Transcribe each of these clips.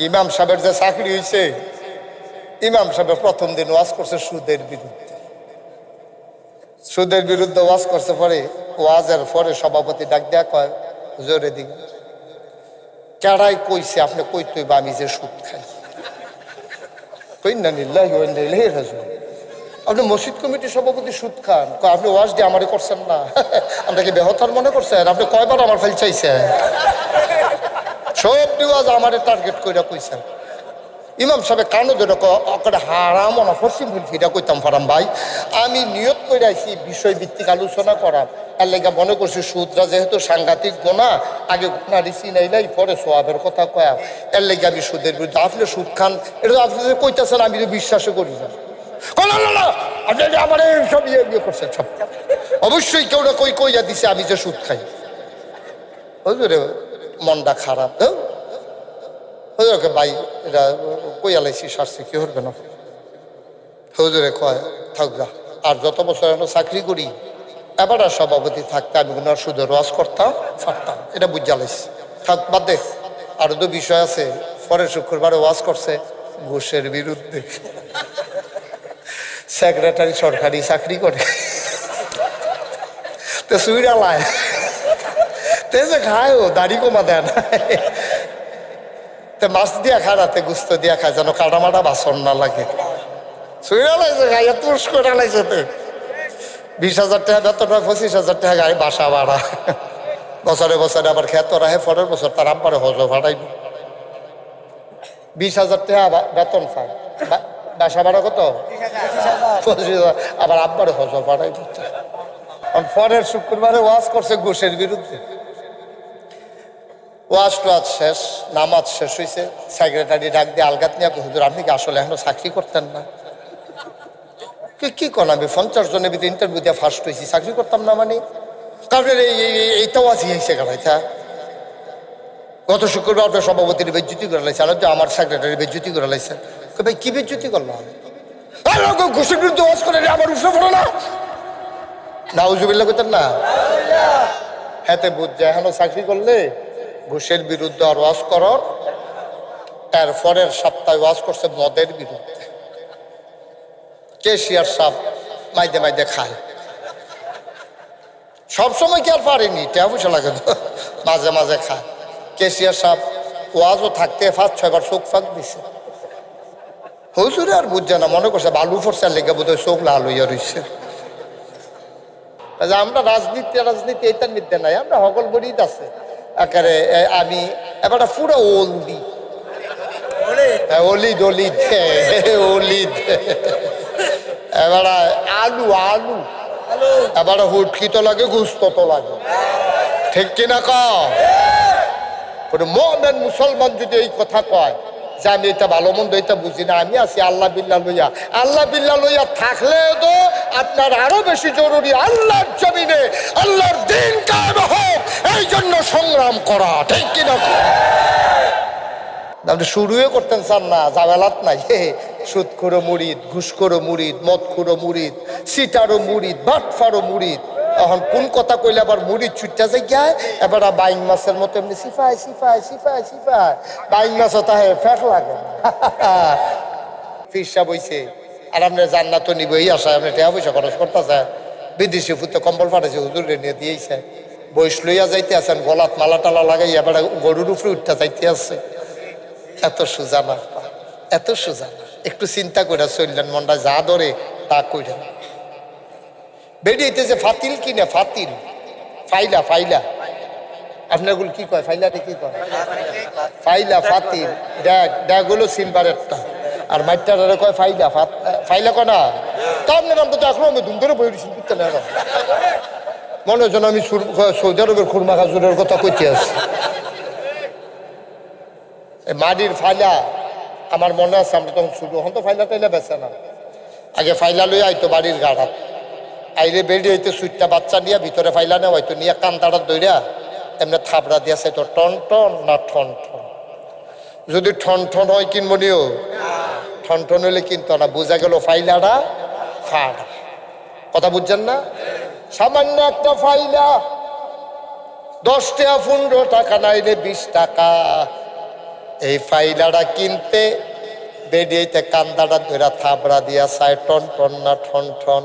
ইমাম সাহেবের যে চাকরি হয়েছে, ইমাম সাহেবের প্রথম দিন ওয়াজ করছে সুদের বিরুদ্ধে। সুদের বিরুদ্ধে ওয়াজ করছে, পরে ওয়াজের পরে সভাপতি ডাক দেয়া কয়, জোরে দিক কেড়াই কইছে আপনি কই তুই বা আমি যে সুদ খাই। কই না নিল্লাহি ওয়া ইন্না ইলাইহি রাজিউন। আপনি মসজিদ কমিটির সভাপতি সুদ খান, আপনি ওয়াজ দিয়ে আমারে করছেন না, আপনাকে বেহতর মনে করছেন? আপনি কয়বার আমার ফাইল চাইছেন? সব ওয়াজ আমারে টার্গেট কইরা কইছেন। ইমাম সাহেব কানো ধরে করে হারাম না পশ্চিম ফিরা কইতাম ফারাম ভাই, আমি নিয়ত করে আইছি বিষয় ভিত্তিক আলোচনা করার। এর লেগে মনে করছি সুদরা যেহেতু সাংঘাতিক গোনা, আগে গোনা রিসি নাই পরে সোয়াবের কথা কয়া, এর লেগে আমি সুদের বিরুদ্ধে। আপনি সুদ খান এটা আপনি যে কইতেছেন আমি তো বিশ্বাসও করি না। আপনি আমার সব ইয়ে করছেন সব। অবশ্যই কেউ না কইয়া দিছে আমি যে সুদ খাই। হুজুরে মনটা খারাপ, হুজুরকে ভাই এটা কইয়া লাইছি সারছে কি করবে না। হুজুরে কয় থাক যা, আর যত বছর এখন চাকরি করি এবার আর সভাপতি থাকতে আমি কোনো সুদের ওয়াজ করতাম পারতাম, এটা বুঝা লাইছি, থাক বাদ দে। আরো তো বিষয় আছে। পরের শুক্রবারে ওয়াজ করছে ঘুষের বিরুদ্ধে। সেক্রেটারি সরকারি চাকরি করে, তো সুইরা লায় তে যে খায়, ও দাড়ি কমা দেয় না, মাছ দিয়া খায়, রাতে গুস্ত দিয়া খায়, যেন কাটামাটা বাসন না লাগে। সুইরা লাইছে খাইয়া তুষ করে লাইছে। তো 20,000 টাকা বেতন হয়, 25,000 টাকা গায়ে বাসা ভাড়া, বছরে বছরে আবার খেত রাহে, পরের বছর তার আব্বারে হজ ভাড়াইব। 20,000 টাকা বেতন পায়, বাসা ভাড়া কত? 25,000, আবার আব্বারে হজ ভাড়াইব। পরের শুক্রবারে ওয়াজ করছে ঘুষের বিরুদ্ধে। ওয়াজ টোয়াজ শেষ, নামাজ শেষ হয়েছে, সেক্রেটারি ডাক দিয়ে আলগাত নিয়ে, হুজুর আপনি কি আসলে এখনো চাকরি করতেন না? কি করেন? আমি 50 জনের ভিতরে ইন্টারভিউ দিয়ে ফার্স্ট হয়েছি, চাকরি করতাম না মানে? কারণ এইটাও আছি এসে গেলাইছা। গত শুক্রবার আপনার সভাপতির বেজ্জুতি করে লাইছে, আর আমার সেক্রেটারি বেজ্জুতি করে লাইছে। ভাই কি বেজ্জুতি করলাম? ঘুষের বিরুদ্ধে ওয়াজ করে আমার উঠে পড়ো না, নাউজুবিল্লাহ করতেন না। হাতে বুঝ যায় এখনো চাকরি করলে ঘুষের বিরুদ্ধে আর ওয়াজ করো। এর পরের সপ্তাহে ওয়াজ করছে মদের বিরুদ্ধে। কেশিয়ার সাহেব মাইদে মাইদে খায়, সবসময় কি আর পারেনি, টেয়া পয়সা লাগে তো, মাঝে মাঝে খায়। কেশিয়ার সাহেব ওয়াজও থাকতে 5-6 বার চোখ ফাঁক দিছে। হুজুরে আর বুঝছে না, মনে করছে বালু ফরসার লেগে বোধ হয় চোখ লাল হইয়া রয়েছে। আমরা রাজনীতি এইটার মধ্যে নাই, আমরা হকল বড়িত আছে একেবারে। আমি এবার পুরো ওলদি অলিদ অলিদ অলিদ, এবার আলু আলু, এবার হুটকি তো লাগে, গুস্ত তো লাগে, ঠিক কিনা মুমিন মুসলমান যদি এই কথা কয় যে আমি এটা ভালো মন্দ এটা বুঝি না, আমি আছি আল্লাহ বিল্লাহ লইয়া। আল্লাহ বিল্লাহ লইয়া থাকলে তো আপনার আরো বেশি জরুরি আল্লাহর জমিনে আল্লাহর দ্বীন কায়েম হোক, এই জন্য সংগ্রাম করা, ঠিক কিনা? আপনি শুরুও করতেন চান না, জামেলাত নাই। সুদখোরো মুরিদ, ঘুষখোরো মুরিদ, মদখোরো মুরিদ, সিটারও মুরিদ, বাটফারও মুরিদ। এখন কোন কথা কইলে আবার মুরিদ ছুটতে যায়, এবার বাইং মাছের মতো এমনি সিফাই সিফাই সিফাই সিফাই, বাইং মাছও তাহে ফ্যাট লাগে। ফিরসা বইছে আর আপনার জান্নাত নিব এই আশায় আপনি টাকা পয়সা খরচ করতেছে। বিদেশি ফুটে কম্বল ফাটাইছে, হুজুর নিয়ে দিয়েছে, বইস লইয়া যাইতে আছেন, গলাত মালা টালা লাগাই এবার গরুর উপরে উঠতে যাইতে আছে। এত সোজা না, এত সোজা না, একটু চিন্তা করে চললেন, মনটা যা ধরে তা কইলেন। বেরিয়েছে ফাতিল কিনে, ফাতিল ফাইলা, ফাইলা আপনারগুলো কি কয়? ফাইলাটা কি কয়? ফাইলা ফাতিল, ড্যাগ, ড্যাগ হলো সিলভারেরটা, আর মাইটারে কয় ফাইলা। ফাইলা কয় না? তা আপনার নাম তো এখনো আমি ধুম ধরে বই দিচ্ছি, বুঝতে না, মনে হয় যেন আমি সৌদি আরবের খুরমা খাজুরের কথা কইতে আছি। মাটির ফাইলা আমার মনে আছে, আমরা তখন শুরু হন তো ফাইলা টাইলা বেছে না, আগে ফাইলা লইয়া আইতো বাড়ির গাড়া, আইরে বেরিয়ে হইতে সুইটটা বাচ্চা নিয়ে ভিতরে ফাইলা নেওয়া হয়তো, নিয়ে কান্দাটা দইরা এমনি থাবড়া দিয়েছে, তো টন টন না ঠন ঠন। যদি ঠন ঠন হয় কিনবো নিও, ঠন ঠন হইলে কিনতো না, বোঝা গেল ফাইলাটা ফাড়া। কথা বুঝছেন না? সামান্য একটা ফাইলা 10 টাকা 15 টাকা, নাইলে 20 টাকা। এই ফাইলাটা কিনতে বেডিয়েতে কান্দাটা ধরা থাবড়া দিয়া চায় টন টন না ঠন ঠন।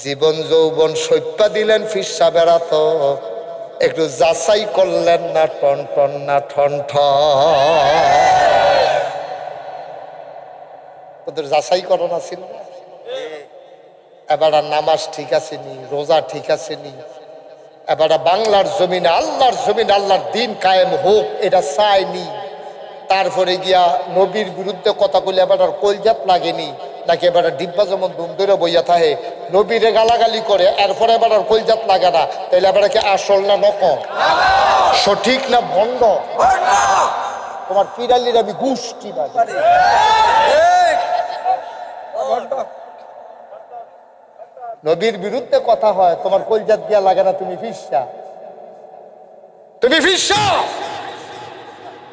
জীবন যৌবন সৈপ্যা দিলেন ফিরসা বেড়াতো, একটু যাচাই করলেন না টন টন না ঠন ঠন। ওদের যাচাই করো না ছিল। এবার নামাজ ঠিক আছে নি, রোজা ঠিক আছে নি, এবার বাংলার জমিনে আল্লাহর জমিনে আল্লাহর দিন কায়েম হোক এটা চায়নি। তারপরে গিয়া নবীর বিরুদ্ধে কথা বলে এবার কলজাত লাগেনি নাকি এবার ডিব্বা যেমন দুম ধরে বইয়া থাকে নবীরে গালাগালি করে, এরপরে এবার কলজাত লাগে না, তাহলে এবার কি আসল না নকল, সঠিক না ভণ্ড? তোমার পিরালির আমি গুষ্টি বাজি। নবীর বিরুদ্ধে কথা হয়, তোমার কলজাত দিয়া লাগে না, তুমি ফিরসা, তুমি ফিরসা।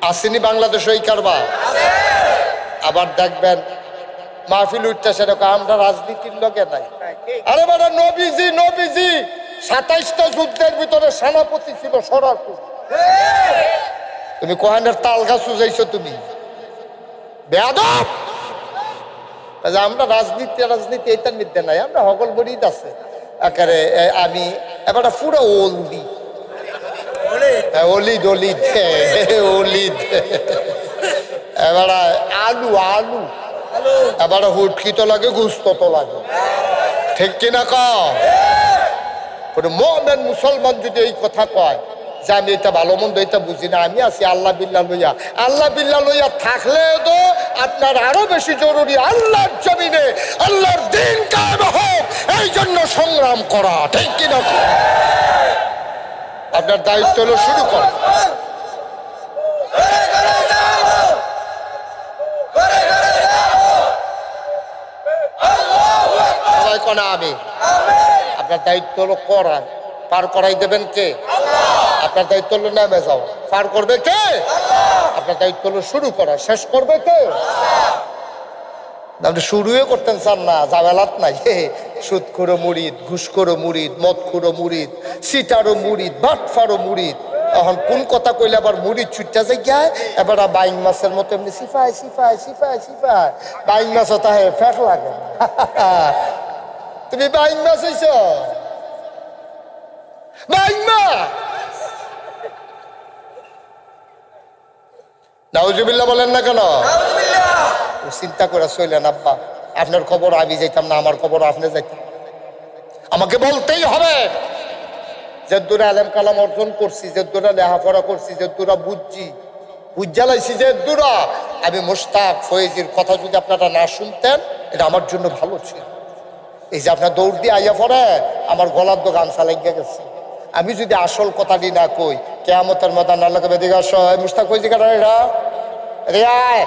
আসেনি বাংলাদেশ ওই কারবা। আবার দেখবেন মাহফিল উঠতে সেরকম আমরা রাজনীতির লোকে নাই। আরে বাবা নবীজি, নবীজি 27টা যুদ্ধের ভিতরে সেনাপতি ছিল সরারপুর। তুমি কোহানের তাল গাছ সুজাইছো তুমি বেয়াদব। আমরা রাজনীতি রাজনীতি এটার মধ্যে নাই, আমরা হগল বড়িদ আছে একেবারে। আমি এবার পুরো ওলদি অলিদ অলিদ অলিদ, এবার আলু আলু, এবার হুটকি তো লাগে, গুস্ত তো লাগে, ঠিক কিনা কমেন? মুসলমান যদি এই কথা কয় যে আমি এটা ভালো মন্দ এটা বুঝি না, আমি আছি আল্লাহ বিল্লাহ লইয়া, আল্লাহ বিল্লাহ লইয়া থাকলে তো আপনার আরো বেশি জরুরি আল্লাহর জমিনে আল্লাহর দিন কায়েম হোক, এই জন্য সংগ্রাম করা, ঠিক কিনা? আপনার দায়িত্ব হলো শুরু করা। সবাই কনা আমি, আপনার দায়িত্ব হলো করা, পার করাই দেবেন কে? আপনার দায়িত্ব হলো নেমে যাও, পার করবে কে? আপনার দায়িত্ব হলো শুরু করা, শেষ করবে কে? আপনি শুরুই করতেন চান না, জামেলাত নাই। সুদ করো মুরিদ, ঘুষ করো মুরিদ, মদ করো মুরিদ, সিটারও মুরিদ, বাটফারও মুরিদ। এখন কোন কথা কইলে আবার মুরিদ ছুটতে যায় গিয়া, এবার বাইং মাছের মতো এমনি সিফাই সিফাই সিফাই সিফাই, বাইং মাছ হতা হে ফ্যাট লাগে। তুমি বাইং মাছ হইছ, বাইং মাছ। নাউজুবিল্লাহ বলেন না কেন? চিন্তা করে চলেন আব্বা, আপনার খবর আমি যাইতাম না, আমার খবর আপনি যাইতাম। আমাকে বলতেই হবে যে দূরা আলেম কালাম অর্জন করছি, যে দূরা লেখাপড়া করছি, যে দূরা বুঝছি, বুঝালাইছি, যে দূরা আমি মুশতাক ফয়েজির কথা যদি আপনারা না শুনতেন এটা আমার জন্য ভালো ছিল। এই যে আপনার দৌড় দিয়ে আইয়া পড়ে আমার গলার দো গামছা লাগিয়ে গেছে। আমি যদি আসল কথাটি না কই, কেয়ামতের ময়দান আল্লাহকে বেদিকে আসো, মুশতাক ফয়েজি কাটা এরা রেয়ায়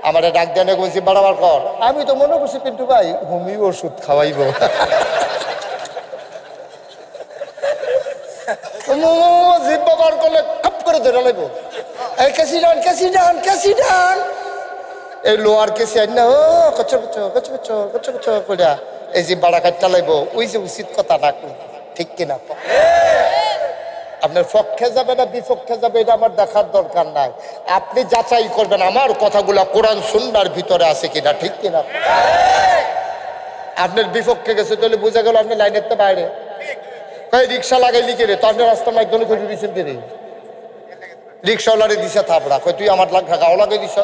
আমার ডাক দেনে বলছি বাড়াবার কর। আমি তো মনে করছি কিন্তু ভাই হুমি ওষুধ খাওয়াইব, জিব্বা বার করলে খপ করে ধরে লাগব, এই কেসি ডান কেসি ডান কেসি ডান, এই লোয়ার কেসি আন না, ও কচ্ছ কচ্ছ কচ্ছ কচ্ছ কচ্ছ কচ্ছ করিয়া এই যে বাড়া কাটটা লাগব, ওই যে উচিত কথা না কই, ঠিক কিনা? আপনার পক্ষে যাবে না বিপক্ষে যাবে এটা আমার দেখার দরকার নাই, আপনি যাচাই করবেন আমার কথাগুলা কোরআন সুন্নাহর ভিতরে আছে কিনা, ঠিক কিনা? আপনার বিপক্ষে গেছে তাহলে বোঝা গেল আপনি লাইনের তো বাইরে। রিক্সা লাগাইলি কে রে, তো আপনার রাস্তার মাধ্যমে খুঁজে দিচ্ছেন কে রে? রিক্সাওয়ালারে দিছে থাপড়া, কই তুই আমার গাও লাগাই দিছ।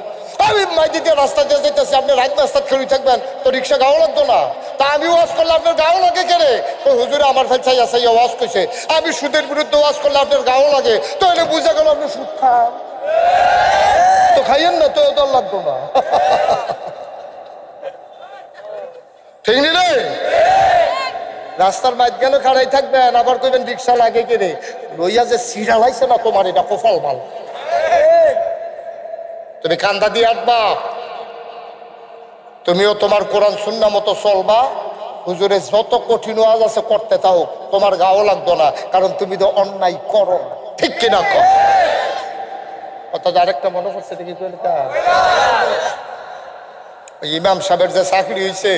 আমি মাইদিতে রাস্তা দিয়ে যেতেছি, আপনি রাত রাস্তা খেলি থাকবেন তো রিক্সা গাও লাগতো না, তা আমি ওয়াজ করলে আপনার গাও লাগে কে রে? তো হুজুরে আমার ফেলছাই আসাই ওয়াজ করছে, আমি সুদের বিরুদ্ধে ওয়াজ করলে আপনার গাও লাগে, তো এটা বুঝা গেল আপনি সুদ খান, তো খাইয়েন না, তো দল লাগতো না, ঠিক নি রে? রাস্তার মাঝখানে খাড়াই থাকবেন, আবার কইবেন রিক্সা লাগে কে রে? লইয়া যে সিরা লাইছে না তোমার, এটা কপাল মাল। তুমি কান্দা দিয়ে আটবা, তুমিও তোমার কোরআন সুন্নাহ মতো চলবা, হুজুরে যত কঠিন ওয়াজ আছে করতে তাও তোমার গাও লাগতো না, কারণ তুমি তো অন্যায় করো, ঠিক কিনা? অত আরেকটা মনে করছে দেখি ইমাম সাহেবের যে চাকরি হয়েছে,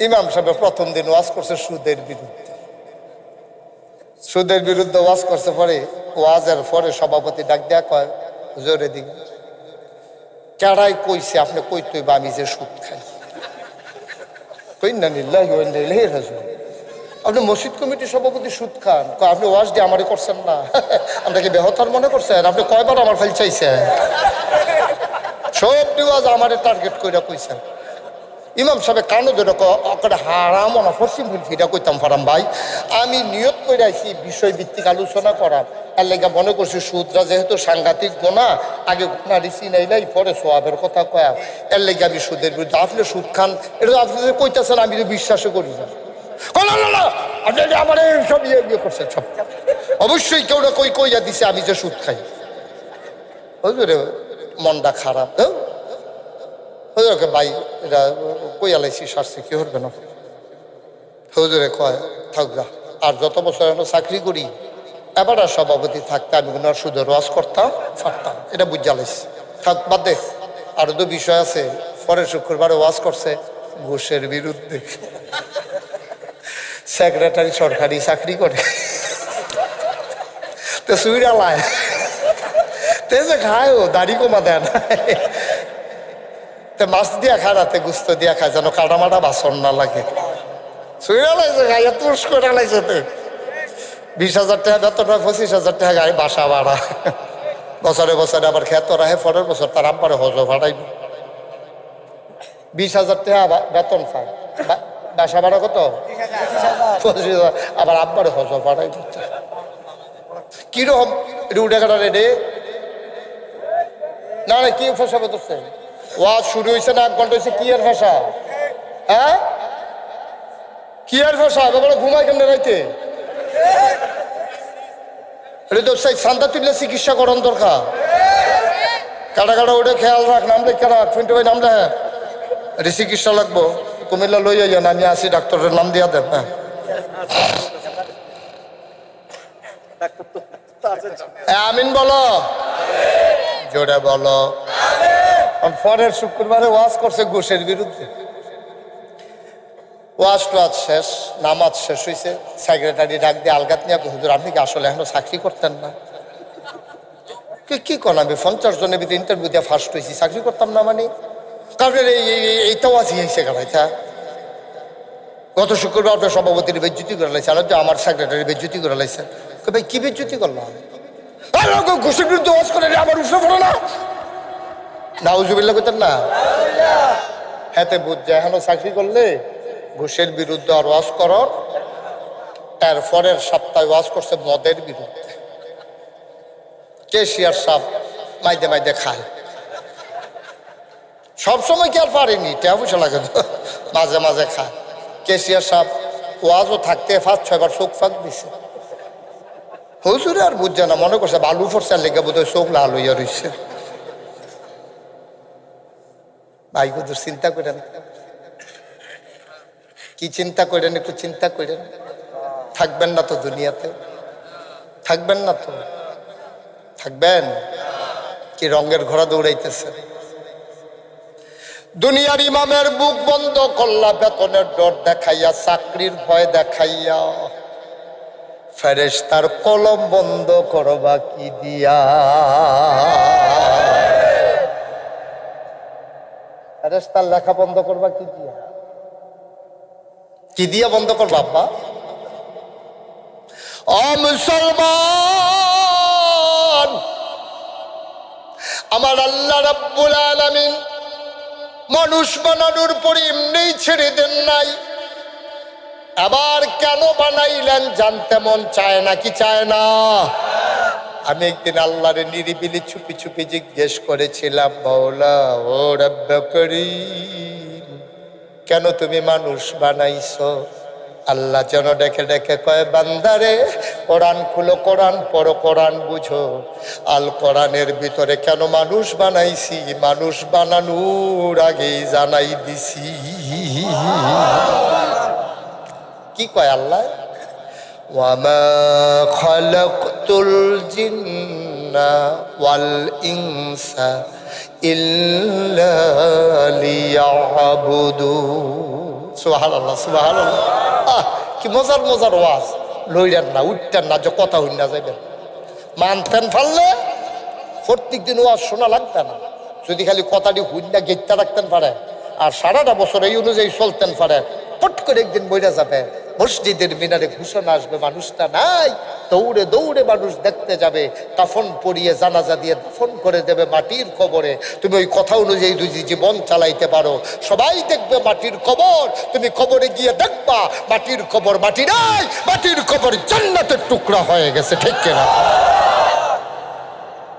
ইমাম সাহেব প্রথম দিন ওয়াজ করছে সুদের বিরুদ্ধে, সুদের বিরুদ্ধে ওয়াজ করছে। পরে ওয়াজের পরে সভাপতি ডাক দেয়া কয়, জোরে দিকে কেড়াই কইছে আপনি কইতই বা আমি যে সুদ খাই কই না নিল্লাহি ওয়া ইন্না ইলাইহি রাজিউন। আপনি মসজিদ কমিটির সভাপতি সুদ খান, আপনি ওয়াজ দিয়ে আমারে করছেন না, আমরা কি বেহতার মনে করছেন? আপনি কয়বার আমার ফাইল চাইছেন? সব ওয়াজ আমারে টার্গেট কইরা কইছেন। ইমাম সাহেব কানো ধরে অকটা হারাম না পশ্চিম ফিরা কইতাম ফারাম ভাই, আমি নিয়ত করে আইছি বিষয় ভিত্তিক আলোচনা করার। এর লেগে মনে করছি সুদরা যেহেতু সাংঘাতিক গোনা, আগে গোনা রিসি নাই পরে সোয়াবের কথা কয়া, এর লেগে আমি সুদের বিরুদ্ধে। আপনি সুদ খান এটা আপনি যে কইতেছেন আমি তো বিশ্বাসও করি না। আপনি আমার সব ইয়ে করছেন সব, অবশ্যই কেউ না কইয়া দিছে আমি যে সুদ খাই। হুজুরে মনটা খারাপ, হুজুরকে ভাই এটা কই আলাইছি সারছে কি করবে না। হুজুরে কয় থাক যা, আর যত বছর আমরা চাকরি করি এবার আর সভাপতি থাকতে আমি কোনো সুদের ওয়াজ করতাম পারতাম, এটা বুঝে আলাইছি, থাক বাদ দে। আরো তো বিষয় আছে, পরের শুক্রবারে ওয়াজ করছে ঘুষের বিরুদ্ধে। সেক্রেটারি সরকারি চাকরি করে তো সুইরা লায় তে যে খায় ও দাড়ি কমা দেয় না, মাছ দিয়া খায় রাতে গুস্ত দিয়া খায় যেন কাটা মাটা বাসন না লাগে। সুইরা লাইছে খাইয়া তুষ করে লাইছে তো 20,000 টাকা বেতন হয়, 25,000 টাকা গায়ে বাসা ভাড়া, বছরে বছরে আবার খেত রাহে, পরের বছর তার আব্বারে হজ ভাড়াইব। 20,000 টাকা বেতন পায়, বাসা ভাড়া কত? 25,000, আবার আব্বারে হজ ভাড়াইব। কিরকম রুডে কাটা রে না না, কি ভাষা বলতেছে? ওয়াজ শুরু হয়েছে না 1 ঘন্টা হয়েছে, কি এর ভাষা? হ্যাঁ কি এর ভাষা? ব্যাপারে ঘুমায় কেমনে রাইতে? এটা তো সান্দা তুললে চিকিৎসা করণ দরকার। কাটা কাটা ওটা খেয়াল রাখ, নাম লেখা রাখ, ফিন্টু ভাই নাম লেখা, এটা চিকিৎসা লাগবো, কুমিল্লা লই যান, আমি আসি, ডাক্তারের নাম দিয়া দেন। হ্যাঁ আমিন বলো, জোরে বলো। পরের শুক্রবারে ওয়াজ করছে ঘুষের বিরুদ্ধে। ওয়াজ টোয়াজ শেষ, নামাজ শেষ হয়েছে, সেক্রেটারি ডাক দিয়ে আলগাত নিয়ে হুজুর আপনি কি আসলে এখনো চাকরি করতেন না? কি করেন? আমি 50 জনের ভিতরে ইন্টারভিউ দিয়ে ফার্স্ট হয়েছি, চাকরি করতাম না মানে? কারণ এইটা ওয়াজ হয়েছে গাড়াইছা। গত শুক্রবার আপনার সভাপতির বেজ্জুতি করে লাইছে, আর আমার সেক্রেটারি বেজ্জুতি করে লাইছে। ভাই কি বেজ্জুতি করলাম? ঘুষের বিরুদ্ধে ওয়াজ করে আমার উঠে পড়ো না, নাউজুবিল্লাহ করতেন না। হাতে বুঝ যায় এখনো চাকরি করলে ঘুষের বিরুদ্ধে আর ওয়াজ করো। এরপরের সপ্তাহে ওয়াজ করছে মদের বিরুদ্ধে। কেশিয়ার সাহেব মাইদে মাইদে খায়, সবসময় কি আর পারেনি, টেয়া পয়সা লাগে তো, মাঝে মাঝে খায়। কেশিয়ার সাহেব ওয়াজও থাকতে 5-6 বার চোখ ফাঁক দিছে। হুজুরে আর বুঝছে না, মনে করছে বালু ফরছে লেগে বোধ হয় চোখ লাল হইয়া রইছে। ভাই হুজুর চিন্তা করেন, কি চিন্তা করেন, একটু চিন্তা করেন। থাকবেন না তো দুনিয়াতে, থাকবেন না তো, থাকবেন কি রঙের ঘোড়া দৌড়াইতেছে। দুনিয়ার ইমামের বুক বন্ধ করলা বেতনের ডর দেখাইয়া, চাকরির ভয় দেখাইয়া। ফেরেশতার কলম বন্ধ করবা কি দিয়া? ফেরেশতার লেখা বন্ধ করবা কি দিয়া? কি দিয়া বন্ধ করবা আব্বা? ও মুসলমান, আমার আল্লাহ রাব্বুল আলামিন মানুষ বানানোর পরে এমনি ছেড়ে দেন নাই, আবার কেন বানাইলেন জানতে মন চায় না কি চায় না? আমি একদিন আল্লাহরে নিরিবিলি চুপি চুপি জিজ্ঞেস করেছিলাম, মাওলা ও রব্ব করিম, কেন তুমি মানুষ বানাইছো? আল্লাহ যেন ডেকে ডেকে কয়, বান্দারে কোরআন খুলো, কোরআন পড়ো, কোরআন বুঝো। আল কোরআনের ভিতরে কেন মানুষ বানাইছি, মানুষ বানানোর আগেই জানাই দিছি। কি কয় আল্লাহ? ওয়ামা খালাকতুল জিন্না ওয়াল ইনসা ইল্লা লিয়াবুদুন। সুবহানাল্লাহ, সুবহানাল্লাহ। কি মজার মজার ওয়াজ, লইলেন না, উঠতেন না, যে কথা হইন না যাইবেন। মানতেন পারলে প্রত্যেক দিন ওয়াজ শোনা লাগবে না যদি খালি কথাটি হুইন্ডা গেটটা রাখতেন পারে আর সারাটা বছর এই অনুযায়ী চলতেন পারে। পট করে একদিন বইরা যাবে, মসজিদের মিনারে ঘোষণা আসবে মানুষটা নাই, দৌড়ে দৌড়ে মানুষ দেখতে যাবে, কাফন পরিয়ে জানাজা দিয়ে দাফন করে দেবে মাটির কবরে। তুমি ওই কথা অনুযায়ী যদি জীবন চালাইতে পারো, সবাই দেখবে মাটির কবর, তুমি কবরে গিয়ে দেখবা মাটির কবর মাটি নাই, মাটির কবর জান্নাতের টুকরা হয়ে গেছে। ঠিক কিনা?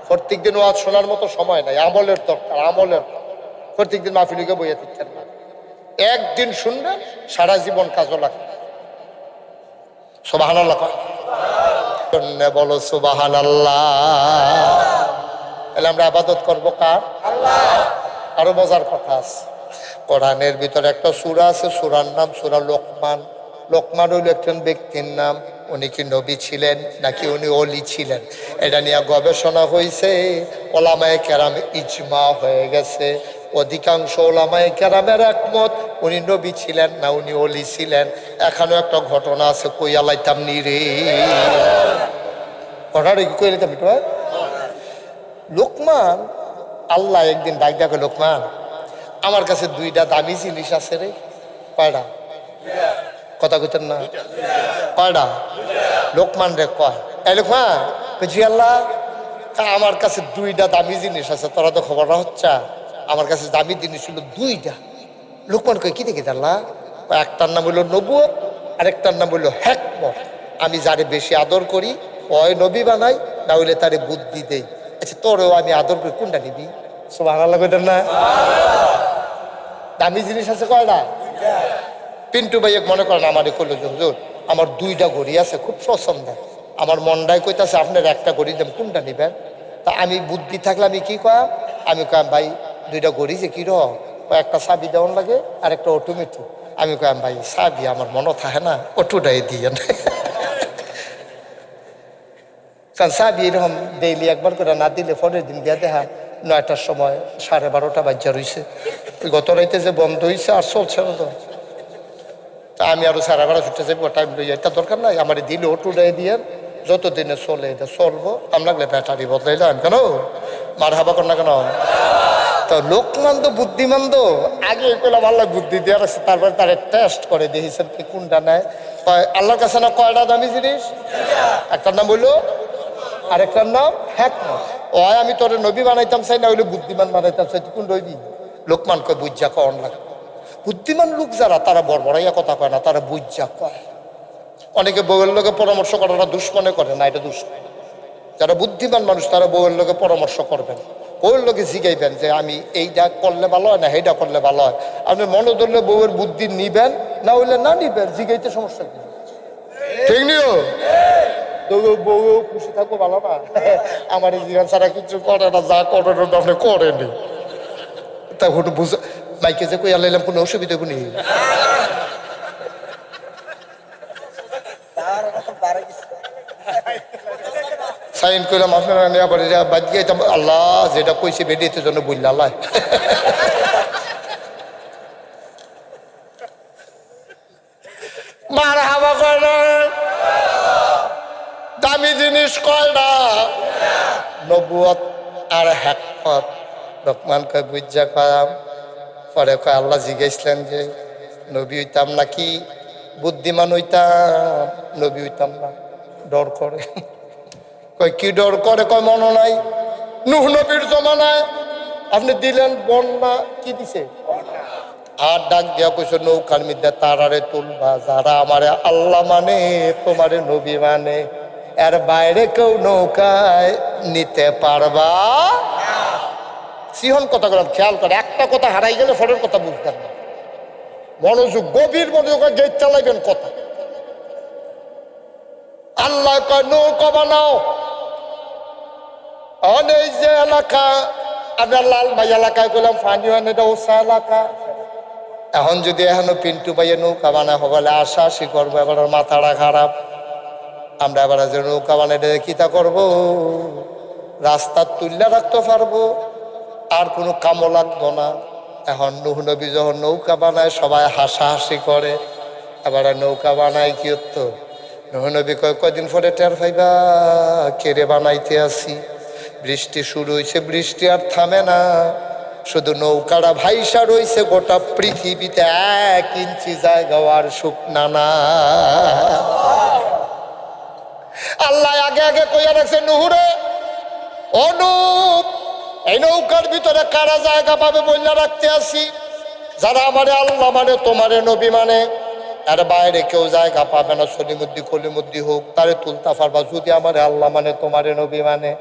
প্রত্যেকদিন ওয়াজ শোনার মতো সময় নাই, আমলের দরকার, আমলের। প্রত্যেকদিন মাহফিলকে বইয়া দিচ্ছেন না, একদিন শুনবেন সারা জীবন কাজও লাগবে। সুবহানাল্লাহ বলো, সুবহানাল্লাহ। তাহলে আমরা ইবাদত করবো কার? আল্লাহ। আরো মজার কথা আছে, কোরআনের ভিতরে একটা সূরা আছে, সূরার নাম সূরা লোকমান। লোকমান হইল একজন ব্যক্তির নাম। উনি কি নবী ছিলেন নাকি উনি অলি ছিলেন, এটা নিয়ে গবেষণা হয়েছে। ওলামায়ে কেরাম ইজমা হয়ে গেছে, অধিকাংশ ওলামায়ে কেরামের একমত উনি নবী ছিলেন না উনি অলি ছিলেন। এখানেও একটা ঘটনা আছে, কই আলাইতাম নি রে, ঘটনাটা কি কই আলাইতাম? লোকমান আল্লাহ একদিন ডাক ডাকে, লোকমান আমার কাছে দুইটা দামি জিনিস আছে রে। কয়টা? কথা কইতেন না, কয়টা? লোকমান রে কয়, এই লোকমান বুঝি আল্লাহ আমার কাছে দুইটা দামি জিনিস আছে, তোরা তো খবর হচ্ছে আমার কাছে দামি জিনিস ছিল দুইটা। লোকমান কয় কি দেখি আল্লাহ? একটার নাম হইল নবুয়ত, আরেকটার নাম হইল হিকমত। আমি যারে বেশি আদর করি ওই নবী বানাই, না হইলে তারে বুদ্ধি দেই। আচ্ছা তোরেও আমি আদর করি, কোনটা নিবি? সুবহানাল্লাহ কইতেন না? দামি জিনিস আছে কয়টা? পিন্টু ভাই মনে করেন আমারে কইল, হুজুর আমার দুইটা ঘড়ি আছে খুব পছন্দ, আমার মনটাই কইতাছে আপনার একটা ঘড়ি দেন, কোনটা নিবেন? তা আমি বুদ্ধি থাকলে আমি কি কয়াম, আমি কয়াম ভাই দুইটা ঘড়ি যে কি রকম, একটা চাবি দেওয়ান লাগে আর একটা অটোমেটিক। আমি কয়াম ভাই চাবি আমার মনে থাকে না, অটোটাই দিয়ে কারণ চাবি এরকম ডেইলি একবার করে না দিলে পরের দিন গিয়া দেখা 9টার সময় 12:30 বাজ্যা রয়েছে, গত রাইতে যে বন্ধ হয়েছে আর চলছে না। তো তা আমি আরো 12:30 ছুটে যাবো, টাইম লইয়া, এটা দরকার নাই, আমার দিলে অটোটাই দিয়ে যতদিনে চলে এটা চলবো, আমি লাগলে ব্যাটারি বদলাইলাম কেন, মার হাবা কর না কেন। তো লোকমান তো বুদ্ধিমান, তো আগে পেলাম আল্লাহ বুদ্ধি দেওয়ার আছে, তারপরে তারা টেস্ট করে দিয়েছেন কি কোনটা নেয়। আল্লাহর কাছে না কয়টা দামি জিনিস, একটার নাম হইলো, আরেকটার নাম হিকমত। ওই আমি তোরে নবী বানাইতাম চাই, না হইলে বুদ্ধিমান বানাইতাম চাই, তুই কোন রইবি? লোকমান কয় বুঝা কন লাগবে। বুদ্ধিমান লোক যারা তারা বড়বড়াইয়া কথা কয় না, তারা বুঝা কয়। অনেকে বউয়ের লোকে পরামর্শ করাটা দুশ্মনে করে না, এটা দুশ্মন। যারা বুদ্ধিমান মানুষ তারা বউয়ের লোকে পরামর্শ করবেন, বউয়ের লোকে জিগাইবেন যে আমি এইটা করলে ভালো হয় না সেইটা করলে ভালো হয়। আপনি মনে ধরলে বউয়ের বুদ্ধি নিবেন, না হইলে না নিবেন, জিগাইতে সমস্যা কি? ঠিক নিও, বউ খুশি থাকবো ভালো না। আমার এই জীবন ছাড়া কিছু করে না, যা করে আপনি করেনি, তা হটু বুঝ মাইকে যে কই আলাইলাম, কোনো অসুবিধা কোনি। সাইন করলাম আপনারা আবার বাদ গিয়ে আল্লাহ যেটা কইছে বেরিয়েতে জন্য বলল আল্লাহ। মার হাবা করেন, দামি জিনিস কয়টা? নবুয়ত আর হিকমত। লোকমান কয় বুঝা কয়াম। পরে কয় আল্লাহ জিজ্ঞাসলেন যে নবী হইতাম নাকি বুদ্ধিমান হইতাম? নবী হইতাম না, ডর করে। কয় কি ডর করে? কয় মনে নাই নূহ নবীর জমানায় আপনি দিলেন বন্যা, কি দিছে? আর ডাক দিয়া কইছে নৌকার মধ্যে তারারে তুলবা যারা আমারে আল্লাহ মানে, তোমারে নবী মানে, এর বাইরে কেউ নৌকায় নিতে পারবা। সিহন কথা করেন, খেয়াল করে, একটা কথা হারাই গেলে ফলের কথা বুঝতেন না। মনোযোগ, গভীর মনোযোগ, গেট চালাইবেন কথা। আল্লাহ কয় নৌকা বানাও। এই যে এলাকা আমরা লালমাই এলাকায় গেলাম, পানি হয় এটা ওসা এলাকা। এখন যদি এখনো পিন্টু ভাইয়ে নৌকা বানা হলে আশি করবো, এবার মাথাটা খারাপ। আমরা এবার যে নৌকা বানাইতে কিতা করবো, রাস্তা তুললে রাখতে পারবো, আর কোনো কামও লাগতো না। এখন নূহ নবী যখন নৌকা বানায় সবাই হাসাহাসি করে, এবার নৌকা বানায় কি হতো? নূহ নবী কয় কয়দিন পরে টের পাইবা কেড়ে বানাইতে আসি। বৃষ্টি শুরু হয়েছে, বৃষ্টি আর থামে না, শুধু নৌকাটা ভাইসা রয়েছে, গোটা পৃথিবীতে 1 ইঞ্চি জায়গাও আর শুকনা না। আল্লাহ আগে আগে কইয়া রাখছে, নুহুরে অনুপ, এই নৌকার ভিতরে কারা জায়গা পাবে বইলা রাখতে আসি, যারা আমারে আল্লাহ মানে তোমারে নবী মানে, এর বাইরে কেউ জায়গা পাবে না। সলিমুদ্দি কলিমুদ্দি হোক, তারে তুলতা পারবা যদি আমারে আল্লাহ মানে তোমারে নবী মানে।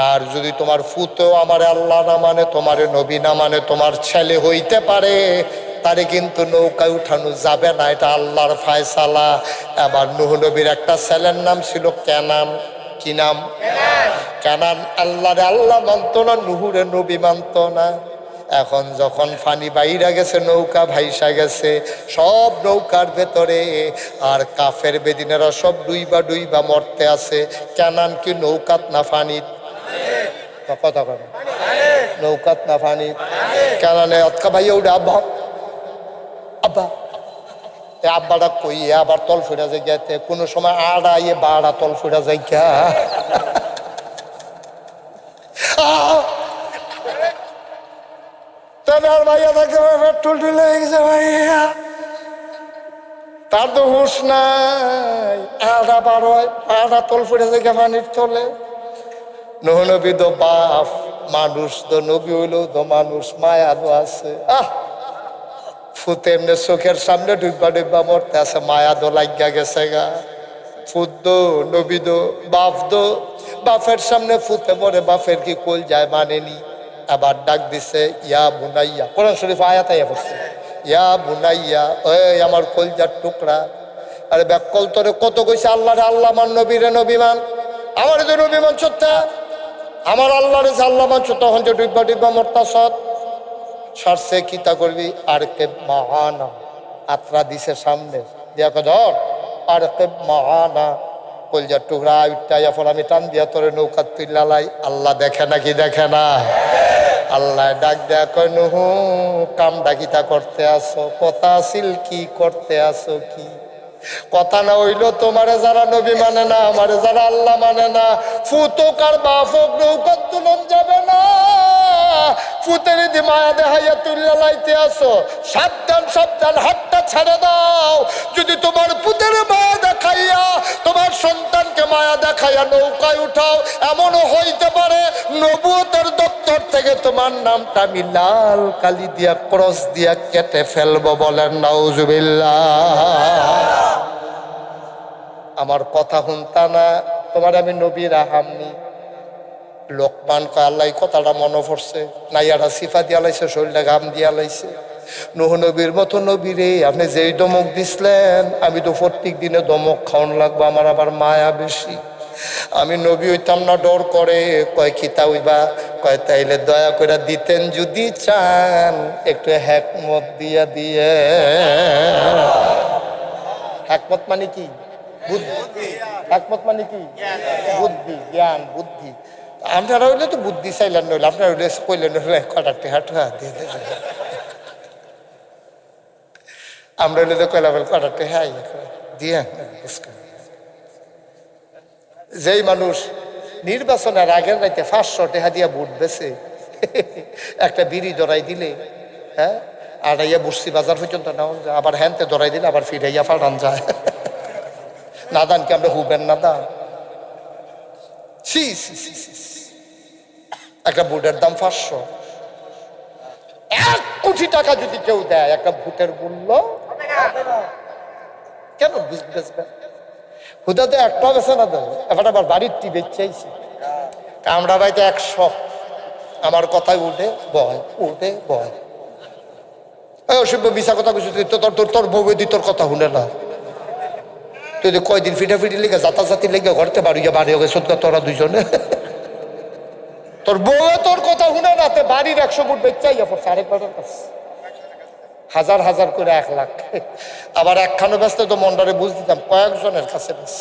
আর যদি তোমার ফুতেও আমারে আল্লাহ না মানে, তোমারে নবী না মানে, তোমার ছেলে হইতে পারে, তারে কিন্তু নৌকায় উঠানো যাবে না, এটা আল্লাহর ফায়সালা। এবার নূহ নবীর একটা ছেলের নাম ছিল কেনান। কি নাম? কেনান। আল্লাহরে আল্লাহ মানত না, নুহুরে নবী মানত না। এখন যখন পানি বাইরা গেছে, নৌকা ভাইসা গেছে, সব নৌকার ভেতরে, আর কাফের বেদিনেরা সব ডুইবা মরতে আছে। কেনান কি নৌকাত না পানিত? কথা কথা নৌকাত না পানিত? কেনানে অতকা ভাইয়া উঠে আব্বা আব্বা, আব্বাটা কইয়ে আবার তল ফুটা যায় গেতে, কোনো সময় আড়া ইয়ে বাড়া তল ফুটা যায় গা। ভাইয়া থাকে পেট্রোল ঢুলে গেছে ভাইয়া, তার তো হুঁশ নাই, আড়া বাড়ায় আড়া তল ফুটে যায় পানির তলে। নূহ নবী তো বাপ মানুষ, তো নবী হইলেও তো মানুষ, মায়া তো আছে। ফুতে এমনি চোখের সামনে ডুববা মরতে আছে, মায়া দো লাগিয়া গেছে গা। ফুত দো নবী দো বাপ দো, বাপের সামনে ফুতে মরে, বাপের কি কোল যায় মানেনি। আবার ডাক দিছে ইয়া বুনাইয়া, কোরআন শরীফ আয়াত আইয়া পড়ছে, ইয়া বুনাইয়া, ওই আমার কলজার টুকরা। আরে ব্যাকল তোরে কত কইছে আল্লাহরে আল্লাহ মান, নবীরে নবী মান। আমার যে নবী মান সত্যা, আমার আল্লাহরে যে আল্লাহ মানছ, তখন যে ডুববা মরতা সৎ সারছে কিতা করবি। আর কে মাহানা আত্রা দিছে সামনে দিয়া ধর, আর কে মাহানা কলজার টুকরা উঠটাইয়া পর আমি টান দিয়া তোরে নৌকা তুইলাই। আল্লাহ দেখে নাকি দেখে না? আল্লাহ ডাক দেয়া কয়, নুহু কাম ডাকিতা করতে আসো, কথা আসিল কি করতে আসো কি? কথা না হইল তোমারে যারা নবী মানে না, আমারে যারা আল্লাহ মানে না, ফুতোক আর বাফক নৌকা তুলন যাবে না। ফুতের দি মায়া দেখাইয়া তুলিয়া লাইতে আসো, সাবধান সাবধান, হাতটা ছেড়ে দাও। যদি তোমার পুতের মায়া দেখাইয়া, তোমার সন্তানকে মায়া দেখাইয়া নৌকায় উঠাও, এমনও হইতে পারে নবুয়তের দপ্তর থেকে তোমার নামটা আমি লাল কালি দিয়া ক্রস দিয়া কেটে ফেলবো। বলেন নাউজুবিল্লাহ। আমার কথা শুনতা না, তোমার আমি নবী রাহামনি। লোকমান কয় আল্লাহ কথাটা মনে পড়ছে, নাইয়ারা সিফা দিয়া লাইছে, শরীরটা ঘাম দিয়া লাইছে। নূহ নবীর মতো নবী রে, আপনি যেই দমক দিছিলেন, আমি তো প্রত্যেক দিনে দমক খাওয়ান লাগবো, আমার আবার মায়া বেশি। আমি নবী হইতাম না, ডর করে। কয় খিতা হইবা? কয় তাইলে দয়া করে দিতেন যদি চান, একটু হ্যাকমত দিয়া দিয়ে। হ্যাকমত মানে কি? বুদ্ধি। হ্যাকমত মানে কি? বুদ্ধি, জ্ঞান, বুদ্ধি। আপনারা হইলে তো বুদ্ধি চাইলেন, নইলে আপনারা হইলে কইলেন কটারটি হাটুয়া দিয়ে দে। আমরা হইলে তো কইলাম কটারটি হাই দিয়ে। যেই মানুষ নির্বাচনের আগের রাইতে 500 টাকা দিয়া ভোট বেছে, একটা বিড়ি ধরাই দিলে, হ্যাঁ, আড়াইয়া বসছি বাজার পর্যন্ত নেওয়া যায়, আবার হ্যানতে ধরাই দিলে আবার ফিরাইয়া ফাটান যায়। নাদান কি আমরা হুবেন নাদান? একটা ভোটের দাম 500। 1 কোটি টাকা যদি কেউ দেয় একটা ভোটের মূল্য, কেন বেচবে? হুদাতে একটা বেছে না দেয়, এবার আবার বাড়ির টি বেচাইছি। আমরা বাড়িতে 100, আমার কথায় উঠে বয়, উঠে বয়। অসভ্য মিশা কথা কিছু, তোর বউ দি তোর কথা শুনে না। তুই কয়দিন ফিটাফিটি লেগে জাতি লেগে ঘরতে বাড়িয়ে বাড়ি গেছে তোরা দুইজনে। তোর বউ তোর কথা শুনে না, তে বাড়ির 100 ফুট বেচাইয়া পড়ছে আরেকবারের কাছে, হাজার হাজার করে 1 লাখ। আবার একখানো ব্যস্ত তো মন্ডারে বুঝ দিতাম কয়েকজনের কাছে বেশ।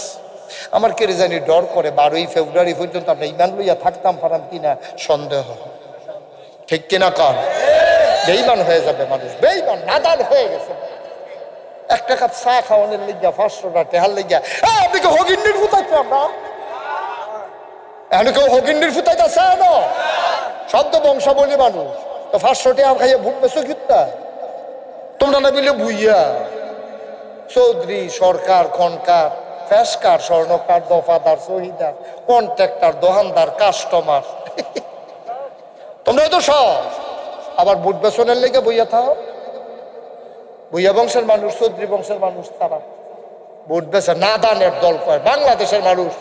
আমার কে জানি ডর করে 12ই ফেব্রুয়ারি পর্যন্ত আমরা ইমান লইয়া থাকতাম পারাম কিনা সন্দেহ। ঠিক কিনা কর? বেঈমান হয়ে যাবে মানুষ, বেঈমান নাদান হয়ে গেছে। একটা কাপ চা খাওয়ানোর লেগা 500 টাকা টেহার লেগা আপনি কি হগিন্নির কোথায়? আমরা এখন কেউ হকিন্ডির ফুটাইতে আছে না, সব তো বংশাবলী মানুষ। তো 500 টাকা খাইয়ে ভোট বেছো কিতা তোমরা না মিলে বুইয়া চৌধুরী, সরকার, খনকার, ফেসকার, স্বর্ণকার, দফাদার, শহীদার, কন্ট্রাক্টর, দোকানদার, কাস্টমার, তোমরা তো সব আবার ভোট বেসনের লেগে বইয়া থাও। বইয়া বংশের মানুষ, চৌধুরী বংশের মানুষ, তারা ভোট বেছে না দানের দল কয়। বাংলাদেশের মানুষ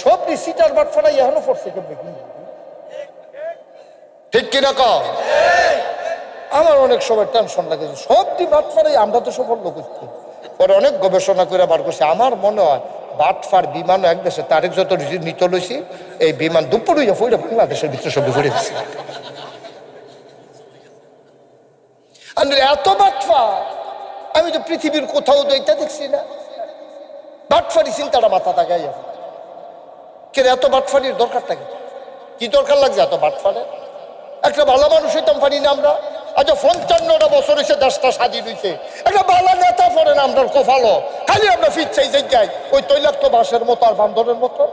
সব সিটার বাট ফাটাই এখনো পড়ছে কেমনি, ঠিক কিনা কম? আমার অনেক সময় টেনশন লাগে, সব বাট ফাটাই আমরা তো সফল করছি। পরে অনেক গবেষণা করে বার করছে, আমার মনে হয় বাটফার বিমানও এক দেশে তারিখ যত নিত লইছি, এই বিমান দুপুর হইয়া ফইরা বাংলাদেশের ভিতরে সব ঘুরে গেছে। এত বাটফা আমি তো পৃথিবীর কোথাও দইটা দেখছি না। বাটফারি চিন্তাটা মাথা তাকাই কে এত বাটফারির দরকারটা কি দরকার লাগছে এত বাটফারে? একটা ভালো মানুষ হইতাম পারি না আমরা। আচ্ছা 55টা বছর এসে দেশটা স্বাধীন হয়েছে, একটা ভালো নেতা পড়ে না আমরা কপালো, খালি আমরা ফিরছাই জায়গায় ওই তৈলাক্ত বাঁশের মতো আর বান্দরের মতো।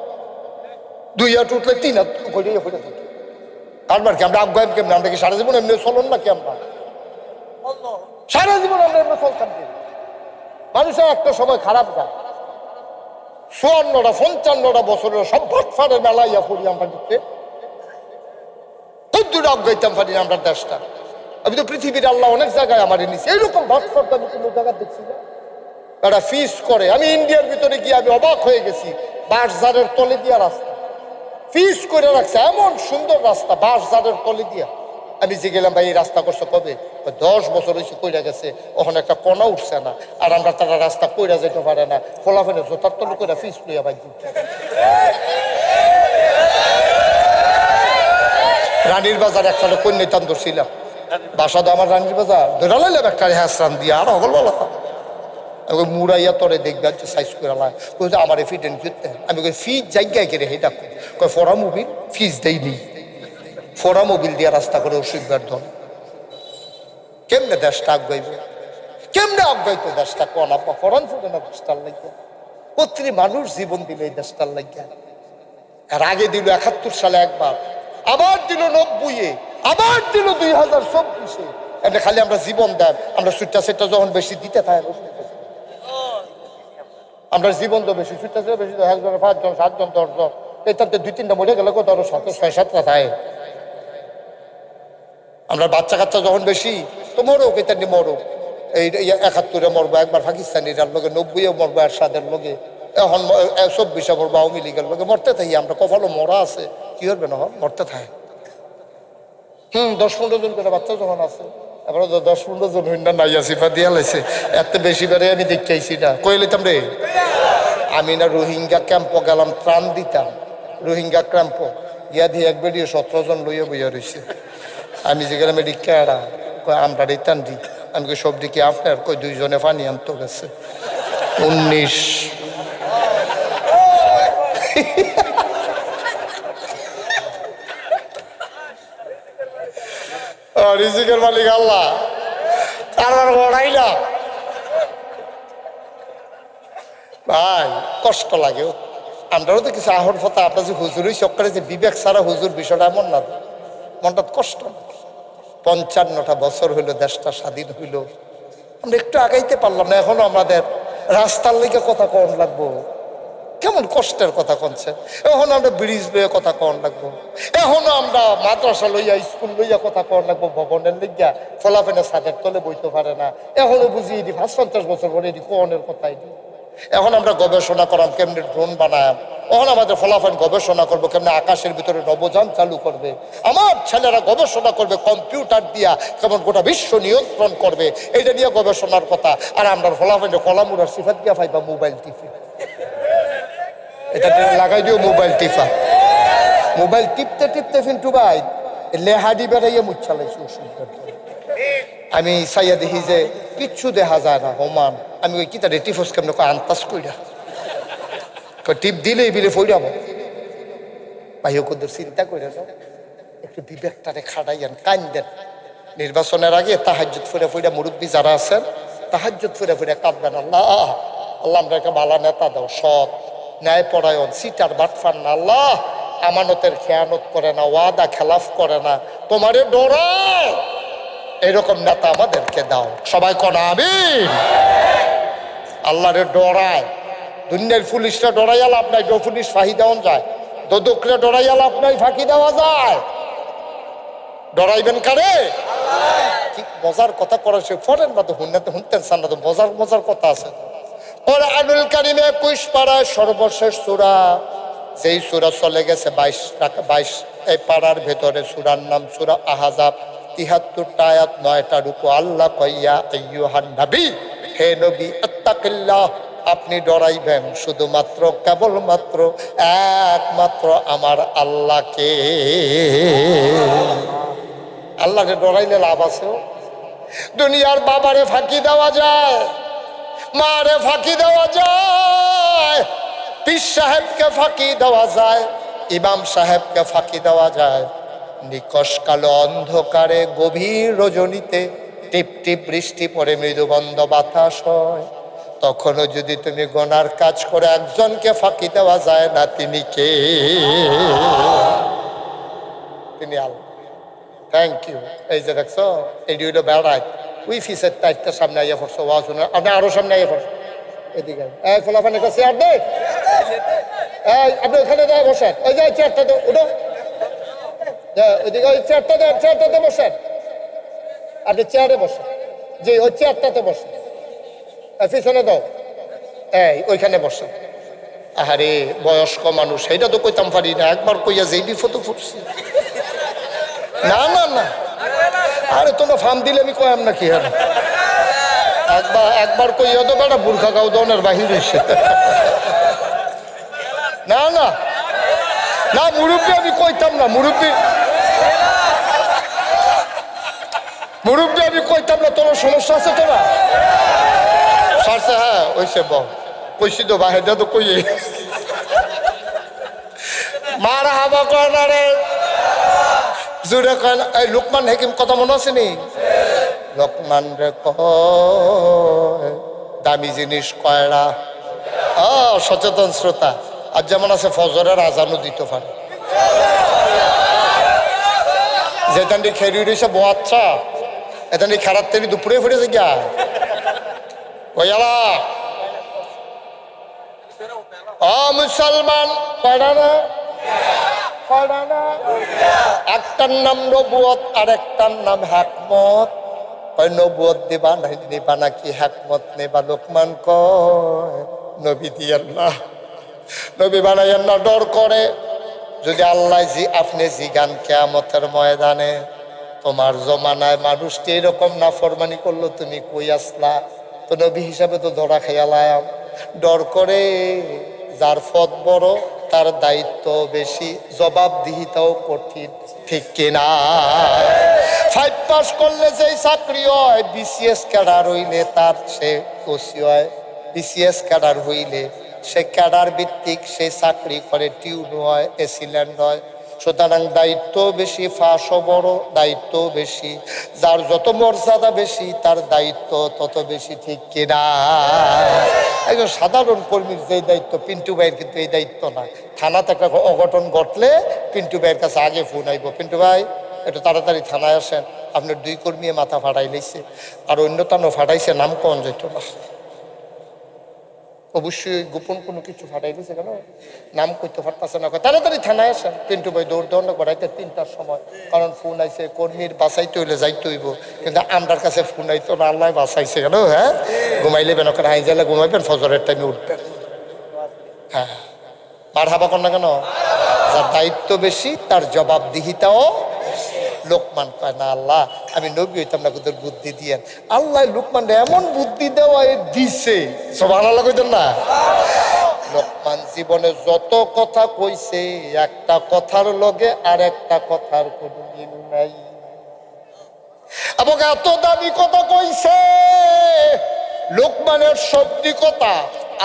2 হাত উঠলে 3 হাত ঘুরিয়ে ঘুরে থাকি। কারবার কি আমরা আগাম কেমন? আমরা কি সারা জীবন এমনি চলন নাকি? আমরা সারা জীবন আমরা এমনি চলতাম কি? মানুষের একটা সময় খারাপ যায়। 54টা 55টা বছরের সব বাটফারের মেলা ইয়া করি আমরা দিতে খুব দূর আগাইতাম পারি না আমরা দেশটা। আমি তো পৃথিবীর আল্লাহ অনেক জায়গায় আমার নিচ্ছে, এইরকম বাটফার আমি কোনো জায়গায় দেখছি না। তারা ফিস করে, আমি ইন্ডিয়ার ভিতরে গিয়ে আমি অবাক হয়ে গেছি। বাঁশঝাড়ের তলে দিয়া রাস্তা ফিস করে রাখছে, এমন সুন্দর রাস্তা বাঁশঝাড়ের তলে দিয়া। আমি যে গেলাম, ভাই এই রাস্তা করছে কবে? 10 বছর হয়েছে কইরা গেছে, ওখানে একটা কণা উঠছে না। আর আমরা তারা রাস্তা কইরা যেতে পারে না, ফলাফেলে জোতার তলে কইরা ফিস লইয়া ভাই। রানীর বাজার একসাথে কন্যাতান ধরছিলাম, বাসা তো আমার রানীর বাজার ধরা লাইলাম একটা হ্যাঁসরান দিয়ে, আর হগল বলা মুড়াইয়া তরে দেখবে সাইজ করে আমার ফিটেন ফিরতে। আমি ফিজ জায়গায় কেড়ে হেটা কয় ফরা মোবিল ফিজ দেয়নি, ফরা মোবিল দিয়ে রাস্তা করে অসুবিধার ধর। কেমনে দেশটা আগাইবে? কেমনে আগাইতো দেশটা? কোন আপা ফরান ফুটে না দেশটার লাগিয়া? প্রতিটি মানুষ জীবন দিল এই দেশটার লাগিয়া। আর আগে দিল 71 সালে একবার, আবার দিল 90-এ, আবার দিল 2024-এ। এটা খালি আমরা জীবন দেন, আমরা সুটটা সেটটা যখন বেশি দিতে থাকি, আমরা জীবন তো বেশি সুটটা সেটা বেশি, 1 জন 5 জন 7 জন 10 জন, এটাতে 2-3টা মরে গেলে কত, আরো 6-7টা থাকে। আমরা বাচ্চা কাচ্চা যখন বেশি তো মরো, কেতানি মরো, এই 71-এ মরবো একবার পাকিস্তানিরার লোকে, 90-এ মরবো এরশাদের লোকে, এখন 24-এ মরবো আওয়ামী লীগের লোকে। মরতে থাকি আমরা, কপালও মরা আছে, কি করবে না মরতে থাকে। 10-15 জন করে বাচ্চা যখন আছে, এবার 10-15 জন হইনা নাই আসিফা দিয়া লাইছে, এত বেশি বেড়ে আমি দেখতে আইছি না। কই লইতাম রে আমি না রোহিঙ্গা ক্যাম্পও গেলাম, ত্রাণ দিতাম। রোহিঙ্গা ক্যাম্প গিয়া দিয়ে এক বেরিয়ে 17 জন লইয়া বইয়া রয়েছে। আমি যে গেলাম এটি কেড়া, কয় আমরা রিটার্ন দিই। আমি কই সব দিকে আপনার, কই 2 জনে পানি আনতো গেছে। 19 রিজিকের মালিক আল্লাহ, আর বড়াই না ভাই, কষ্ট লাগে। আমরাও তো কিছু আহর ফতা, আপনার যে হুজুরই চক্করে যে বিবেক ছাড়া হুজুর, বিষয়টা এমন না, মনটা কষ্ট। 55টা বছর হইল দেশটা স্বাধীন হইল, আমরা একটু আগাইতে পারলাম না। এখনো আমাদের রাস্তার লেগে কথা কন লাগবো, কেমন কষ্টের কথা কনছে। এখন আমরা ব্রিজ লইয়া কথা কন লাগবো, এখনো আমরা মাদ্রাসা লইয়া স্কুল লইয়া কথা কন লাগবো, ভবনের লিগিয়া ফলাফেনে ছাদের তলে বইতে পারে না। এখনো বুঝি এটি 50-50 বছর পরে এটি কনের কথা। এটি এখন আমরা গবেষণা করাম কেমনি ড্রোন বানায়াম, এখন আমাদের ফলাফল গবেষণা করবো কেমনি আকাশের ভিতরে নবযান চালু করবে। আমার ছেলেরা গবেষণা করবে কম্পিউটার দিয়া কেমন গোটা বিশ্ব নিয়ন্ত্রণ করবে, এটা নিয়ে গবেষণার কথা। আর আমরা ফলাফলে কলামুরার সিফাত দিয়া পাইবা মোবাইল টিপে, এটা লাগাই দিও মোবাইল টিপা। মোবাইল টিপতে টিপতে কিন্তু ভাই লেহাদি বেড়াইয়া মুচ্ছালাইছি অসুবিধা। আমি চাইয়া দেখি যে কিচ্ছু দেখা যায় না হোমান। আমি ওই কি তার টিফোস কেমন আন্তাজ কইরা টিপ দিলেই বিলে ফইরাব। ভাই ওদের চিন্তা করে যাও, একটু বিবেকটারে খাটাইয়ান, কান্দেন। নির্বাচনের আগে তাহাজ্জুদ ফুরে ফুরে মুরব্বী যারা আছেন, তাহাজ্জুদ ফুরে ফুরে কাঁদবেন, আল্লাহ আল্লাহ আমরা একটা ভালো নেতা দাও, সৎ ন্যায় পরায়ণ, সিটার বাটফার না, আল্লাহ আমানতের খেয়ানত করে না, ওয়াদা খেলাফ করে না, তোমারে ডরায় এরকম নেতা আমাদেরকে দাও। সবাই কোন আমিন। আল্লাহরে ডরায়। দুনিয়ার পুলিশরা ডরাইয়া লাভ নাই, পুলিশ ফাঁকি দেওয়া যায়, দোদকরে ডরাইয়া লাভ নাই, ফাঁকি দেওয়া যায়। ডরাইবেন কারে? কি মজার কথা করা, সে ফরেন না তো শুনতেন চান না তো, মজার মজার কথা আছে। কোরআনুল কারীমে 21 পারায় সর্বশেষ সূরা, যেই সূরা চলে গেছে 22 এই পাড়ার ভেতরে সূরার নাম সূরা আহজাব। 73টা আয়াত, 9টা রুকু। আল্লাহ কইয়া আইয়ুহান নবী, হে নবী, আত্তাকিল্লাহ, আপনি ডরাইবেন শুধুমাত্র কেবলমাত্র একমাত্র আমার আল্লাহকে। আল্লাহকে ডরাইলে লাভ আছে? দুনিয়ার বাবারে ফাঁকি দেওয়া যায়, মারে ফাঁকি দেওয়া যায়, পীর সাহেবকে ফাঁকি দেওয়া যায়, ইমাম সাহেবকে ফাঁকি দেওয়া যায়। নিকষ কালো অন্ধকারে গভীর রজনীতে টিপ টিপ বৃষ্টি পড়ে, মৃদুবন্ধ বাতাস হয়, তখনও যদি তুমি গোনার কাজ করে একজনকে ফাঁকি দেওয়া যায় না, তিনি কে? তিনি আল্লাহ। Thank you. এই যে দেখছো, এই দুইটা বেড়ায় ওই ফিসের টাইটটা সামনে আইয়া পড়ছো, ওয়া শুনে আপনি আরো সামনে আইয়া পড়ছো। এদিকে ফোলাফান একটা চেয়ার দে, আপনি ওখানে দেয় বসেন, ওই যে চেয়ারটা তো উঠো, ওইদিকে ওই চেয়ারটাতে বসেন, আপনি চেয়ারে বসেন, যে ওই চেয়ারটাতে বসেন, পিছনে দাও, এই ওইখানে বসেন। আহারে বয়স্ক মানুষ, সেইটা তো কইতাম পারি না, একবার কইয়া যেই বিপদে পড়ছি। না না না, আরে তোমরা ফার্ম দিলে আমি কয়াম না কি? হ্যাঁ, একবার কইয়া তো বেটা বুর্খা গাও দনের বাহির হয়েছে। না না না, মুরব্বী আমি কইতাম না, মুরব্বী আমি কইতাম না। তোর সমস্যা আছে তোরা সারছে? হ্যাঁ ওইসে কইছি তো বাহিরটা তো কইয়ে মার হাবা কর্নারে জুড়ে কয়। এই লোকমান হাকিম কথা মনে আছে নি? লোকমান রে কয় দামি জিনিস কয়রা। সচেতন শ্রোতা, আর যেমন আছে ফজরের আজানও দিতে পারে, যেখানটি খেরি রয়েছে বোয়াচ্ছা, এখানটি খেলার তেরি দুপুরে ফিরেছে গিয়া ওইলা। মুসলমান কয়রা না? একটার নাম নবুয়ত আর একটার নাম হিকমত। ওই নবুয়ত দিবা নিবা নাকি হিকমত নেবা? লোকমান কয় নবী দিয়েন না, নবী বানাইয়েন না, ডর করে। যদি আল্লাহ আপনি জিগান কিয়ামতের ময়দানে, তোমার জমানায় মানুষকে এরকম নাফরমানি করলো, তুমি কই আসলা? তো নবী হিসাবে তো ধরা খেয়ালাম। ডর করে, যার পদ বড় তার দায়িত্ব বেশি, জবাবদিহিতাও কঠিন, ঠিক কিনা? 5 পাস করলে যেই চাকরি হয়, বিসিএস ক্যাডার হইলে তার সে ওসি হয়, বিসিএস ক্যাডার হইলে সে ক্যাডার ভিত্তিক সে চাকরি করে, টিউন হয়, এসিল্যান্ড হয়। সুতরাং দায়িত্ব বেশি, ফাঁসও বড়, দায়িত্ব বেশি। যার যত মর্যাদা বেশি তার দায়িত্ব তত বেশি, ঠিক কিনা? একজন সাধারণ কর্মীর যে দায়িত্ব, পিন্টু ভাইয়ের কিন্তু এই দায়িত্ব না। থানাতে একটা অঘটন ঘটলে পিন্টু ভাইয়ের কাছে আগে ফোন আইব, পিন্টু ভাই একটু তাড়াতাড়ি থানায় আসেন, আপনার 2 কর্মী মাথা ফাটাই লাইছে, আর অন্য তানো ফাটাইছে, নাম কন যেত না। অবশ্যই গোপন কোনো কিছু ফাটাই দিয়েছে, কেন নাম করতে পারতেছে না, তাড়াতাড়ি থানায় আসেন। পিন্টু ভাই দৌড় দৌড় করাইতে 3টার সময়, কারণ ফোন আইছে, কর্মীর বাঁচাইতে হইলে যাইতে হইব, কিন্তু আমরার কাছে ফোন আইতো না, আল্লাহ বাঁচাইছে কেন। হ্যাঁ, ঘুমাইলে বেন, ওখানে হাই যাইলে ঘুমাইবেন, ফজরের টাইমে উঠবেন। হ্যাঁ, মার হাবা কর না কেন? যার দায়িত্ব বেশি তার জবাবদিহিতাও। লোকমান কয় না, আল্লাহ আমি নবী হইতাম না, তোদের বুদ্ধি দিয়েন। আল্লাহ লোকমান এমন বুদ্ধি দেওয়া দিছে, সুবহানাল্লাহ কইতেন না? লোকমান জীবনে যত কথা কইছে, একটা কথার লগে আর একটা কথার কোনো মিল নাই, এবং এত দামি কথা কইছে। লোকমানের শব্দি কথা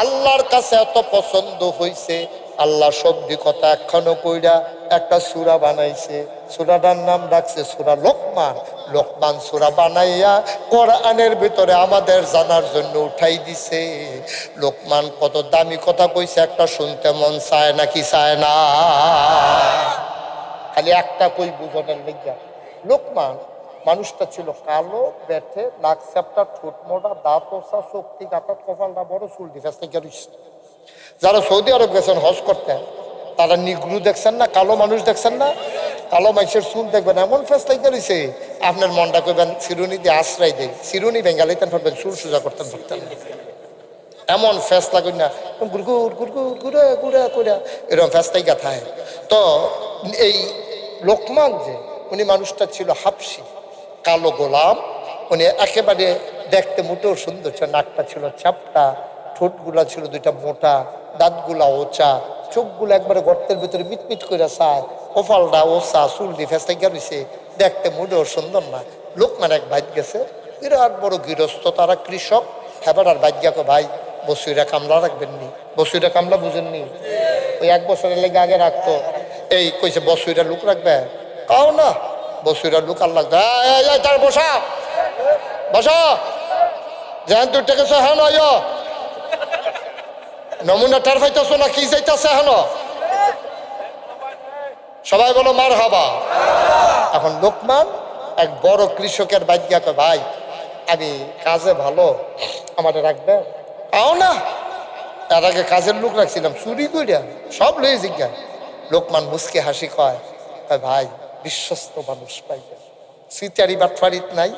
আল্লাহর কাছে এত পছন্দ হইছে, আল্লাহ শব্দি কথা একখানো কইরা একটা সূরা বানাইছে। সূরাটার নাম রাখছে সূরা লোকমান। লোকমান সূরা বানাইয়া কোরআনের ভিতরে আমাদের জানার জন্য উঠাই দিছে। লোকমান কত দামি কথা কইছে, একটা শুনতে মন চায় নাকি চায় না? খালি একটা কই বুঝনের লেগা। লোকমান মানুষটা ছিল কালো, বেঠে, নাক চ্যাপটা, ঠোঁট মোটা, দাঁত ওসা, শক্তি কাটা, কপালটা বড়, চুল ডিফেস থেকে রয়েছে। যারা সৌদি আরব গেছেন হজ করতেন তারা নিগ্রু দেখছেন না, কালো মানুষ দেখছেন না? কালো মানুষের চুল দেখবেন এমন ফেস লাগে রয়েছে, আপনার মনটা করবেন চিরুনি দিয়ে আশ্রয় দেয়, চিরুনি বেঙ্গালিতেন পারবেন, চুল সোজা করতেন পারতেন না। এমন ফেস লাগুন না, গুড়গুড় গুড়গুড় ঘুরে ঘুরে ঘুরে এরকম ফেস লাইগা থাকে। তো এই লোকমান যে উনি মানুষটা ছিল হাবশি, কালো গোলাম। উনি একেবারে দেখতে মোটেও সুন্দর ছিল, নাকটা ছিল চাপটা, ঠোঁটগুলা ছিল দুইটা মোটা, দাঁতগুলা ওচা, চোখগুলো একবারে গর্তের ভিতরে মিটমিট করে চায়, কপালটা ওচা, চুলটি ফেসে গেছে, দেখতে মোটেও সুন্দর না। লোকমান এক বাইক গেছে, বিরাট বড় গৃহস্থ, তারা কৃষক। এবার আর বাইজ্ঞাকে ভাই বসুইরা কামলা রাখবেন নি? বসুইরা কামলা বুঝেননি? ওই 1 বছরের লেগে আগে রাখতো, এই কইছে বসুইরা লোক রাখবে, কাও না বসুইরা লোক আর লাগবে। তার বসা বসা যেন তুই টেকেছ হ্যাঁ নয় নমুনা টার ফাইতেছ না কি যাইতেছে হেন? সবাই বলো মার হাবা। এখন লোকমান এক বড় কৃষকের বাইজ্ঞাকে ভাই আমি কাজে ভালো, আমার রাখবে? আও না, তার আগে কাজের লোক রাখছিলাম, চুরি কইরা সব লয়ে জিজ্ঞা। লোকমান মুসকে হাসি কয়, ভাই বিশ্বস্ত মানুষ পাইবে, সিটারি বাটফারিত নাই,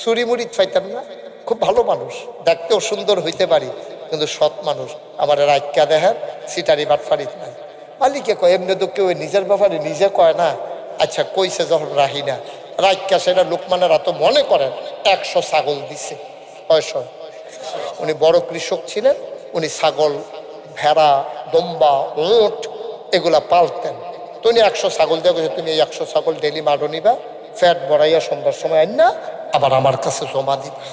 চুরি মুড়িত পাইতাম না, খুব ভালো মানুষ, দেখতেও সুন্দর হইতে পারি, কিন্তু সৎ মানুষ, আমার রাইকা দেখেন, সিটারি বাটফারিত নাই। মালিকে কয় এমনি তো কেউ নিজের ব্যাপারে নিজে কয় না। আচ্ছা কইছে যখন রাহি না রাইকা, সেটা লোকমানের এত মনে করেন 100 ছাগল দিছে। কয়শ? উনি বড় কৃষক ছিলেন, উনি ছাগল, ভেড়া, দম্বা, উট এগুলা পালতেন। তো উনি 100 ছাগল দিয়ে গেছে, তুমি এই 100 ছাগল ডেলি মাডো নিবা, ফ্যাট বড়াইয়া সন্ধ্যার সময় আন না আবার আমার কাছে জমা দিবা।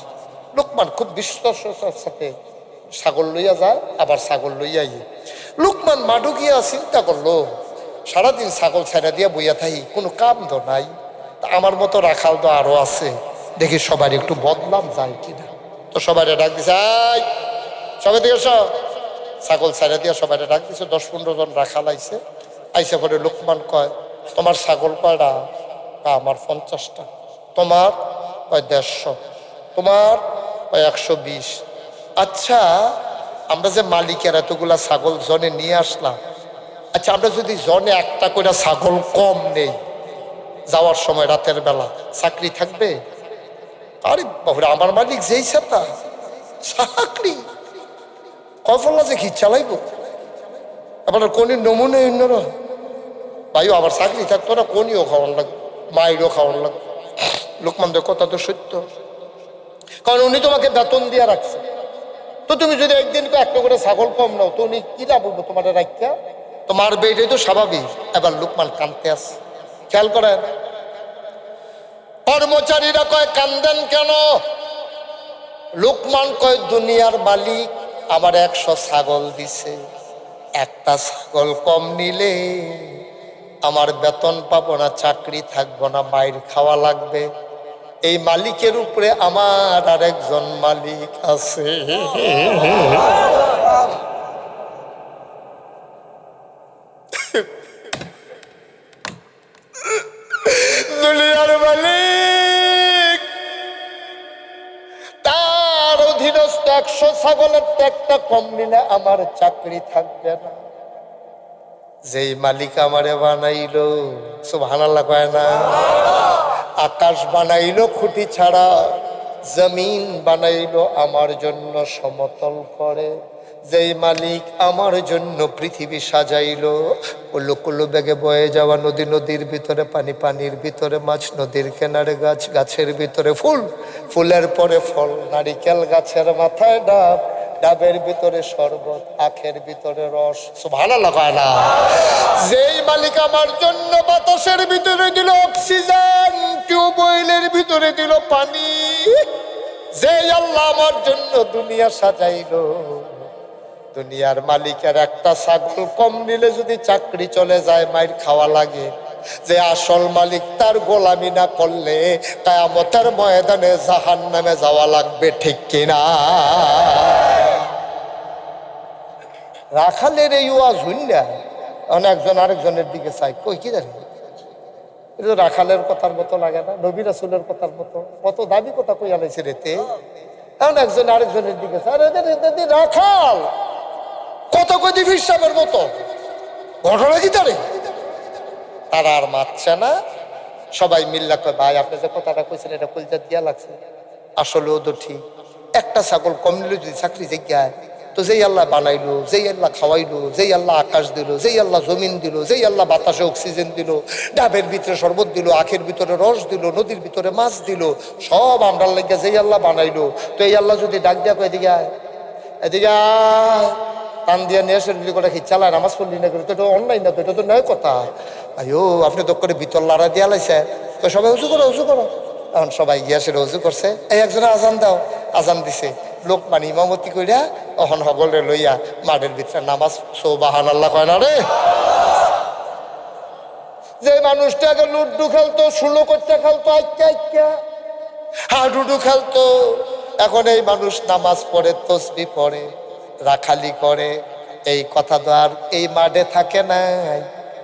লোকমান খুব বিশ্বাসের সাথে ছাগল লইয়া যায়, আবার ছাগল লইয়া ইয়ে। লোকমান মাডো গিয়া চিন্তা করলো, সারাদিন ছাগল ছেড়া দিয়া বইয়া থাকি, কোনো কাম তো নাই, আমার মতো রাখাল তো আরো আছে, দেখি সবার একটু বদলাম যায় কিনা। তো সবাই ডাক দিছে, সবাই দিয়ে ছাগল ছেড়া দিয়া সবাই ডাক দিছে। 10-15 জন রাখাল আইছে। আইসে পরে লোকমান কয়, তোমার ছাগল কয়টা? আমার 50টা। তোমার? কয় 150। তোমার? কয় 120। আচ্ছা আমরা যে মালিকের এতগুলা ছাগল জনে নিয়ে আসলাম, আচ্ছা আমরা যদি জনে একটা করে ছাগল কম নেই, যাওয়ার সময় রাতের বেলা চাকরি থাকবে? আরে বাবুরে, আমার মালিক যেই সেটা চাকরি কফলা যে ঘি চালাইব, আবার কোন নমুনে অন্যর ভাইও আবার চাকরি থাকতো না, কোনিও খাওয়ার লাগবে, মায়েরও খাওয়ার লাগবে। লোকমানদের কথা তো সত্য, কারণ উনি তোমাকে বেতন দিয়ে রাখছে। তো তুমি যদি একদিন একটা করে ছাগল কম নাও, তো উনি কি লাভ বলবো তোমার রাখা? তোমার বেটাই তো স্বাভাবিক। এবার লোকমান কানতে আসে, খেয়াল করেন। কর্মচারীরা কয় কান্দেন কেন? লোকমান কয় দুনিয়ার মালিক আমার 100 ছাগল দিছে, একটা ছাগল কম নিলে আমার বেতন পাবো না, চাকরি থাকবো না, মায়ের খাওয়া লাগবে। এই মালিকের উপরে আমার আরেকজন মালিক আছে। দুনিয়ার মালিক, তার অধীনস্থ 100 ছাগলের একটা কম নিলে আমার চাকরি থাকবে না। যেই মালিক আমারে বানাইলো, সুবহানাল্লাহ কয় না? আকাশ বানাইলো খুঁটি ছাড়া, জমিন বানাইলো আমার জন্য সমতল করে, যেই মালিক আমার জন্য পৃথিবী সাজাইলো, কুল্লু কুল্লু বেগে বয়ে যাওয়া নদী, নদীর ভিতরে পানি, পানির ভিতরে মাছ, নদীর কিনারে গাছ, গাছের ভিতরে ফুল, ফুলের পরে ফল, নারিকেল গাছের মাথায় ডাব, ডাবের ভিতরে শরবত, আখের ভিতরে রস। সুবহানাল্লাহ কয় না? যেই মালিক আমার জন্য বাতাসের ভিতরে দিল অক্সিজেন, টিউবওয়েলের ভিতরে দিল পানি, যেই আল্লাহ আমার জন্য দুনিয়া সাজাইলো, দুনিয়ার মালিকের একটা ছাগল কম নিলে যদি চাকরি চলে যায়, মায়ের খাওয়া লাগে, যে আসল মালিক তার গোলামি না করলে কিয়ামতের ময়দানে জাহান্নামে যাওয়া লাগবে, ঠিক কিনা? রাখালের এই ওয়াজ হইনা একজন আরেকজনের দিকে চাই, কই কি জানি এটা রাখালের কথার মতো লাগে না, নবী রাসূলের কথার মতো, কত দাবি কথা কই আলাইছে রেতে। এখন একজন আরেকজনের দিকে চাই, রাখাল কত কদি ফিসাবের মতো ঘটনা কি তারে, তারা আর মানছে না। সবাই মিল্লা কয় ভাই আপনি যে কথাটা কইছেন এটা কলজা দিয়া লাগছে, আসলেও তো ঠিক। একটা ছাগল কম নিলে যদি চাকরি জায়গায়, তো যেই আল্লাহ বানাইলো, যেই আল্লাহ খাওয়াইলো, যেই আল্লাহ আকাশ দিল, যেই আল্লাহ জমিন দিল, যেই আল্লাহ বাতাসে অক্সিজেন দিল, ডাবের ভিতরে শরবত দিল, আখের ভিতরে রস দিল, নদীর ভিতরে মাছ দিল, সব আমরার লেগে যেই আল্লাহ বানাইলো, তো এই আল্লাহ যদি ডাক দিয়া কয় এদিকে আয়, এদিকে আয়, টান দিয়া নিয়ে আসে যদি করে চালায় নামাজ পড়লি না করে, তো এটা অন্যায় না, তো এটা তো নয় কথা। আয়ো আপনি তো করে ভিতর লাড়া দিয়া লাইছে, তো সবাই উঁচু করো উঁচু করো। এখন সবাই গিয়া সে উঁচু করছে, এই একজনে আজান দাও, আজান দিছে, লোক মানে ইমামতি কইরা অহন হগলে লইয়া মাঠের ভিতরে নামাজ সুবহানাল্লাহ কয় না রে। যে মানুষটাকে লুড্ডু খেলতো, ষোলো করতে খেলতো, আইকা আইকা হাডুডু খেলতো, এখন এই মানুষ নামাজ পড়ে, তসবিহ পড়ে, রাখালি করে, এই কথা তো আর এই মাঠে থাকে নাই।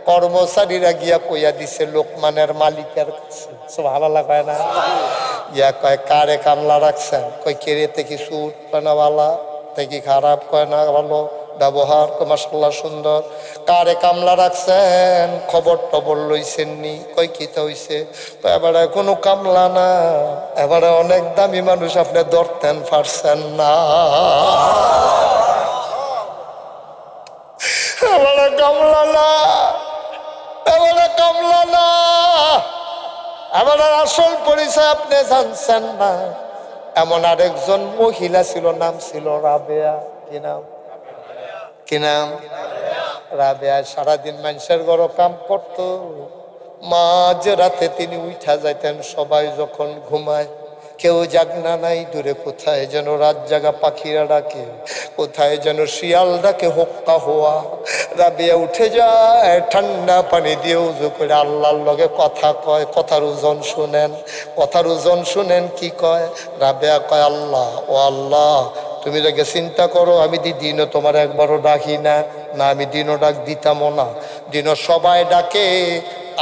কর্মচারীরা গিয়া কইয়া দিছে লোকমানের মালিকের কাছে, সুবহানাল্লাহ কয় না, ইয়া কয় কারে কামলা রাখছেন, কয় কেড়েতে কি সুদ কয় না ভালা, কি খারাপ কয় না ভালো, ব্যবহার মাশাআল্লাহ সুন্দর, কারে কামলা রাখছেন, খবর টবর লইছেন নি, কয় কিতা হইছে, তো এবারে কোনো কামলা না, এবারে অনেক দামি মানুষ আপনি ধরতেন পারছেন না, এবারে কামলা না, এবারে কামলা না, এবারে আসল পরিচয় আপনি জানছেন না। এমন আরেকজন মহিলা ছিল, নাম ছিল রাবেয়া, কি নাম, কি নাম, রাবেয়া। সারাদিন মানুষের ঘরে কাম করতো, মাঝ রাতে তিনি উঠা যাইতেন, সবাই যখন ঘুমায়, কেউ জাগনা নাই, দূরে কোথায় যেন রাত জাগা পাখিরা ডাকে, কোথায় যেন শিয়াল ডাকে হোক্কা হওয়া। রাবেয়া উঠে যায়, ঠান্ডা পানি দিয়ে উজু করে আল্লাহর লগে কথা কয়, কথার ওজন শুনেন, কথার ওজন শুনেন, কি কয়, রাবেয়া কয় আল্লাহ, ও আল্লাহ তুমি তাকে চিন্তা করো, আমি দিনও তোমার একবারও ডাকি না, না আমি দিনও ডাক দিতামও না, দিনও সবাই ডাকে,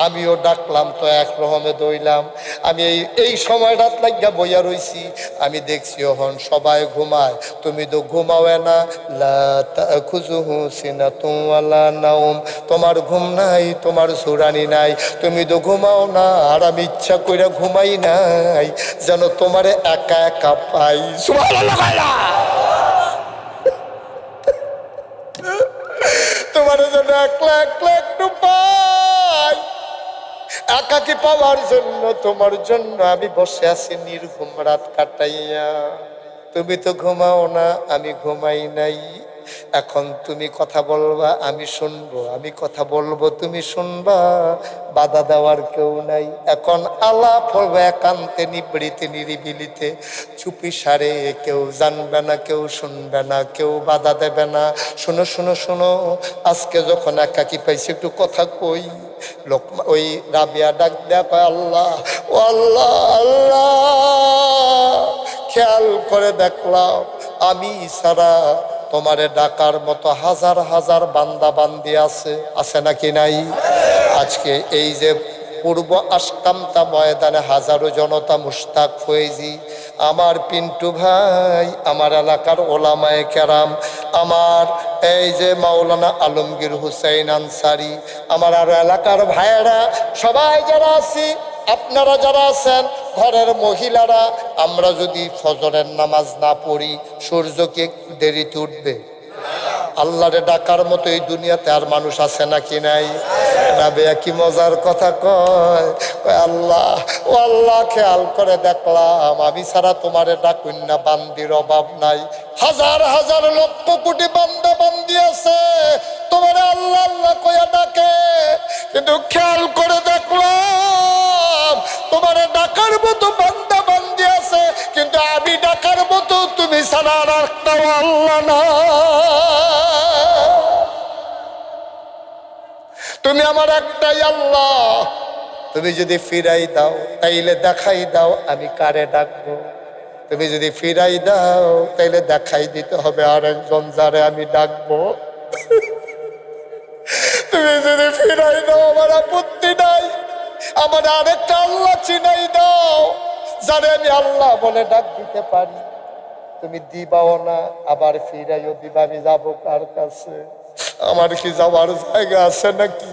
আমিও ডাকলাম তো এক রকমে দইলাম, আমি এই সময় রাত লাগিয়া বইয়া রইছি, আমি দেখছি ওহন সবাই ঘুমায়, তুমি তো ঘুমাও না, লা তাখুযুহু সিনাতুন ওয়ালা নাওম, তোমার ঘুম নাই, তোমার সুরানি নাই, তুমি তো ঘুমাও না, আর আমি ইচ্ছা কইরা ঘুমাই নাই যেন তোমারে একা একা পাই, সুবহানাল্লাহ, তোমার জন্য একলা একলা একটু পাই, একাকি পাওয়ার জন্য তোমার জন্য আমি বসে আছি নির্ঘুম রাত কাটাইয়া, তুমি তো ঘুমাও না, আমি ঘুমাই নাই, এখন তুমি কথা বলবা আমি শুনবো, আমি কথা বলবো তুমি শুনবা, বাধা দেওয়ার কেউ নাই, এখন আলাপ হবে একান্তে, নিবৃতে, নিরিবিলিতে, চুপি সারে, কেউ জানবে না, কেউ শুনবে না, কেউ বাধা দেবে না, শোনো শোনো শোনো, আজকে যখন একাকি পাইছি একটু কথা কই। লোক ওই রাবিয়া ডাক দেয়া কয় আল্লাহ, ও আল্লাহ, আল্লাহ খেয়াল করে দেখলাম আমি ছাড়া তোমারে ডাকার মতো হাজার হাজার বান্দা বান্দি আছে নাকি নাই? আজকে এই যে পূর্ব আশকামতা ময়দানে হাজারো জনতা, মুশতাক ফয়েজি, আমার পিন্টু ভাই, আমার এলাকার ওলামায়ে কেরাম, আমার এই যে মাওলানা আলমগীর হুসাইন আনসারি, আমার আরো এলাকার ভাইয়েরা, সবাই যারা আছি, আপনারা যারা আছেন, ঘরের মহিলারা, আমরা যদি ফজরের নামাজ না পড়ি সূর্যকে দেরিতে উঠবে, আল্লাহরে ডাকার মতো এই দুনিয়াতে আর মানুষ আছে নাকি নাই? রাবেয়া কি মজার কথা কয়, আল্লাহ, ও আল্লাহ খেয়াল করে দেখলাম আমি ছাড়া তোমারে ডাকুন না বান্দির অভাব নাই, হাজার হাজার লক্ষ কোটি বান্দা বান্দি আছে, তোমারে আল্লাহ আল্লাহ কইয়া ডাকে, কিন্তু খেয়াল করে দেখলাম তোমারে ডাকার মতো বান্দা বান্দি আছে, কিন্তু আমি ডাকার মতো তুমি ছাড়া আর একটাও আল্লাহ না। তুমি আমার একটাই আল্লাহ, তুমি যদি ফিরাই দাও তাইলে দেখাই দাও আমি কারে ডাকবো। তুমি যদি ফিরাই দাও তাইলে দেখাই দিতে হবে আরেকজন যারে আমি ডাকবো। তুমি যদি ফিরাই দাও আমার আপত্তি নাই, আমার আরেকটা আল্লাহ চিনাই দাও যারে আমি আল্লাহ বলে ডাক দিতে পারি। তুমি দিবাও না আবার ফিরাইও দিবা, আমি যাবো কার কাছে? আমার কি যাওয়ার জায়গা আছে নাকি?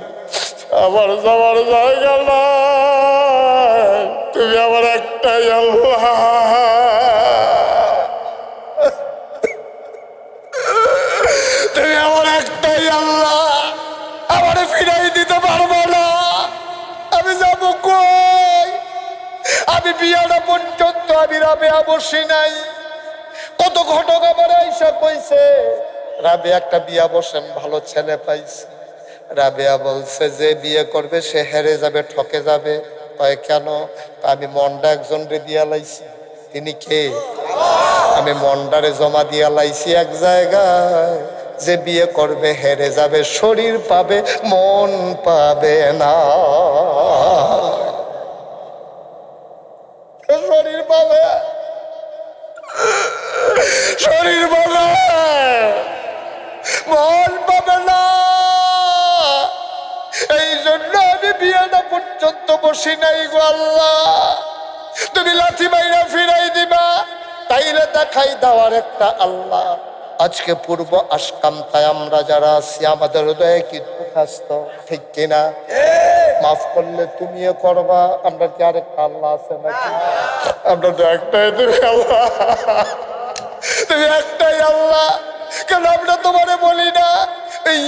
আমার যাওয়ার জায়গা নাই, তুমি আমার একটাই আল্লাহ। তুমি আমার একটাই আল্লাহ, আমারে ফিরাই দিতে পারবো না। আমি যাবো কই? আমি বিয়াটা পর্যন্ত আমি রাবেয়া বসি নাই। কত ঘটক আমার আইসা কইছে রাবেয়া একটা বিয়া বসেন, ভালো ছেলে পাইছে। রাবেয়া বলছে যে বিয়ে করবে সে হেরে যাবে, ঠকে যাবে। কয় কেন? আমি মনটা একজন রে দিয়া লাইছি। তিনি কে? আমি মনটারে জমা দিয়া লাইছি এক জায়গায়, যে বিয়ে করবে হেরে যাবে, শরীর পাবে মন পাবে না। শরীর পাবে, শরীর পাবে, মন পাবে না। এই জন্য আমি বিয়েটা পর্যন্ত বসি নাই গো আল্লাহ। তুমি লাথি মাইরা ফিরাই দিবা তাইলে দেখাই দেওয়ার একটা আল্লাহ। আজকে পূর্ব আশকামতায় আমরা যারা আছি আমাদের হৃদয়ে কি দুঃখাস্ত, ঠিক কিনা? মাফ করলে তুমিও করবা, আমরা কি আরেকটা আল্লাহ আছে নাকি? আমরা তো একটাই, তুমি আল্লাহ, তুমি একটাই আল্লাহ। কেন আমরা তোমারে বলি না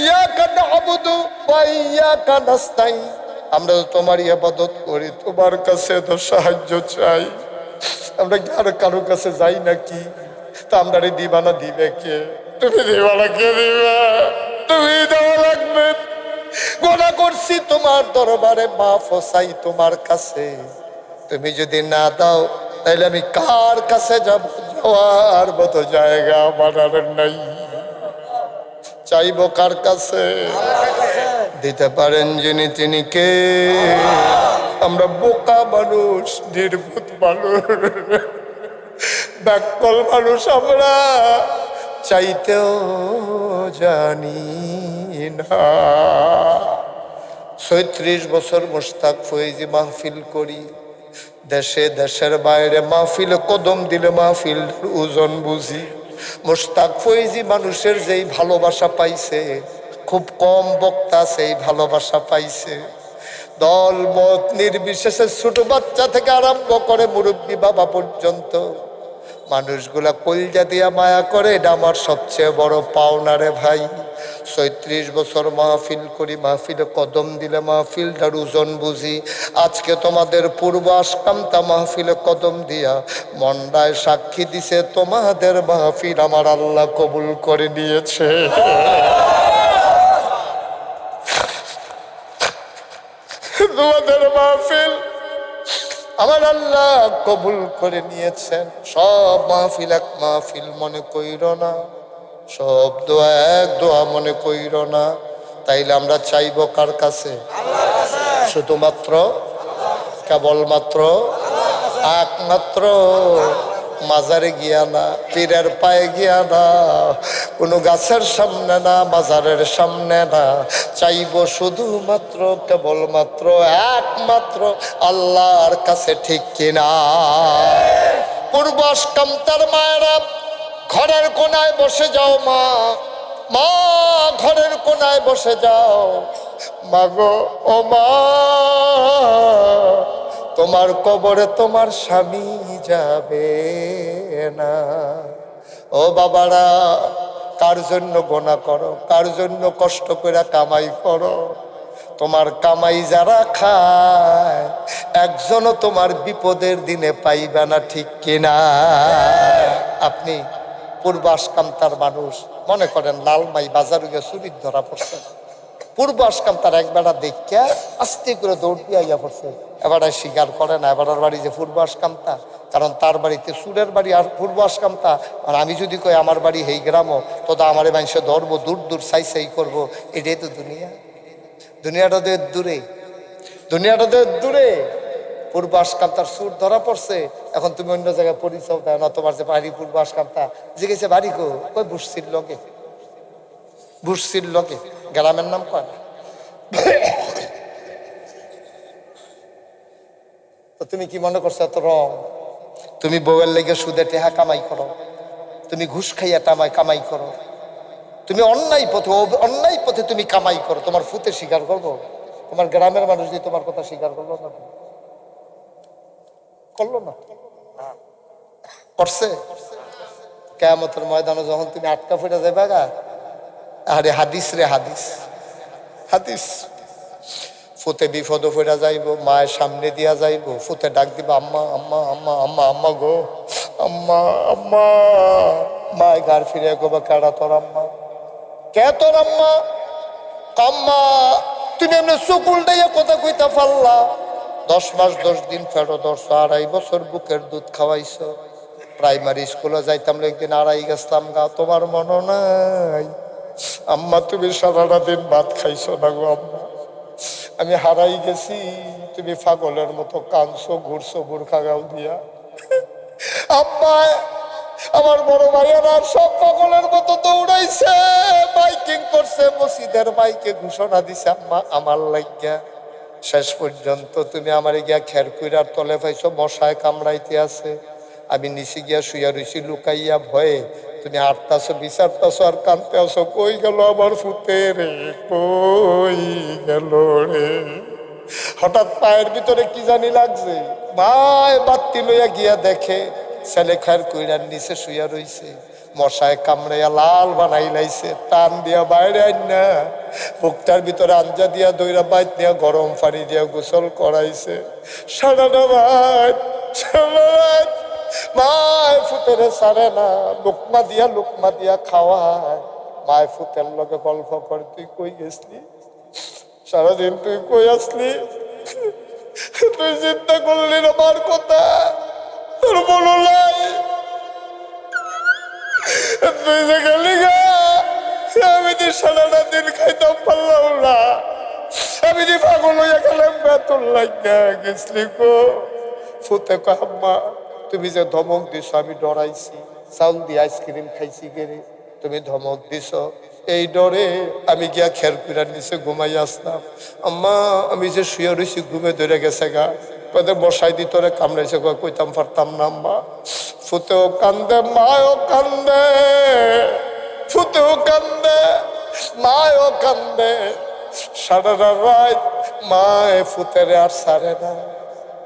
ইয়াকা না'বুদু ওয়া ইয়াকা নাস্তাইন? আমরা তো তোমার ইবাদত করি, তোমার কাছে তো সাহায্য চাই। আমরা কি আর কারো কাছে যাই নাকি? তা আমরা দিবা না দিবে কে? তুমি দিবা না, কে দিবে? তুমি দেওয়া লাগবে। গোনা করছি তোমার দরবারে, মাফ চাই তোমার কাছে। তুমি যদি না দাও তাইলে আমি কার কাছে যাব? যাওয়ার মতো জায়গা আমার আর নাই। চাইবো কার কাছে? দিতে পারেন যিনি, তিনি কে? আমরা বোকা মানুষ, নির্বোধ মানুষ, ব্যাকল মানুষ, আমরা চাইতেও জানি না। ৩৬ বছর মুশতাক ফয়েজি মাহফিল করি, দেশে দেশের বাইরে মাহফিলে কদম দিলে মাহফিল ওজন বুঝি। মুশতাক ফয়েজি মানুষের যেই ভালোবাসা পাইছে, খুব কম বক্তা সেই ভালোবাসা পাইছে। দল মত নির্বিশেষে ছোট বাচ্চা থেকে আরম্ভ করে মুরব্বী বাবা পর্যন্ত মানুষগুলা কলজা দিয়া মায়া করে। এটা আমার সবচেয়ে বড় পাওনা রে ভাই। ৩৬ বছর মাহফিল করি, মাহফিলে কদম দিলে মাহফিলটার ওজন বুঝি। আজকে তোমাদের পূর্ব আশকামতা মাহফিলে কদম দিয়া মন্ডায় সাক্ষী দিছে তোমাদের মাহফিল আমার আল্লাহ কবুল করে নিয়েছে। তোমাদের মাহফিল আমার আল্লাহ কবুল করে নিয়েছেন। সব মাহফিল এক মাহফিল মনে কইর না, সব দোয়া এক দোয়া মনে কইর না। তাইলে আমরা চাইবো কার কাছে? শুধুমাত্র, কেবলমাত্র, একমাত্র মাজারে গিয়া না, পীরের পায়ে গিয়া না, কোনো গাছের সামনে না, মাজারের সামনে না। চাইবো শুধুমাত্র, কেবলমাত্র, একমাত্র আল্লাহর কাছে, ঠিক কিনা? পূর্ব আশকামতার মায়েরা ঘরের কোনায় বসে যাও, মা, মা, ঘরের কোনায় বসে যাও। মাগো, ও মা, তোমার কবরে তোমার স্বামী যাবে না। ও বাবারা, কার জন্য গোনা করো, কার জন্য কষ্ট করে কামাই করো? তোমার কামাই যারা খায় একজনও তোমার বিপদের দিনে পাইবে না, ঠিক কিনা? আপনি পূর্ব আশকামতার মানুষ, মনে করেন লালমাই বাজারে গিয়ে চুরির ধরা পড়ছে। পূর্ব আশকামতার এক বেড়া দেখিয়া আস্তে করে দৌড় দিয়ে আইয়া পড়ছে। এবারে স্বীকার করে না এবার বাড়ি যে পূর্ব আশকামতা, কারণ তার বাড়িতে সুরের বাড়ি আর পূর্ব আশকামতা। আর আমি যদি কই আমার বাড়ি হেই গ্রামও, তো আমারে মানুষে ধরবো, দূর দূর সাই সাই করবো। এটাই তো দুনিয়া। দুনিয়াটা তো দূরে, দুনিয়াটা তো দূরে। পূর্ব আশকান্তার সুর ধরা পড়ছে, এখন তুমি অন্য জায়গায় পরিচয় দেয় না তোমার যে বাড়ি পূর্ব আশকান্তা। জিজ্ঞেসে বাড়ি কো, কই বুসছির লগে, বুসছির লগে, গ্রামের নাম কয় না। তো তুমি কি মনে করছো এত রং? তুমি বউয়ের লেগে সুদে টেহা কামাই করো, তুমি ঘুষ খাইয়া কামাই করো, তুমি অন্যায় পথে, অন্যায় পথে তুমি কামাই করো, তোমার ফুতে স্বীকার করবো? তোমার গ্রামের মানুষ দিয়ে তোমার কথা স্বীকার করলো না? করলো না? করছে। কিয়ামতের ময়দানে যখন তুমি আটকা ফুটে যাবে গা, আরে হাদিস রে হাদিস, হাদিস, ফুতে বিপদ ফেরা যাইব, মায়ের সামনে দিয়া যাইব, ফুতে ডাক দিব আম্মা আম্মা আম্মা আম্মা আম্মা গো আম্মা আম্মা। মায় ঘর ফিরে গোবা কাড়া তোর আম্মা, কে তোর আম্মা? কাম্মা তুমি এমনি চোখ উল্টাইয়া কথা কইতা পারলা? 10 মাস 10 দিন ফেরো ধরছো, 2.5 বছর বুকের দুধ খাওয়াইছো। প্রাইমারি স্কুলে যাইতাম একদিন আড়াই গেছলাম গা, তোমার মনে নাই? আম্মা তুমি সারাটা দিন ভাত খাইছো না গো আম্মা, আমি হারাই গেছি। তুমি পাগলের মতো কাঁদছো, ঘুরছো বোরখা গাও দিয়া। আম্মা আমার বড় ভাইয়েরা সব পাগলের মতো দৌড়াইছে, বাইকিং করছে, মসজিদের বাইকে ঘোষণা দিছে আম্মা আমার লাগিয়া। শেষ পর্যন্ত তুমি আমার গিয়া খের কুইরার তলে পাইছো, মশায় কামড়াইতে আছে। আমি নিচে গিয়া শুইয়া রইছি লুকাইয়া ভয়ে, তুমি আটতাছো বিচারতাছো আর কানতে আসো, কই গেল আমার ফুতে রে, কই গেল রে। হঠাৎ পায়ের ভিতরে কি জানি লাগছে, মায় বাত্তি লইয়া গিয়া দেখে ছেলে খের কুইরার নিচে শুইয়া রইছে, মশায় কামড়াইয়া লাল বানাই লাইছে। টান দিয়া বাইরে আইন না, বুকটার ভিতরে আঞ্জা দিয়া দইরা বাইত নিয়া গরম পানি দিয়া গোসল করাইছে। সারাটা রাত সারা রাত মায় ফুতেরে সারে না, লুকমা দিয়া খাওয়ায়। মায় ফুতের লগে গল্প করে, তুই কই গেছলি সারাদিন, তুই কই আসলি, তুই চিন্তা করলি আমার কথা, তোর বলো নাই, তুই যে গেলি গা, আমি যে সারাটা দিন খাইতাম পারলাম না, আমি যে পাগল হইয়া গেলাম বেতন লাগিয়া গেছলি গো। ফুতে কয় আম্মা তুমি যে ধমক দিছ আমি ডরাইছি, চাউল দিয়ে আইসক্রিম খাইছি গেরে, তুমি ধমক দিছ, এই ডরে আমি গিয়া খের কুইরার নিচে ঘুমাই আসলাম। আম্মা আমি যে শুয়ে রয়েছি ঘুমে ধরে গেছে গা, কদের বসাই দি তোরে কামড়াইছে, কইতাম পারতাম না আম্মা। ফুতেও কান্দে, মায়ও কান্দে, ফুতেও কান্দে, মায়ও কান্দে। সারা রাত মায় ফুতেরে আর সারে না।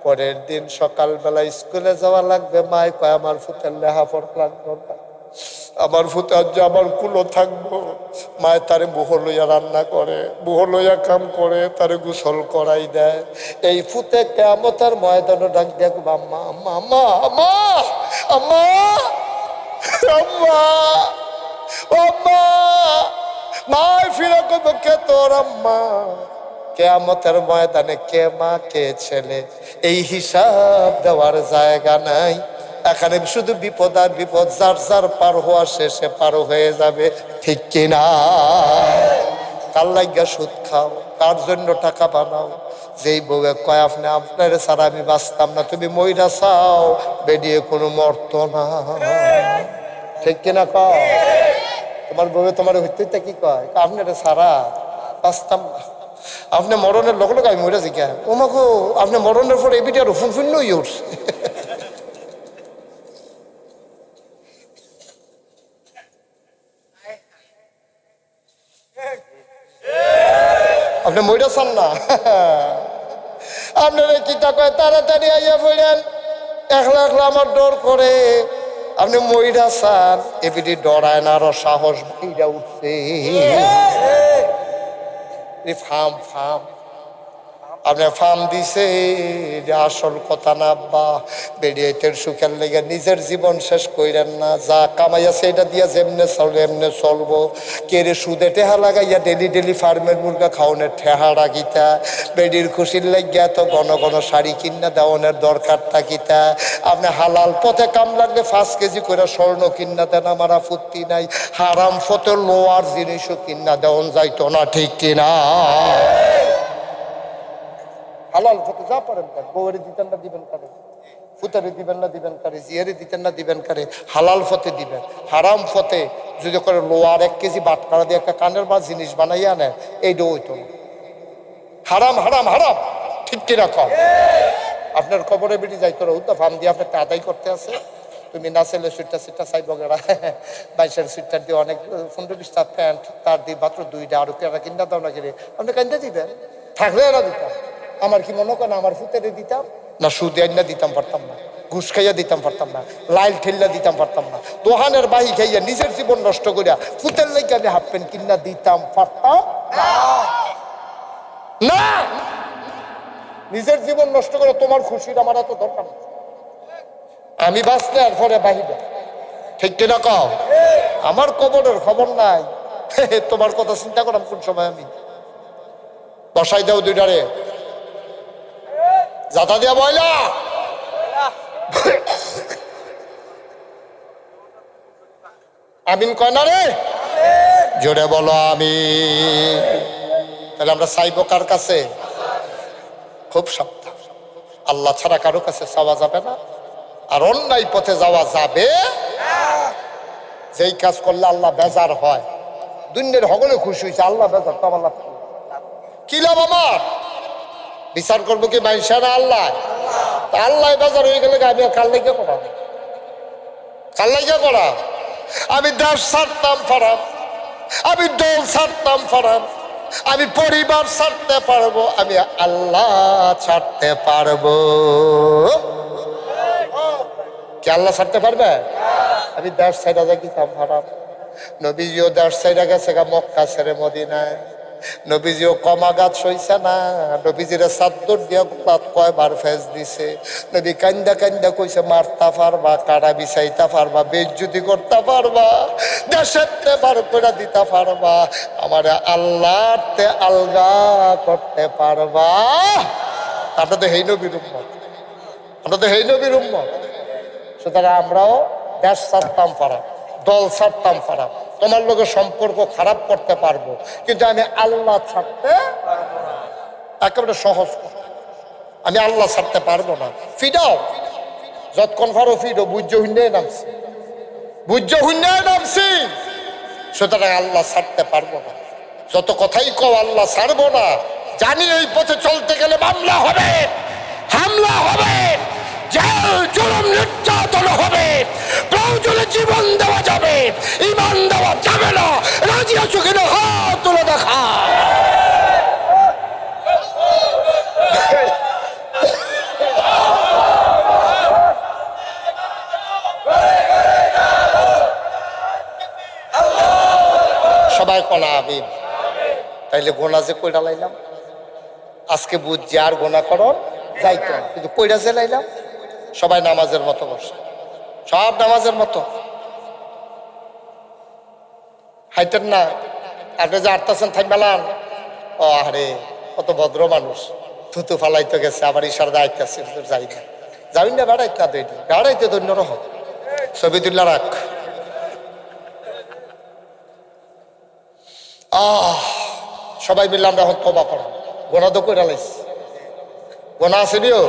পরের দিন সকালবেলা স্কুলে যাওয়া লাগবে, মায় কয় আমার ফুতের লেহাপড় লাগবে না, আমার ফুতে আজ আমার কুলো থাকবো। মায় তারে বুহ লইয়া রান্না করে, বুহ লইয়া কাম করে, তারে গোসল করাই দেয়। এই ফুতে কিয়ামতের ময়দানে ডাক দেখো আম্মা আম্মা আম্মা আম্মা আম্মা আম্মা আম্মা। মায় ফিরে কবে কে তোর আম্মা? কিয়ামতের ময়দানে কে মা কে ছেলে এই হিসাব দেওয়ার জায়গা নাই। এখানে শুধু বিপদ আর বিপদ, যার যার পার হওয়া শেষে পার হয়ে যাবে, ঠিক কিনা? কার লাগিয়া সুদ খাও, কার জন্য টাকা বানাও? যেই বউয়ে কয় আপনি আপনার ছাড়া আমি বাঁচতাম না, তুমি মইরা চাও, বেরিয়ে কোনো মর্ত না, ঠিক কিনা? কয় তোমার বউয়ে তোমার হইতে কি কয়, আপনার ছাড়া বাঁচতাম না, আপনি মরণের লোক লোক আমি মরে যাই কেন? ও মাগো আপনি মরণের পরে এবিটি আর ফোন শূন্য হয়ে উঠছে। আপনি মইরা চান না? আপনারা কি কয় তাড়াতাড়ি আইয়া পড়েন, একলা একলা আমার ডর করে। আপনি মইরা চান, এবিটি ডরায় না, আরো সাহস ভাইরা উঠছে। ফার্ম ফার্ম আপনার ফার্ম দিছে, আসল কথা না আব্বা, বেরিয়েতের সুখের লেগে নিজের জীবন শেষ কইরেন না। যা কামাই আছে এটা দিয়া যেমনে চলে এমনে চলবো। কেড়ে সুদে টেহা লাগাইয়া ডেলি ডেলি ফার্মের মুরগা খাওয়ানোর ঠেহা রাখিতা, বেডির খুশির লাগিয়া তো ঘন ঘন শাড়ি কিনা দেওয়ানের দরকার থাকিতা। আপনি হালাল পথে কাম লাগলে 5 কেজি করে স্বর্ণ কিনা দেন, আমার আপত্তি নাই। হারাম পথে লোয়ার জিনিসও কিনা দেওয়ান যাইতো না, ঠিক কিনা? হালাল পথে যা পারেন করেন, বউরে দিতেন না দিবেন কারে, ফুতারে দিবেন না দিবেন কারে, জিয়ারে দিতেন না দিবেন কারে, হালাল পথে দিবেন। হারাম পথে যদি করে লোয়ার 1 কেজি বাটকারা দিয়ে একটা কানের বা জিনিস বানাইয়া নেন, এইটা হইতো না। হারাম হারাম হারাম, ঠিক কিনা কম? আপনার কবরে বেরিয়ে যাইতো রহুদা ফার্ম দিয়ে আপনার আদায় করতে আছে, তুমি না ছেলে সুইটটা সিটটা চাইব গেরা, বাইশের সুইটটার দিয়ে অনেক 15-20টা প্যান্ট, তার দিয়ে মাত্র 2টা আরো কেনা কিনা দাও না কিনে আপনি কান্দা দিবেন, থাকলে এরা দিতাম। আমার কি মনে করেন আমার ফুতেরে দিতাম না, সুদে আইনা দিতাম পারতাম না, ঘুষ খাইয়া দিতাম পারতাম না, লাইল ঠেল্লা দিতাম পারতাম না, দোহানের বাহি খাইয়া নিজের জীবন নষ্ট করিয়া ফুতের লেগে আমি হাফ প্যান্ট কিনা দিতাম পারতাম না। নিজের জীবন নষ্ট করে তোমার খুশির আমার এত দরকার নেই। আমি বাঁচলে আর ঘরে বাহিবে, ঠিক কিনা কও? আমার কবরের খবর নাই, তোমার কথা চিন্তা করাম কোন সময় আমি বসাই দাও 2টারে যাতা দিয়া বয়লা। আমিন কয় না রে, জোরে বলো আমি। তাহলে আমরা চাইবো কার কাছে? খুব সাবধান, আল্লাহ ছাড়া কারো কাছে চাওয়া যাবে না, আর অন্যায় পথে যাওয়া যাবে। যেই কাজ করলে আল্লাহ বেজার হয়, দুনিয়ার হগলে খুশি হয়েছে, আল্লাহ বেজার তো আমার লাভ কি লাভ? আমার বিচার করবো কি মানুষের না আল্লাহ? আল্লাহ বেজার হয়ে গেলে আমি কাল লাইগা করা, কাল লাইগা করা। আমি দেশ ছাড়তাম ফারাম, আমি দল ছাড়তাম ফারাম, আমি পরিবার ছাড়তে পারবো, আমি আল্লাহ ছাড়তে পারবো কি? আল্লাহ ছাড়তে পারবে? আমি দেশ ছাইরা গেছিলাম ফারাম, নবীজিও দেশ ছাইরা গেছে গা মক্কা ছেড়ে মদিনায়, নবীজিও কমা গাছ সইছে না, নবীজিরে চাদর দিয়া কয়বার ফেস দিছে, নবী কান্দা কান্দা কইছে মারতা পারবা, কাটা বিছাইতা পারবা, বেজ্জুতি করতে পারবা, দেশের তে বার করে দিতে পারবা, আমার আল্লাহর তে আলগা করতে পারবা। আমরা তো হেই নবীর উম্মত, আমরা তো হেই নবীর উম্মত। সুতরাং আমরাও দেশ ছাড়তাম পারা, দল ছাড়তাম পারা, তোমার লোকের সম্পর্ক খারাপ করতে পারবো, কিন্তু আমি আল্লাহ ছাড়তে পারবো না। একেবারে সহজ কথা, আমি আল্লাহ ছাড়তে পারবো না। ফিডাও যতক্ষণ পারো ফিডো, বুঝ্য হুন্যায় নামছি, বুঝ্য হুন্যায় নামছি। সুতরাং আল্লাহ ছাড়তে পারবো না। যত কথাই কও আল্লাহ ছাড়বো না, জানি এই পথে চলতে গেলে মামলা হবে, হামলা হবে, জেল জুলুম নির্যাতন হবে, প্রয়োজনে জীবন দেওয়া যাবে, ঈমান দেওয়া যাবে না। রাজি আছো কিনা হাত তুলে দেখা। সবাই কোনা আমিন। তাইলে গোনা যে কইরা লাইলাম, আজকে বুঝছি আর গোনা করন যাইতো না, কিন্তু কইরা যে লাইলাম। সবাই নামাজের মতো বসে, সব নামাজের মতো হাইটেন না। আপনি যে আটতাছেন থাই মেলান, ও আরে কত ভদ্র মানুষ, থুতু ফালাইতে গেছে, আবার ইশারা আইতেছে, যাই না, যাবি না বেড়াইতে না, তৈরি বেড়াইতে ধন্য রহ, ছবি তুল্লা রাখ। সবাই মিললাম এখন তবা করা, গোনা তো কইরা লাইছি। গোনা আসেনিও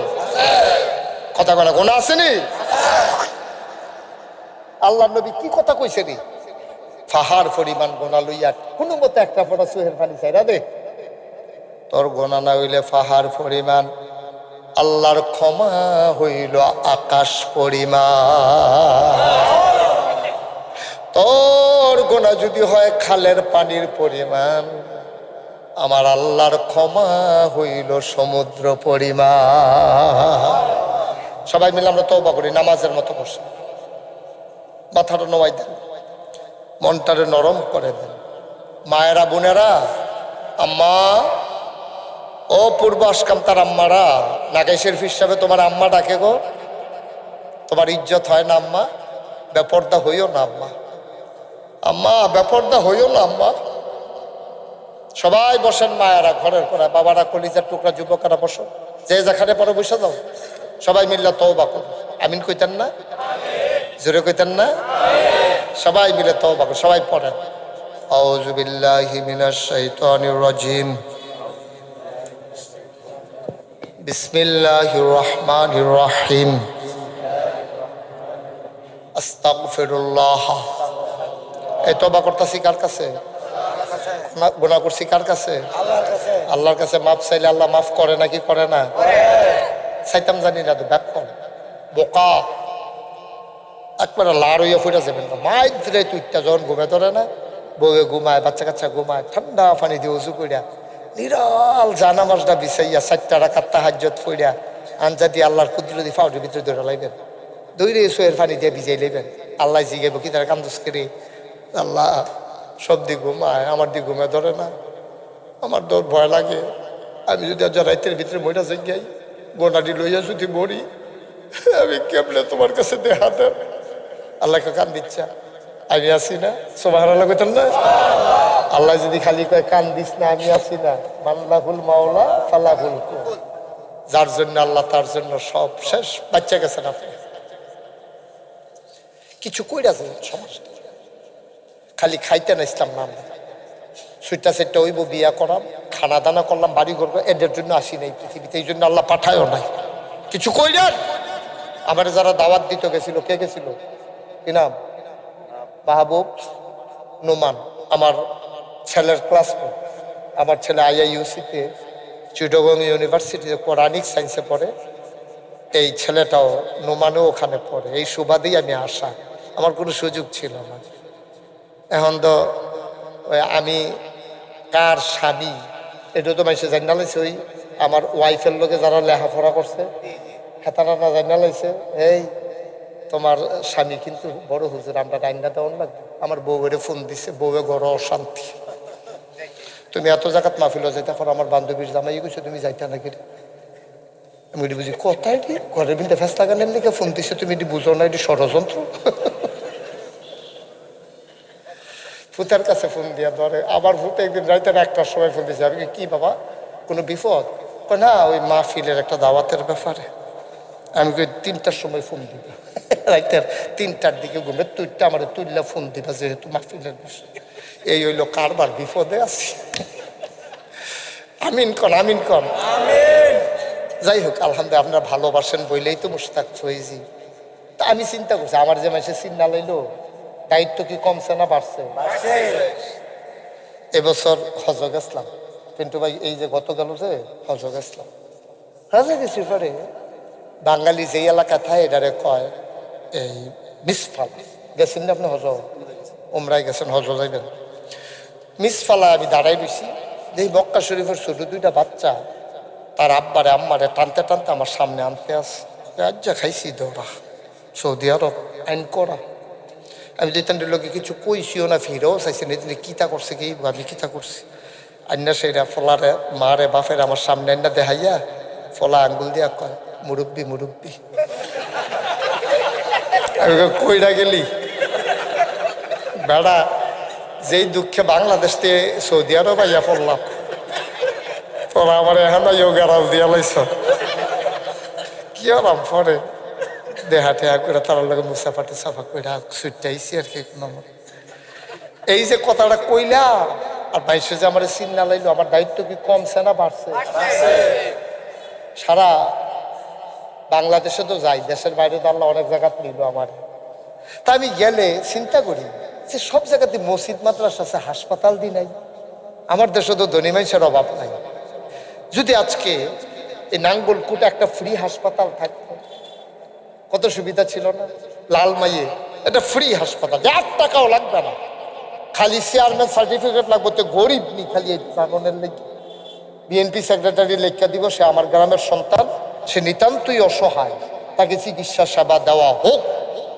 কথা বলা, গোনা আসেনি? আল্লাহ নবী কি কথা কইছে নি? ফাহার পরিমাণ গোনা লইয়া কোনো মতো একটা ফোটা চোখের পানি চাইরা দে, তোর গোনা না হইলে ফাহার পরিমাণ, আল্লাহর ক্ষমা হইল আকাশ পরিমাণ। তোর গোনা যদি হয় খালের পানির পরিমাণ, আমার আল্লাহর ক্ষমা হইল সমুদ্র পরিমাণ। সবাই মিলে আমরা তওবা করি, নামাজের মতো বসে, মাথাটা নোয়াই দেন, মনটারে নরম করে দেন। মায়েরা, বোনেরা, আম্মা, ও পূর্ব আসকাম তার আম্মারা, নাগাইশের হিসাবে তোমার আম্মা ডাকে গো, তোমার ইজ্জত হয় না আম্মা, বেপর্দা হইও না আম্মা, আম্মা বেপর্দা হইও না আম্মা। সবাই বসেন মায়েরা ঘরের পরে, বাবারা, কলিজার টুকরা, যুবকেরা বসো, যে যেখানে পরে বসে যাও, সবাই মিললে তওবা করো। আমিন কইতেন না? জোরে কইতেন না? সবাই মিলে তওবা করো, সবাই পড়েন। আউযু বিল্লাহি মিনাশ শাইতানির রাজিম, বিসমিল্লাহির রহমানির রহিম। আস্তাগফিরুল্লাহ। এই তওবা করতেছি কার কাছে? গুনাহ করছি কার কাছে? আল্লাহর কাছে মাফ চাইলে আল্লাহ মাফ করে নাকি করে না? চাইতাম জানি না তো ব্যাখ্যা বোকা একবার লার হইয়া ফুটা যাবেন না। মাইরে তুইটা যখন ঘুমে ধরে না, বউয়ে ঘুমায়, বাচ্চা কাচ্চা ঘুমায়, ঠান্ডা পানি দিয়ে উজু কইরা নিরাল জানামাজটা বিছাইয়া 4টা রাকাত তাহাজ্জুদ পড়িয়া আঞ্জা দিয়ে আল্লাহর কুদরতি ফাউডের ভিতরে ধরে লাইবেন, দৌড়ে সোয়ের পানি দিয়ে ভিজাই লাইবেন। আল্লাহ জিগাইব কি তারা কান্দুস করে, আল্লাহ সব দিক ঘুমায়, আমার দিক ঘুমে ধরে না, আমার তোর ভয় লাগে, আমি যদি আজ রাইতের ভিতরে মইটা যাই গোনাটি লইয়া যদি মরি, আমি কেমনে তোমার কাছে দেখা দেব? আল্লাহকে কান দিচ্ছা, আমি আসি না? সুবহানাল্লাহ কইতেন না? আল্লাহ যদি খালি কয় কান দিস না, আমি আসি না, মাল্লাহুল মাওলা ফালাহুল কুল, যার জন্য আল্লাহ তার জন্য সব শেষ। বাচ্চা গেছেন আপনি, কিছু কইরা যায় সমাজ, খালি খাইতে না ইসলাম নাম, সুইটা সেটটা হইব, বিয়া করাম, খানা দানা করলাম, বাড়ি ঘর, এদের জন্য আসি নাই পৃথিবীতে, এই জন্য আল্লাহ পাঠায়ও নাই। কিছু কইলেন? আমার যারা দাওয়াত দিতে গেছিল, কে গেছিল? কি নাম? মাহবুব নোমান, আমার ছেলের ক্লাসমেট। আমার ছেলে IIUC-তে চিটাগং ইউনিভার্সিটিতে কোরআনিক সায়েন্সে পড়ে, এই ছেলেটাও নোমানও ওখানে পড়ে। এই সুবাদেই আমি আসা, আমার কোনো সুযোগ ছিল না। এখন তো আমি কার স্বামী এটা তো মানুষে জানা লাইছে, ওই আমার ওয়াইফের লোকে যারা লেখাপড়া করছে হেতারা না জানা লাইছে, এই তোমার স্বামী কিন্তু বড় হুজুর, আমরা রান্না দেওয়ান লাগবে। আমার বউয়ের ফোন দিছে, বউয়ে ঘর অশান্তি, তুমি এত জায়গাত মাহফিল যাইতে পারো, আমার বান্ধবীর জামাই কইছো তুমি যাইতে নাকি? আমি এটি বুঝি কোথায় কি ঘরের বিনতে ফেস লাগানোর লিখে ফোন দিছে, তুমি এটি বুঝো না, এটি ষড়যন্ত্র। ফুতের কাছে ফোন দিয়া ধরে, আবার ফুতে একদিন রাইতে 1টার সময় ফোন দিয়েছে। আমি কি বাবা, কোনো বিপদ? না, ওই মাহফিলের একটা দাওয়াতের ব্যাপারে। আমি কই 3টার সময় ফোন দিবা, রাইতের 3টার দিকে ঘুমে তুইটা আমার তুইলা ফোন দিবা, যেহেতু মাহফিলের বিষয়। এই হইলো কারবার, বিপদে আছি। আমিন কন, আমিন কন। যাই হোক, আলহামদুলিল্লাহ আপনারা ভালোবাসেন বইলেই তো মুশতাক ফয়েজি। তা আমি চিন্তা করছি, আমার যে মাসে চিন্তা লাইলো, দায়িত্ব কি কমছে না বাড়ছে? এবছর হজ গেছিলাম, পিন্টু ভাই, এই যে গত গেল যে হজ গেছিলাম, হজে গেছি পরে বাঙালি যেই এলাকা থাকে এটারে কয় এই মিসফালা। গেছেন না আপনি হজ? উমরায় গেছেন, হজ যাইবেন। মিসফালা আমি দাঁড়াই বেশি, এই মক্কা শরীফের ছোট 2টা বাচ্চা তার আব্বারে আম্মারে টানতে টানতে আমার সামনে আনতে আসে। রাজ্যা খাইছি দৌড়া, সৌদি আরব আইন করা। আমি যেতেন লোকে কিছু কইছিও না, ফিরেও চাইছি না, কিতা করছে কি, আমি কিতা করছি। আন্না সেইরা ফলারে মারে বাপের আমার সামনে আন্না দেখাইয়া ফলা আঙ্গুল দিয়া কয় মুরব্বি মুরব্বি। আমি কইরা গেলি বেড়া, যেই দুঃখে বাংলাদেশ থেকে সৌদি আরব আইয়া পড়লাম, তোরা আমার এখন গারাল দিয়া লাইছ, কি আরাম পরে দেহা টেহা করে তার লগে মুসাফাটে সাফা করে ছুটাইছি আর কি। এই যে কথাটা কইলা আর বাইশে যে আমার চিন্না লাইলো, আমার দায়িত্ব কি কমছে না বাড়ছে? সারা বাংলাদেশে তো যাই, দেশের বাইরে তো আল্লাহ অনেক জায়গা নিল আমার। তা আমি গেলে চিন্তা করি যে সব জায়গাতে মসজিদ মাদ্রাসা আছে, হাসপাতাল দি নাই। আমার দেশে তো ধনী মানুষের অভাব নাই। যদি আজকে এই নাঙ্গলকুটে একটা ফ্রি হাসপাতাল থাকতো কত সুবিধা ছিল না? লালমাইয়ে এটা ফ্রি হাসপাতাল, 1 টাকাও লাগবে না, খালি চেয়ারম্যান সার্টিফিকেট লাগবে। তো গরিব নি, খালি এই জাননের লেগে বিএনপি সেক্রেটারি লেখা দিব সে আমার গ্রামের সন্তান, সে নিতান্তই অসহায়, তাকে চিকিৎসা সেবা দেওয়া হোক।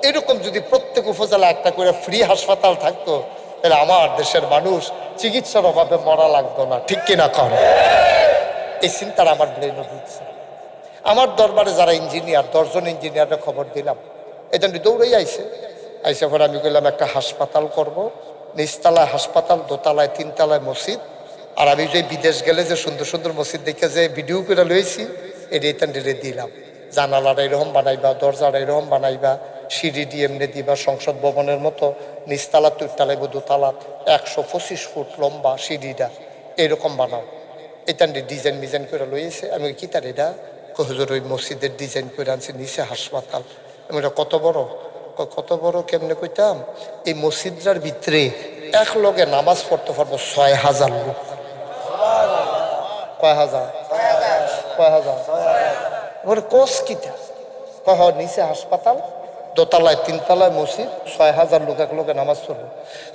এরকম যদি প্রত্যেক উপজেলা একটা করে ফ্রি হাসপাতাল থাকতো, তাহলে আমার দেশের মানুষ চিকিৎসার অভাবে মরা লাগতো না। ঠিক কিনা কর? এই চিন্তাটা আমার ব্রেনে ঢুকছে। আমার দরবারে যারা ইঞ্জিনিয়ার, 10 জন ইঞ্জিনিয়াররা খবর দিলাম, এটা দৌড়েই আইসে পরে আমি বললাম একটা হাসপাতাল করব, নিচতলায় হাসপাতাল, দোতলায় 3 তলায় মসজিদ। আর আমি যে বিদেশ গেলে যে সুন্দর সুন্দর মসজিদ দেখে যে ভিডিও করে লইছি, এটা দিলাম। জানালাটা এরকম বানাইবা, দরজাটা এরকম বানাইবা, সিঁড়ি দিয়ে এমনি দিবা, সংসদ ভবনের মতো নিচতলা 2 তলায় দোতলা 125 ফুট লম্বা সিঁড়িটা এরকম বানাও। এটা ডিজাইন করে লইছে। আমি কি তার এটা হুজুর ওই মসজিদের ডিজাইন করে আনছি, নিচে হাসপাতাল। আমি এটা কত বড়? কত বড় কেমনে কইতাম, এই মসজিদটার ভিতরে এক লগে নামাজ পড়তে পারবো 6,000 লোক। কয় হাজার? কয় হাজার? কোষ কিটা কহ, নিচে হাসপাতাল, দোতলায় 3 তলায় মসজিদ, 6,000 লোক এক লোকে নামাজ পড়বো।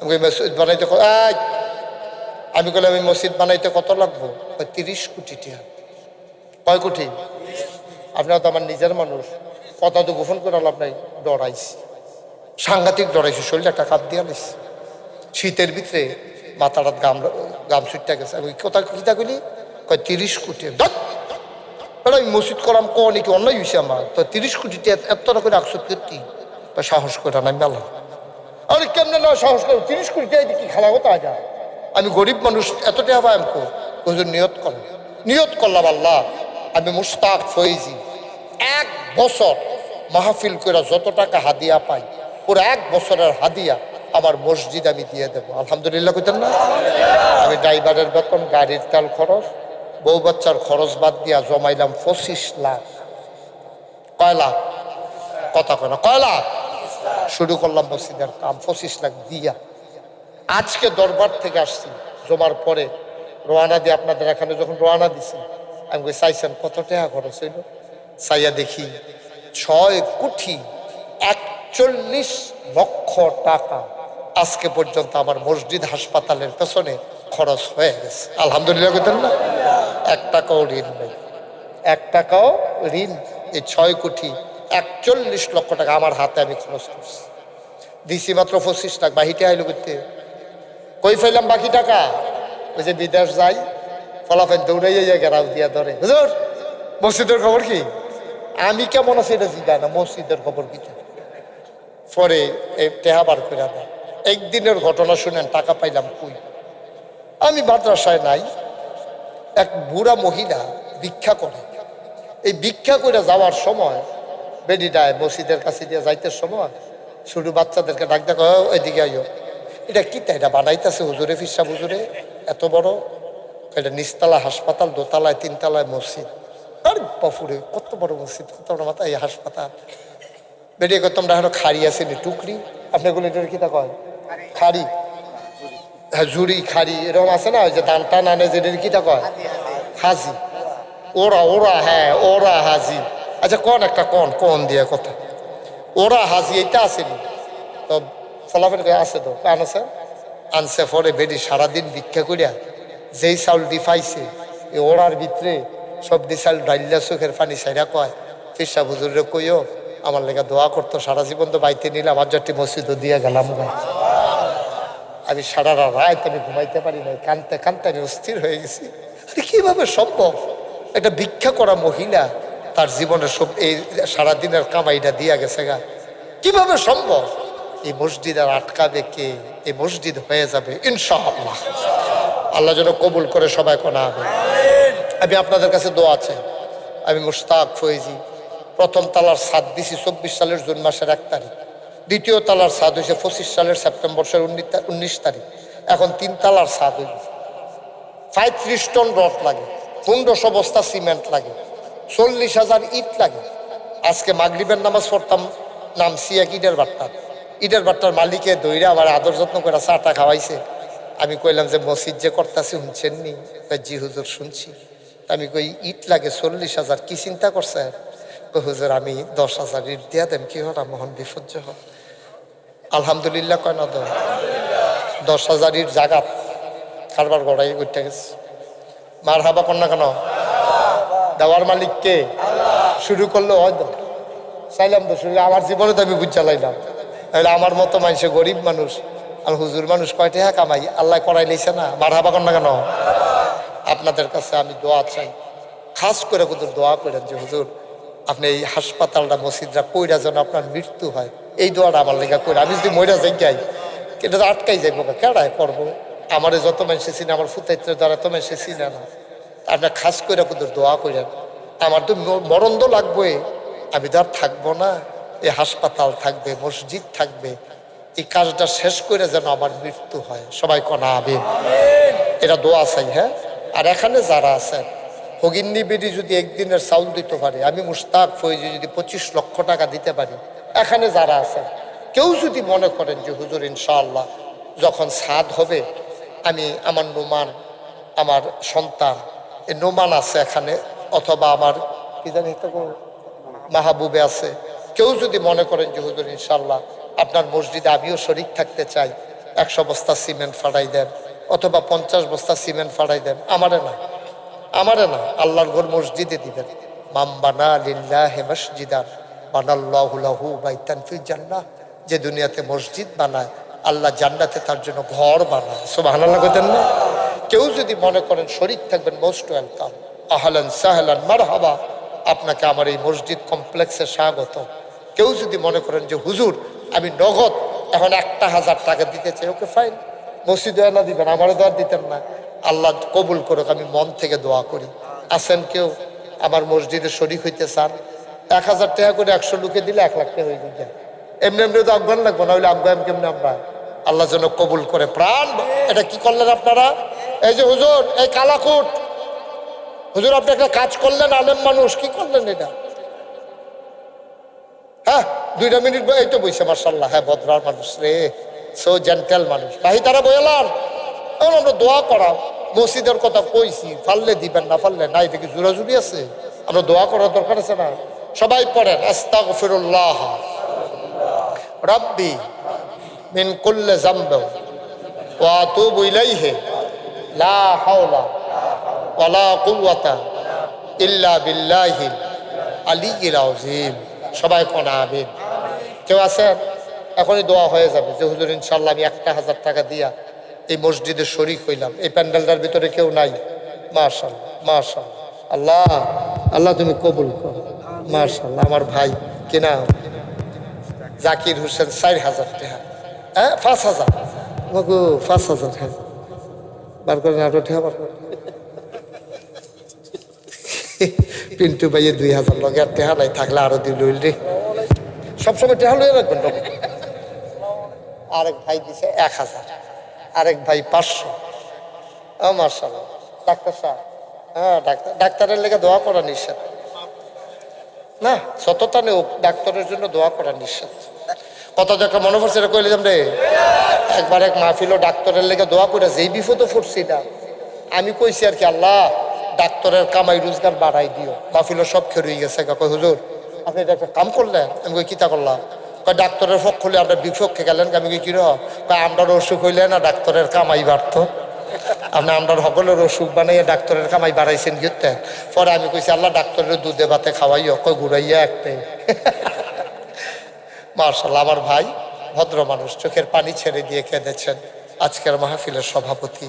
আমি মসজিদ বানাইতে আমি বললাম আমি মসজিদ বানাইতে কত লাগবো? 30 কোটি টাকা। কয় কোটি? আপনারা তো আমার নিজের মানুষ, কথা তো গোপন করে লাভ নাই। ডরাইছি, সাংঘাতিক ডরাইছি, শরীরে একটা কাপ দিয়ে আনিস। শীতের ভিতরে মাথাটা গাম ছুটতে গেছে। আমি কথা কিতা কইলি? কয় 30 কোটি। আমি মসজিদ করাম ক নাকি অন্যায় হয়েছে আমার, তো 30 কোটি এত করে 130 সাহস করে নাই মেলা। আরে কেমনে না সাহস করো? 30 কোটি টাকা কি খেলা হতো আজ? আমি গরিব মানুষ, এত টাকা পাই আমি হুজুর নিয়ত করেন। নিয়ত করলাম আল্লাহ আমি মুস্তাক ফয়েজি 1 বছর মাহফিল করে যত টাকা হাদিয়া পাই, পুরো 1 বছরের হাদিয়া আমার মসজিদ আমি দিয়ে দেবো। আলহামদুলিল্লাহ কইতেন না? আমি ড্রাইভারের বেতন, গাড়ির তেল খরচ, বউ বাচ্চার খরচ বাদ দিয়া জমাইলাম 25 লাখ। কয় লাখ? কথা কয় না, কয় লাখ? শুরু করলাম মসজিদের কাম 25 লাখ দিয়া। আজকে দরবার থেকে আসছি, জমার পরে রোয়ানা দিয়ে আপনাদের এখানে যখন রোয়ানা দিছি, আমি চাইছেন কত টাকা খরচ হইল? চাইয়া দেখি 6,41 লক্ষ টাকা আজকে পর্যন্ত আমার মসজিদ হাসপাতালের পেছনে খরচ হয়ে গেছে। আলহামদুলিল্লাহ বলতেন না? 1 টাকাও ঋণ নেই, 1 টাকাও ঋণ। এই 6,41 লক্ষ টাকা আমার হাতে আমি খরচ করছি। দিছি মাত্র 25 লাখ। বাহিতে আইলো করতে কই ফেলাম বাকি টাকা? ওই যে বিদেশ যাই, ফলাফল দৌড়াইয়া গেরাও দিয়া ধরে, হুজুর মসজিদের খবর কি? আমি কেমন আছি এটা জিজ্ঞা না, মসজিদের খবর কি? পরে টেহা বার করে দেয়। একদিনের ঘটনা শুনেন, টাকা পাইলাম কই? আমি মাদ্রাসায় নাই, এক বুড়া মহিলা ভিক্ষা করে। এই ভিক্ষা করে যাওয়ার সময় বেডিটায় মসজিদের কাছে দিয়ে যাইতে সময় শুধু বাচ্চাদেরকে ডাক দেখো, ওইদিকে আইও। এটা কি? এটা বানাইতেছে হুজুরে, ফিরসা হুজুরে, এত বড়। এটা নিচতলা হাসপাতাল, দোতলায় 3 তলায় মসজিদ। আর বাপুরে কত বড় মসজিদ, কত বড় মাথা, এই হাসপাতাল। বেরিয়ে কর তোমরা হলো খাড়ি আসেনি, টুকরি আপনাগুলো এটার কিতা কয়? খাড়ি, হ্যাঁ ঝুড়ি খাড়ি এরকম আছে না, ওই যে ধান টান আনে যেটার কিতা কয়? হাজি। ওরা হ্যাঁ ওরা হাজি। আচ্ছা কোন একটা কোন দিয়ে কথা, ওরা হাজি এইটা আসেনি তো ফলাফল আছে তো আনছে। আনছে পরে বেডি সারাদিন ভিক্ষা করিয়া যেই চাউল দি পাইছে এই ওড়ার ভিতরে সব দি চাউল ডাইলা চোখের পানি সাইরা কয়, ফিরসা হুজুরে কইও আমার লেগে দোয়া করতো, সারা জীবন তো বাইতে নিলাম, আর যাটি মসজিদও দিয়ে গেলাম। আমি সারা রাত আমি ঘুমাইতে পারি নাই, কানতে কানতে আমি অস্থির হয়ে গেছি। কিভাবে সম্ভব একটা ভিক্ষা করা মহিলা তার জীবনের সব এই সারাদিনের কামাইটা দিয়া গেছে গা? কিভাবে সম্ভব? এই মসজিদ আর আটকাবে কে? এই মসজিদ হয়ে যাবে ইনশাআল্লাহ। আল্লাহ যেন কবুল করে সবাই কোনা হবে। আমি আপনাদের কাছে দোয়া আছে। আমি মুশতাক ফয়েজি প্রথম তালার ছাদ দিছি 24 সালের জুন মাসের 1 তারিখ। দ্বিতীয় তালার ছাদ হয়েছে 25 সালের সেপ্টেম্বর 19 তারিখ। এখন 3 তালার ছাদ হয়েছে। 35 টন রড লাগে, 1500 বস্তা সিমেন্ট লাগে, 40,000 ইট লাগে। আজকে মাগরিবের নামাজ পড়তাম, নামছি এক ইটের বাট্টার মালিকে দইরা আমার আদর যত্ন করে চাটা খাওয়াইছে। আমি কইলাম যে মসজিদ যে করতেছি শুনছেন নি? জি হুজুর শুনছি। আমি কই ইট লাগে 40,000, কি চিন্তা করছে? হুজুর আমি 10,000 ইট দিয়া দেন, কি হল মোহন বিপর্য হল। আলহামদুলিল্লাহ কয় না? 10,000 ইট জাগাত কারবার গড়াই উঠতে গেছে। মার হাবা কন্যা কেন? দেওয়ার মালিক কে? শুরু করলো হয়তো চাইলাম তো শুরু, আমার জীবনে তো আমি বুঝ চালাইলাম। তাহলে আমার মতো মানুষে গরিব মানুষ আর হুজুর মানুষ কয়টা কামাই আল্লাহ করাই লইছে না। মার হাবা কন্যা কেন? আপনাদের কাছে আমি দোয়া চাই, খাস করে হুজুর দোয়া করেন যে হুজুর আপনি এই হাসপাতালটা মসজিদটা কইরা যেন আপনার মৃত্যু হয়, এই দোয়াটা আমার লেখা করে। আমি যদি মইরা যাই যাই এটা তো আটকাই যাইব, কেডায় করবো? আমারে যত মানুষে চিনে, আমার ফুতাইত্রের দ্বারা তো মানুষে চিনে না। আপনার খাস করে হুজুর দোয়া করেন। আমার তো মরণ তো লাগবে, আমি তো আর থাকবো না, এই হাসপাতাল থাকবে, মসজিদ থাকবে, এই কাজটা শেষ করে যেন আমার মৃত্যু হয়। সবাই কনা আমিন, এটা দোয়া চাই। হ্যাঁ, আর এখানে যারা আছেন ফকিন্নি বেডি যদি একদিনের চাউল দিতে পারে, আমি মুশতাক ফৈজি যদি 25 লক্ষ টাকা দিতে পারি, এখানে যারা আছেন কেউ যদি মনে করেন যে হুজুর ইনশাআল্লাহ যখন সাদ হবে আমি আমার নোমান, আমার সন্তান এই নোমান আছে এখানে, অথবা আমার কি জানি মাহবুবে আছে, কেউ যদি মনে করেন যে হুজুর ইনশাআল্লাহ আপনার মসজিদে আমিও শরিক থাকতে চাই, 100 বস্তা সিমেন্ট ফাড়াই দেন অথবা 50 বস্তা সিমেন্ট ফাড়াই দেন, আমারে না আল্লাহর ঘর মসজিদে দিবেন। মাম বানা লিল্লাহি মসজিদান বানাল্লাহু লাহু বাইতান ফিল জান্নাহ, যে দুনিয়াতে মসজিদ বানায় আল্লাহ জান্নাতে তার জন্য ঘর বানায়। সুবহানাল্লাহ কইতেন না? কেউ যদি মনে করেন শরীক থাকবেন, মোস্ট ওয়েলকাম, আহলান সাহলান মারহাবা, আপনাকে আমার এই মসজিদ কমপ্লেক্সে স্বাগত। কেউ যদি মনে করেন যে হুজুর আমি নগদ এখন 1000 টাকা দিতে চাই, ওকে ফাইন, মসজিদে না দিবেন, আমারও দোয়া দিতেন না, আল্লাহ কবুল করুক, আমি মন থেকে দোয়া করি। আছেন কেউ আমার মসজিদে শরীক হইতে চান? 1000 টাকা করে 100 লোকে দিলে 1 লাখ টাকা হয়ে যায়। এমনি তো আহ্বান লাগবো না, হইলে আহ্বান কেমনি আমরা? আল্লাহ যেন কবুল করে প্রাণ। এটা কি করলেন আপনারা? এই যে হুজুর এই কালাকুট, হুজুর আপনি একটা কাজ করলেন, আলেম মানুষ, কি করলেন এটা? হ্যাঁ 2 মিনিট এই তো বইছে, মাশাআল্লাহ, হ্যাঁ ভদ্রার মানুষ রে, সো জেন্টেল মানুষ। ভাই তারা বইলাম এখন আমরা দোয়া করা, মসজিদের কথা কইছি, ফাললে দিবেন না ফাললে না, এটা কি জোরাজুরি আছে? আমরা দোয়া করার দরকার আছে না? সবাই পড়েন আস্তাগফিরুল্লাহ রাব্বি মিন কুল্লি যামবি ওয়া আতুবু ইলাইহি লা হাওলা ওয়ালা কুওয়াতা ইল্লা বিল্লাহিল আলিয়্যিল আযীম। সবাই কোন আমিন। কেউ আছেন? এখনই দোয়া হয়ে যাবে যে হুজুর ইনশাআল্লাহ আমি 1000 টাকা দিয়া এই মসজিদে শরীক হইলাম, এই প্যান্ডেলটার ভিতরে কেউ নাই, মাশাআল্লাহ মাশাআল্লাহ, আল্লাহ আল্লাহ তুমি কবুল করো, মাশাআল্লাহ। আমার ভাই কি নাম? জাকির হোসেন, 4000 টাকা, হ্যাঁ 5000, মগো 5000 টাকা বার করে, আরো টাকা বার করে। পিন্টু ভাইয়ে 2000 লগে আর টাকা নাই, থাকলে আরো দিল রে, সবসময় টাকা লইয়া রাখবেন। আরেক ভাই দিছে 1000, আরেক ভাই 500। মাশাআল্লাহ। ডাক্তার সাহেব, হ্যাঁ ডাক্তারের লেগে দোয়া করা নিষেধ না, সততা নেই, ডাক্তারের জন্য দোয়া করা নিষেধ। কত দেখা মনে পড়ছে এটা কইলাম রে, একবার এক মাহফিলও ডাক্তারের লেগে দোয়া করে যেই বিপদে পড়ছি না, আমি কইছি আর কি, আল্লাহ ডাক্তারের কামাই রোজগার বাড়াই দিও। মাহফিলও সব খেয়ে রয়ে গেছে, কই হুজুর আপনি এটা একটা কাম করলেন? আমি কই কিতা করলাম? কয় ডাক্তারের পক্ষ হলে আপনার বিপক্ষে গেলেন। আমি কি কিরকম? কয় আমরার অসুখ হইলে না ডাক্তারের কামাই বাড়তো, আপনি আমরার সকলের অসুখ বানাইয়া ডাক্তারের কামাই বাড়াইছেন গিয়ে। পরে আমি কইছি আল্লাহ ডাক্তারের দুধে ভাতে খাওয়াইও, কয় ঘুরাইয়া একটাই। মাশাআল্লাহ। আমার ভাই ভদ্র মানুষ, চোখের পানি ছেড়ে দিয়ে কেঁদেছেন। আজকের মাহফিলের সভাপতি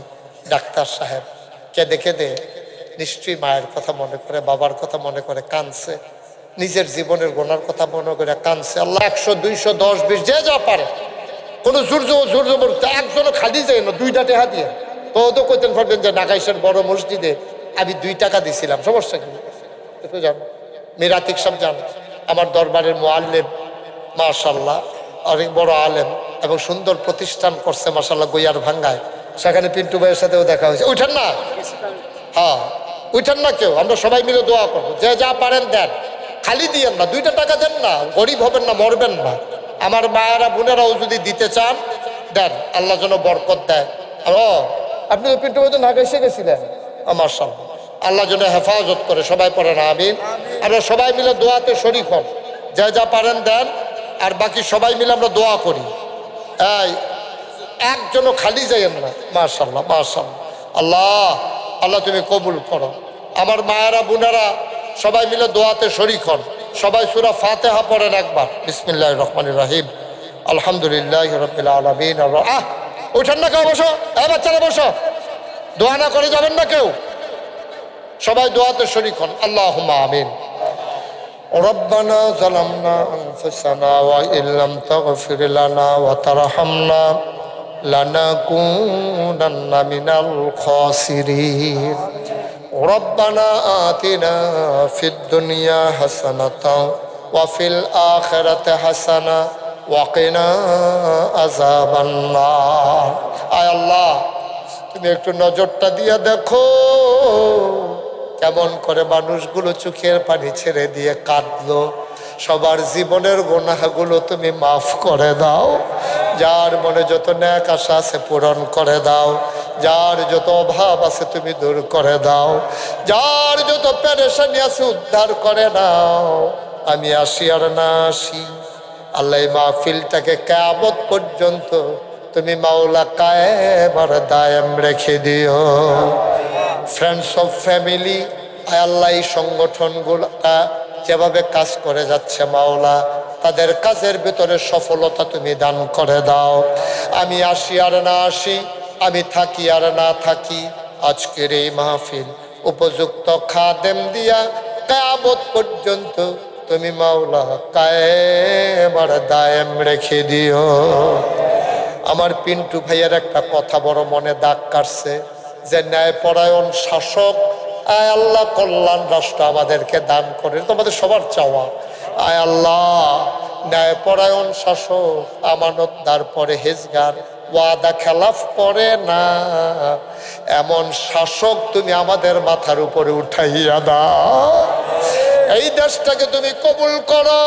ডাক্তার সাহেব কেঁদে কেঁদে নিশ্চয়ই মায়ের কথা মনে করে, বাবার কথা মনে করে কাঁদছে, নিজের জীবনের গোনার কথা মনে করে কাঁদছে। আল্লাহ 100 200 10 20 যে যা পারে, কোনো জোর জবরদস্তি একজনও খালি যায় না, 2টা টাকা দিয়ে তো কইতেন পারবেন যে নাগাইশের বড় মসজিদে আমি 2 টাকা দিছিলাম, সমস্যা কি? একটু যান, মিরাতিক সব যান, আমার দরবারের মুআল্লিম মাশাআল্লাহ অনেক বড় আলেম এবং সুন্দর প্রতিষ্ঠান করছে মাশাআল্লাহ গইয়ার ভাঙ্গায়, সেখানে পিন্টু ভাইয়ের সাথেও দেখা হয়েছে। উঠেন না, হ্যাঁ উঠেন না কেউ, আমরা সবাই মিলে দোয়া করবো, যে যা পারেন দেন, খালি দিয়েন না, 2টা টাকা দেন না, গরিব হবেন না, মরবেন না। আমার মায়েরা বোনেরাও যদি দিতে চান দেন, আল্লাহ যেন বরকত দেয়। আপনি তো পিন্টু ভাই তো ঢাকা এসে গেছিলেন, মাশাআল্লাহ, আল্লাহ যেন হেফাজত করে। সবাই পড়েন আমিন। আমরা সবাই মিলে দোয়াতে শরীক হন, যা যা পারেন দেন, আর বাকি সবাই মিলে আমরা দোয়া করি। এই একজনও খালি যাইয়েন না, মাশাআল্লাহ মাশাআল্লাহ। আল্লাহ আল্লাহ তুমি কবুল করো। আমার মায়েরা বোনেরা সবাই মিলে দোয়াতে শরীক হন। সবাই সূরা ফাতিহা পড়েন একবার। বিসমিল্লাহির রহমানির রহিম, আলহামদুলিল্লাহি রাব্বিল আলামিন। ওইখান না কেউ বসো, বাচ্চারা বসো, দোয়া না করে যাবেন না কেউ, সবাই দোয়াতে শরীক হন। আল্লাহুম্মা আমিন। রব্বানা যালামনা আনফুসানা ওয়া ইল্লাম তাগফির লানা ওয়া তারহামনা লানাকুনান্না মিনাল খাসিরিন। রব্বানা আতিনা ফিদ দুনিয়া হাসানাতাও ওয়া ফিল আখিরাতি হাসানা ওয়া কিনা আযাবান নার। আয় আল্লাহ তুমি একটু নজরটা দিয়া দেখো, কেমন করে মানুষগুলো চোখের পানি ছেড়ে দিয়ে কাঁদলো। সবার জীবনের গুনাহগুলো তুমি মাফ করে দাও। যার মনে যত ন্যাক আশা আছে পূরণ করে দাও। যার যত অভাব আছে তুমি দূর করে দাও। যার যত পেরেশানি আছে উদ্ধার করে নাও। আমি আসি আর না আসি, আল্লাহ মাহফিলটাকে কিয়ামত পর্যন্ত তুমি মাওলা কায়েম আর দায়েম রেখে দিও। ফ্রেন্ডস অফ ফ্যামিলি, আল্লাহ এই সংগঠনগুলোটা যেভাবে কাজ করে যাচ্ছে মাওলা, তাদের কাজের ভিতরে সফলতা তুমি দান করে দাও। আমি আসি আর না আসি, আমি থাকি আর না থাকি, আজকের এই মাহফিল উপযুক্ত খাদেম দিয়া কিয়ামত পর্যন্ত তুমি মাওলা কায়েম আর দায়েম রেখে দিও। আমার পিন্টু ভাইয়ের একটা কথা বড় মনে দাগ কাটছে, যে ন্যায়পরায়ণ শাসক আয় আল্লাহ কল্যাণ রাষ্ট্র আমাদেরকে দান করে, তোমাদের সবার চাওয়া। আয় আল্লাহ ন্যায়পরায়ণ শাসক, আমানতদার পরহেজগার, ওয়াদা খেলাফ করে না, এমন শাসক তুমি আমাদের মাথার উপরে উঠাইয়া দাও। এই দেশটাকে তুমি কবুল করো,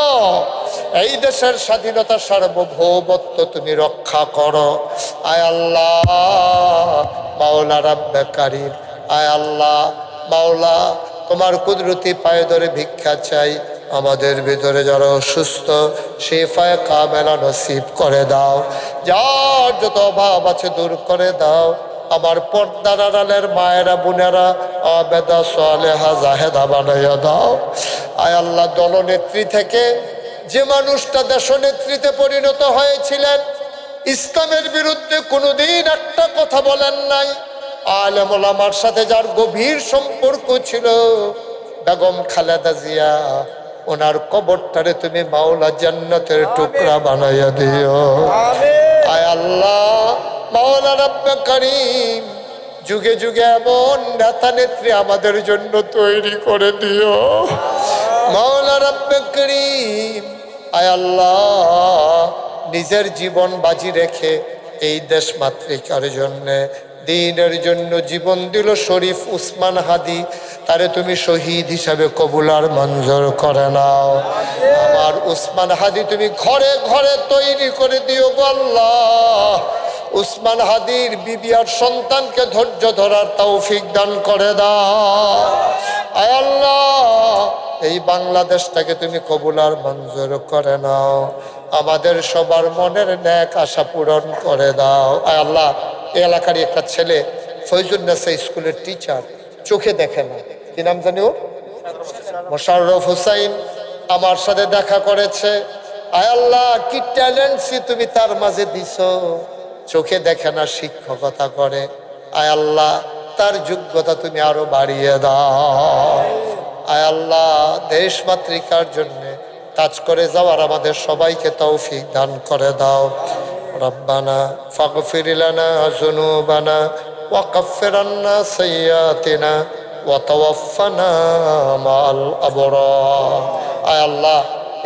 এই দেশের স্বাধীনতা সার্বভৌমত্ব তুমি রক্ষা করো। আয় আল্লাহ মাওলা রাব্বে কারীম, আয় আল্লাহ মাওলা তোমার কুদরতি পায়ে ধরে ভিক্ষা চাই, আমাদের ভিতরে যারা অসুস্থ শিফায়ে কামেলা নসিব করে দাও। যার যত অভাব আছে দূর করে দাও। আমার পর্দার আড়ালের মায়েরা বোনেরা আবেদা সালেহা জাহেদা বানাইয়া দাও। আয় আল্লাহ দলনেত্রী থেকে যে মানুষটা দেশনেত্রীতে পরিণত হয়েছিলেন, ইসলামের বিরুদ্ধে কোনোদিন একটা কথা বলেন নাই, আলেম ওলামার সাথে যার গভীর সম্পর্ক ছিল, বেগম খালেদা জিয়া, ওনার কবরটারে তুমি মাওলা জান্নাতের টুকরা বানাইয়া দিও। আয় আল্লাহ মাওলা রাব্বে কারীম, যুগে যুগে এমন নেতা নেত্রী আমাদের জন্য তৈরি করে দিও মাওলা রাব্বে কারীম। আয় আল্লাহ নিজের জীবন বাজি রেখে এই দেশ মাতৃকার জন্যে, দ্বীনের জন্য জীবন দিল শরীফ উসমান হাদি, তারে তুমি শহীদ হিসাবে কবুল আর মঞ্জুর করে নাও। আমার উসমান হাদি তুমি ঘরে ঘরে তৈরি করে দিও গো আল্লাহ। উসমান হাদির বিবি আর সন্তানকে ধৈর্য ধরার তৌফিক দান করে দাও। আয় আল্লাহ এই বাংলাদেশটাকে তুমি কবুল আর মঞ্জুর করে নাও। আমাদের সবার মনের ন্যাক আশা পূরণ করে দাও। আয় আল্লাহ এই এলাকারই একটা ছেলে ফয়জুন্নেসা স্কুলের টিচার, চোখে দেখে না, কি নাম জানি ও, মোশাররফ হোসাইন, আমার সাথে দেখা করেছে। আয় আল্লাহ কি ট্যালেন্ট তুমি তার মাঝে দিছো, চোখে দেখে না শিক্ষকতা করে। আয় আল্লাহ তার যোগ্যতা তুমি আরো বাড়িয়ে দাও। আয় আল্লাহ দেশ মাতৃকার জন্য কাজ করে যাওয়ার আমাদের সবাইকে তৌফিক দান করে দাও। রব্বানা ফাগফির লানা যুনুবানা ওয়া কাফফির আন্না সাইয়্যাতিনা ওয়া তাওয়াফফানা মাআল আবরার। আয় আল্লাহ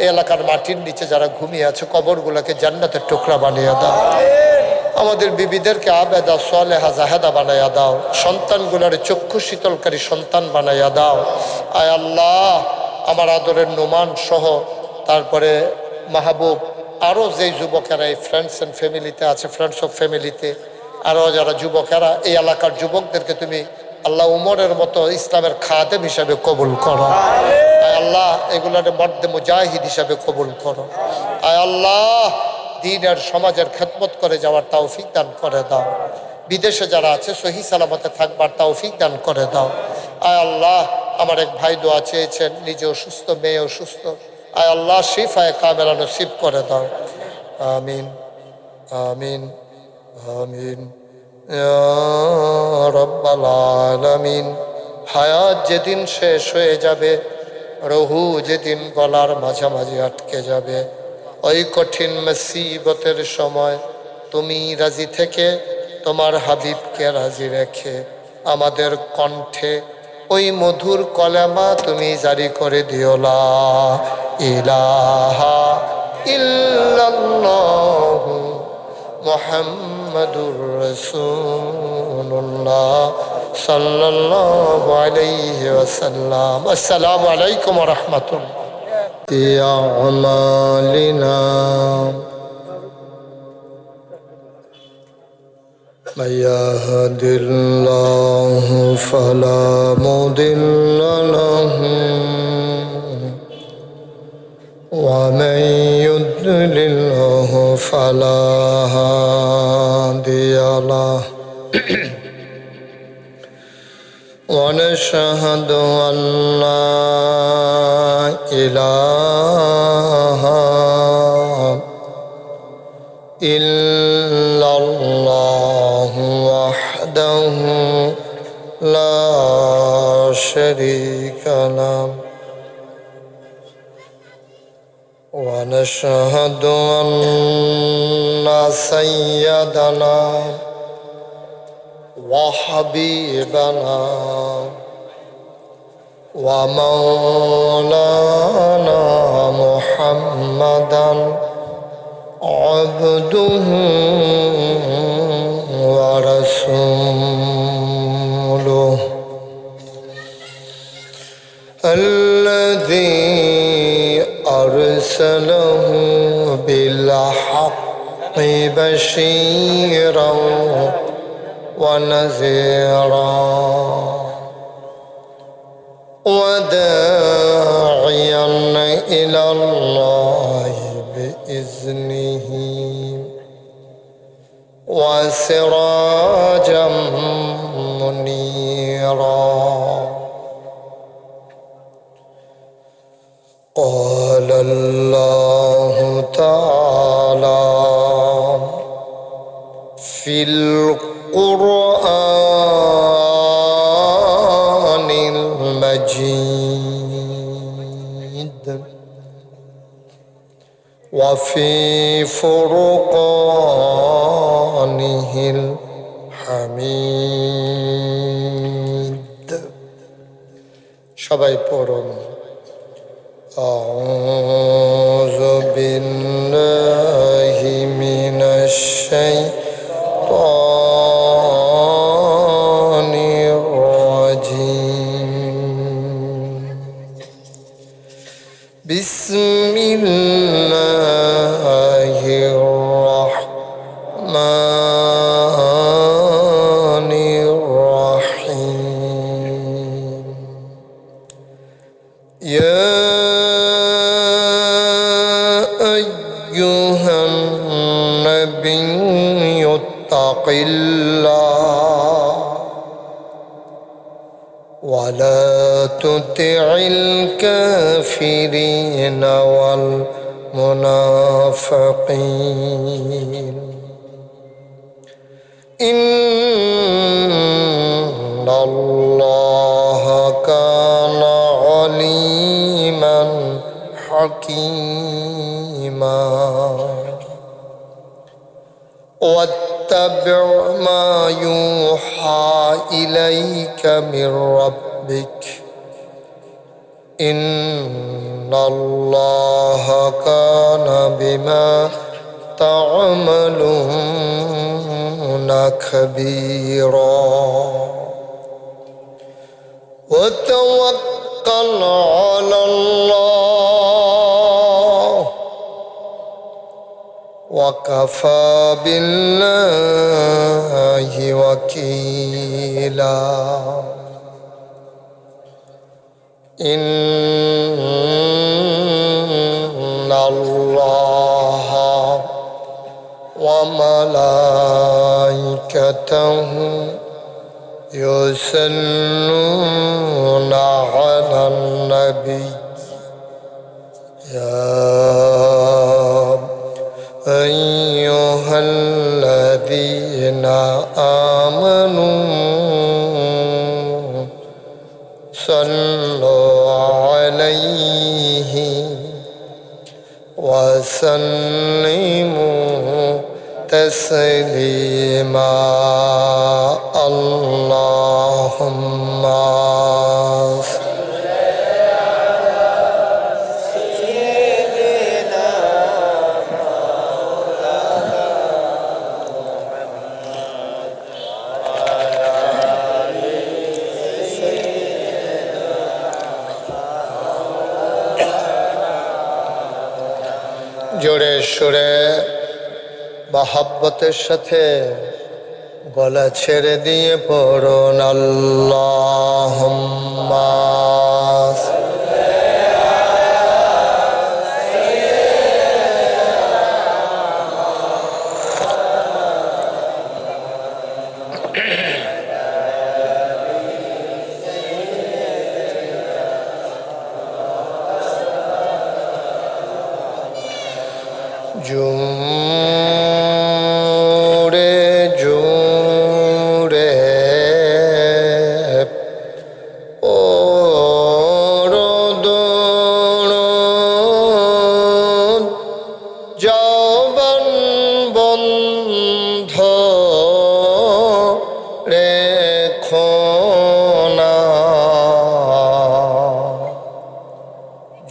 এই এলাকার মাটির নিচে যারা ঘুমিয়ে আছে কবরগুলোকে জান্নাতের টুকরা বানিয়ে দাও। আমাদের বিবিদেরকে আবেদা সালেহা জাহেদা বানাইয়া দাও। সন্তানগুলোর চক্ষু শীতলকারী সন্তান বানাইয়া দাও। আয় আল্লাহ আমার আদরের নোমান সহ, তারপরে মাহবুব, আরও যেই যুবকেরা এই ফ্রেন্ডস অ্যান্ড ফ্যামিলিতে আছে, ফ্রেন্ডস অফ ফ্যামিলিতে আরও যারা যুবকেরা, এই এলাকার যুবকদেরকে তুমি আল্লাহ উমরের মতো ইসলামের খাদেম হিসাবে কবুল করো। আয় আল্লাহ এগুলোর মর্দে মুজাহিদ হিসাবে কবুল করো। আয় আল্লাহ দ্বীনের সমাজের খেদমত করে যাওয়ার তৌফিক দান করে দাও। বিদেশে যারা আছে সহি সালামতে থাকবার তৌফিক দান করে দাও। আয় আল্লাহ আমার এক ভাই দোয়া চেয়েছেন, নিজে অসুস্থ, মেয়ে অসুস্থ, আয় আল্লাহ শিফায়ে কামেলা নসিব করে দাও। আমিন আমিন আমিন ইয়া রাব্বাল আলামিন। হায়াত যেদিন শেষ হয়ে যাবে, রহু যেদিন গলার মাঝামাঝি আটকে যাবে, ওই কঠিন মুসিবতের সময় তুমি রাজি থেকে তোমার হাবিবকে রাজি রেখে আমাদের কণ্ঠে ওই মধুর কলেমা তুমি জারি করে দিও, লা ইলাহা ইল্লাল্লাহু মুহাম্মাদুর রাসূলুল্লাহ সাল্লাল্লাহু আলাইহি ওয়াসাল্লাম। আসসালামু আলাইকুম ওয়া রাহমাতুল্লাহ। أعمالنا من يهد الله فلا مضل له ومن يضلله فلا هادي له ونشهد أن لا إله إلا الله وحده لا شريك له ونشهد أن سيدنا وحبيبنا ومولانا محمدا عبده ورسوله الذي أرسله بالحق بشيرا ونذيرا وداعيا إلى الله بإذنه وسراجا منيرا. قال الله تعالى في القرآن المجيد وفي فرقانه الحميد. সবাই পড়ুন أعوذ بالله من الشيطان الرجيم. بسم الله الرحمن الرحيم. يا أيها النبي اتق الله ولا تطع الكافرين والمنافقين إن الله كان عليما حكيما. واتبع ما يوحى إليك من ربك إن الله كان بما تعملون خبيرا. وتوكل على الله وكفى بالله وكيلا. إن الله وملائكته يصلون على النبي يا أيها الذين آمنوا صلوا عليه وسلموا تسليما. اللهم সুরে মহাব্বতের সাথে গলা ছেড়ে দিয়ে পড়ুন আল্লাহুম্মা জোরে জোরে পরদুরুদ যৌবন বন্ধ রেখো না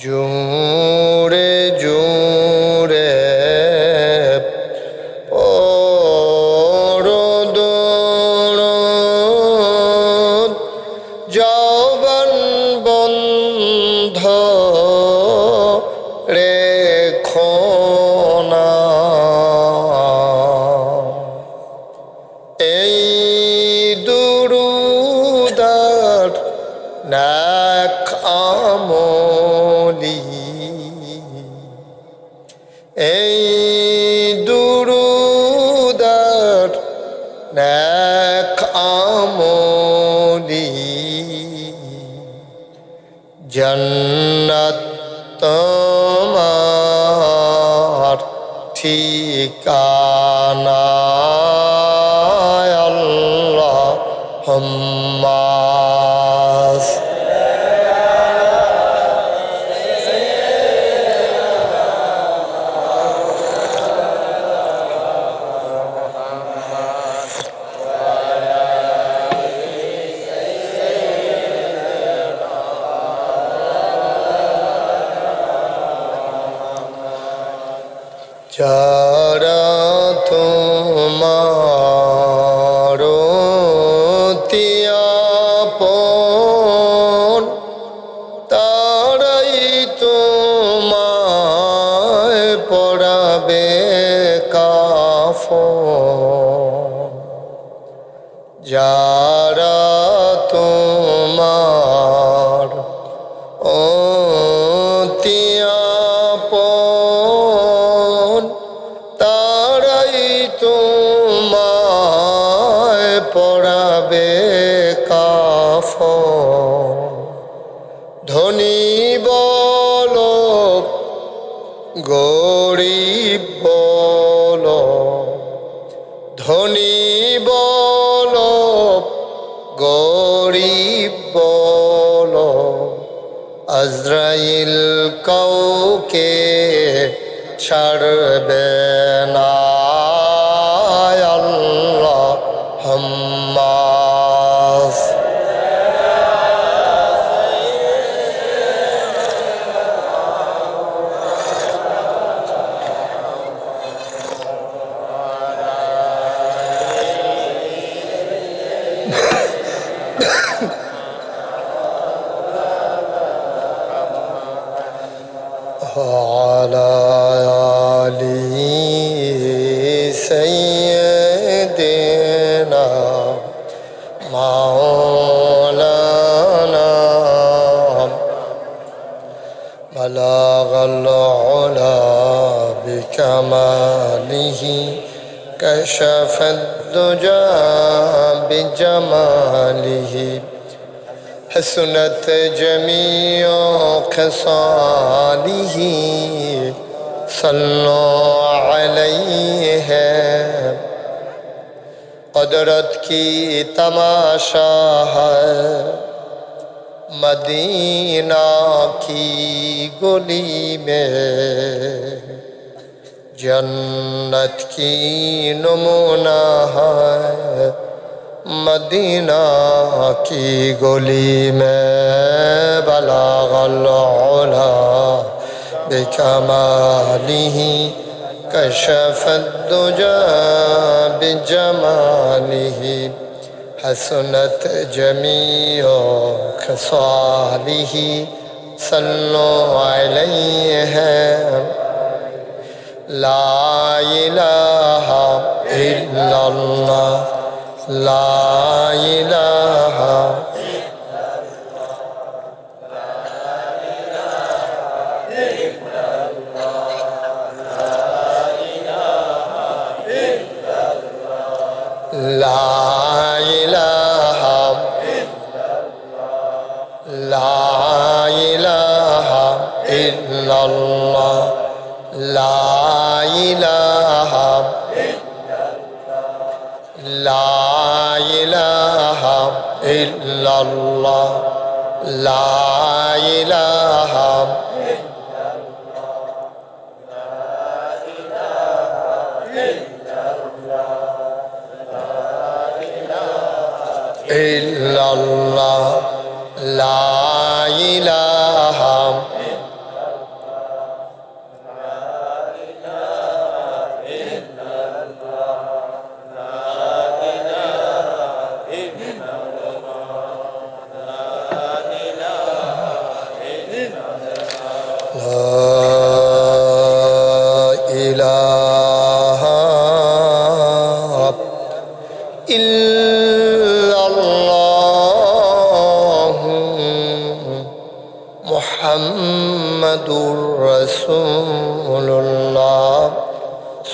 জোরে জোরে পরদুরুদ যৌবন বন্ধ রেখো না এই দুরুদার নেক আমলি এই দুরুদার নেক আমলি জান্নাত তোমার ঠিকানা আল্লাহুম্মা যারা তোমার অতি আপন তারাই তোমায় পরাবে কাফন যারা তোমার অতি আপন তারাই তোমায় পরাবে কাফন ধনী বলো গরিব বলো ধনী বলো গরিব বলো আজরাইল কাউকে ছাড়বে না আল্লাহুম্মা وعلى آل سيدنا مولانا بلغ العلا بكماله كشف الدجى بجماله حسنت جميع خصاله صلوا عليه قدرت کی تماشا ہے مدینہ کی گلی میں جنت کی نمونہ ہے مدینہ کی گلی میں بلغ العلا بکمالہ کشف الدجى بجمالہ حسنت جميع خصاله صلوا عليه লা ইলাহা ইল্লাল্লাহ লা ইলাহা লা ইলাহা লা ইলাহা ইল্লাল্লাহ লা ইলাহা লা ইলাহা ইল্লাল্লাহ লা ইলাহা ইল্লাল্লাহ লা ইলাহা মুহাম্মাদুর রাসূলুল্লাহ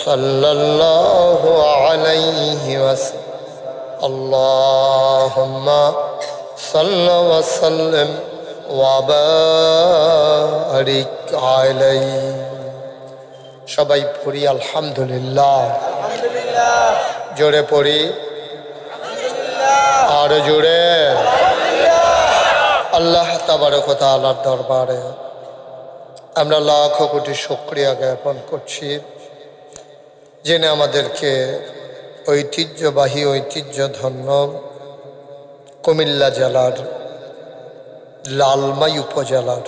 সাল্লাল্লাহু আলাইহি ওয়াসাল্লাম আল্লাহুম্মা সাল্লি ওয়া সাল্লিম ওয়া বারিক আলাইহি। সবাই পড়ি আলহামদুলিল্লাহ। জোরে পড়ি আর জোরে। আল্লাহ তাবারক ওয়া তাআলার দরবারে আমরা লাখো কোটি শুকরিয়া জ্ঞাপন করছি, যিনি আমাদেরকে ঐতিহ্যবাহী ঐতিহ্যধন্য কুমিল্লা জেলার লালমাই উপজেলার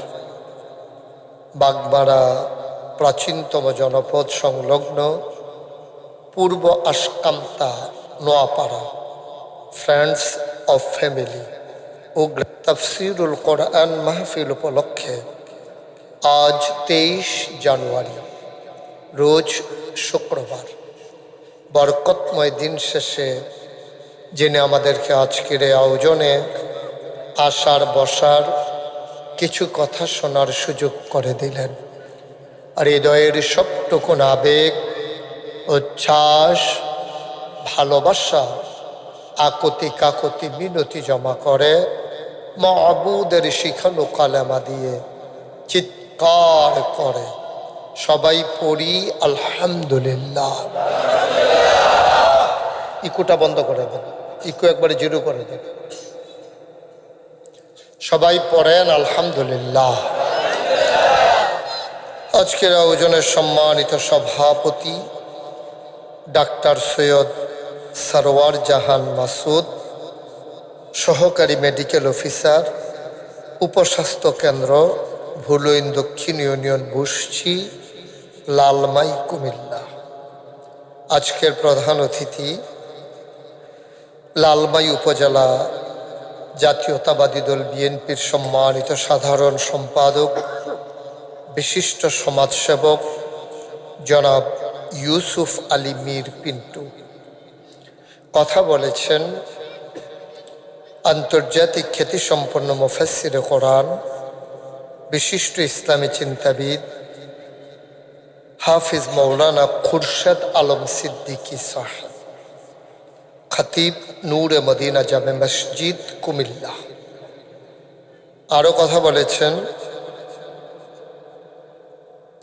বাগবাড়া প্রাচীনতম জনপদ সংলগ্ন পূর্ব আশকান্তা নোয়াপাড়া ফ্রেন্ডস অফ ফ্যামিলি ও তাফসিরুল কোরআন মাহফিল উপলক্ষে আজ 23 জানুয়ারি রোজ শুক্রবার বরকতময় দিন শেষে যিনি আমাদেরকে আজকের এই আয়োজনে আসার বসার কিছু কথা শোনার সুযোগ করে দিলেন, আর হৃদয়ের সবটুকুন আবেগ উচ্ছ্বাস ভালোবাসা আকতি কাকতি মিনতি জমা করে মাবুদের শিখানো কালেমা দিয়ে চিৎকার করে সবাই পড়ি আলহামদুলিল্লাহ। ইকুটা বন্ধ করে দেন, ইকু একবারে জিরো করে দেন। সবাই পড়েন আলহামদুলিল্লাহ। আজকের আয়োজনের সম্মানিত সভাপতি ডাক্তার সৈয়দ সরওয়ার জাহান মাসুদ, সহকারী মেডিকেল অফিসার, উপস্বাস্থ্য কেন্দ্র ভুলইন দক্ষিণ ইউনিয়ন বুসছি লালমাই কুমিল্লা। আজকের প্রধান অতিথি লালমাই উপজেলা জাতীয়তাবাদী দল বিএনপির সম্মানিত সাধারণ সম্পাদক বিশিষ্ট সমাজসেবক জনাব ইউসুফ আলী মীর পিন্টু। কথা বলেছেন আন্তর্জাতিক খ্যাতিসম্পন্ন মুফাসসিরে কোরআন, বিশিষ্ট ইসলামী চিন্তাবিদ হাফিজ মৌলানা খুরশেদ আলম সিদ্দিকী সাহেব, খতিব নূরে মদিনা জামে মসজিদ কুমিল্লা। আরও কথা বলেছেন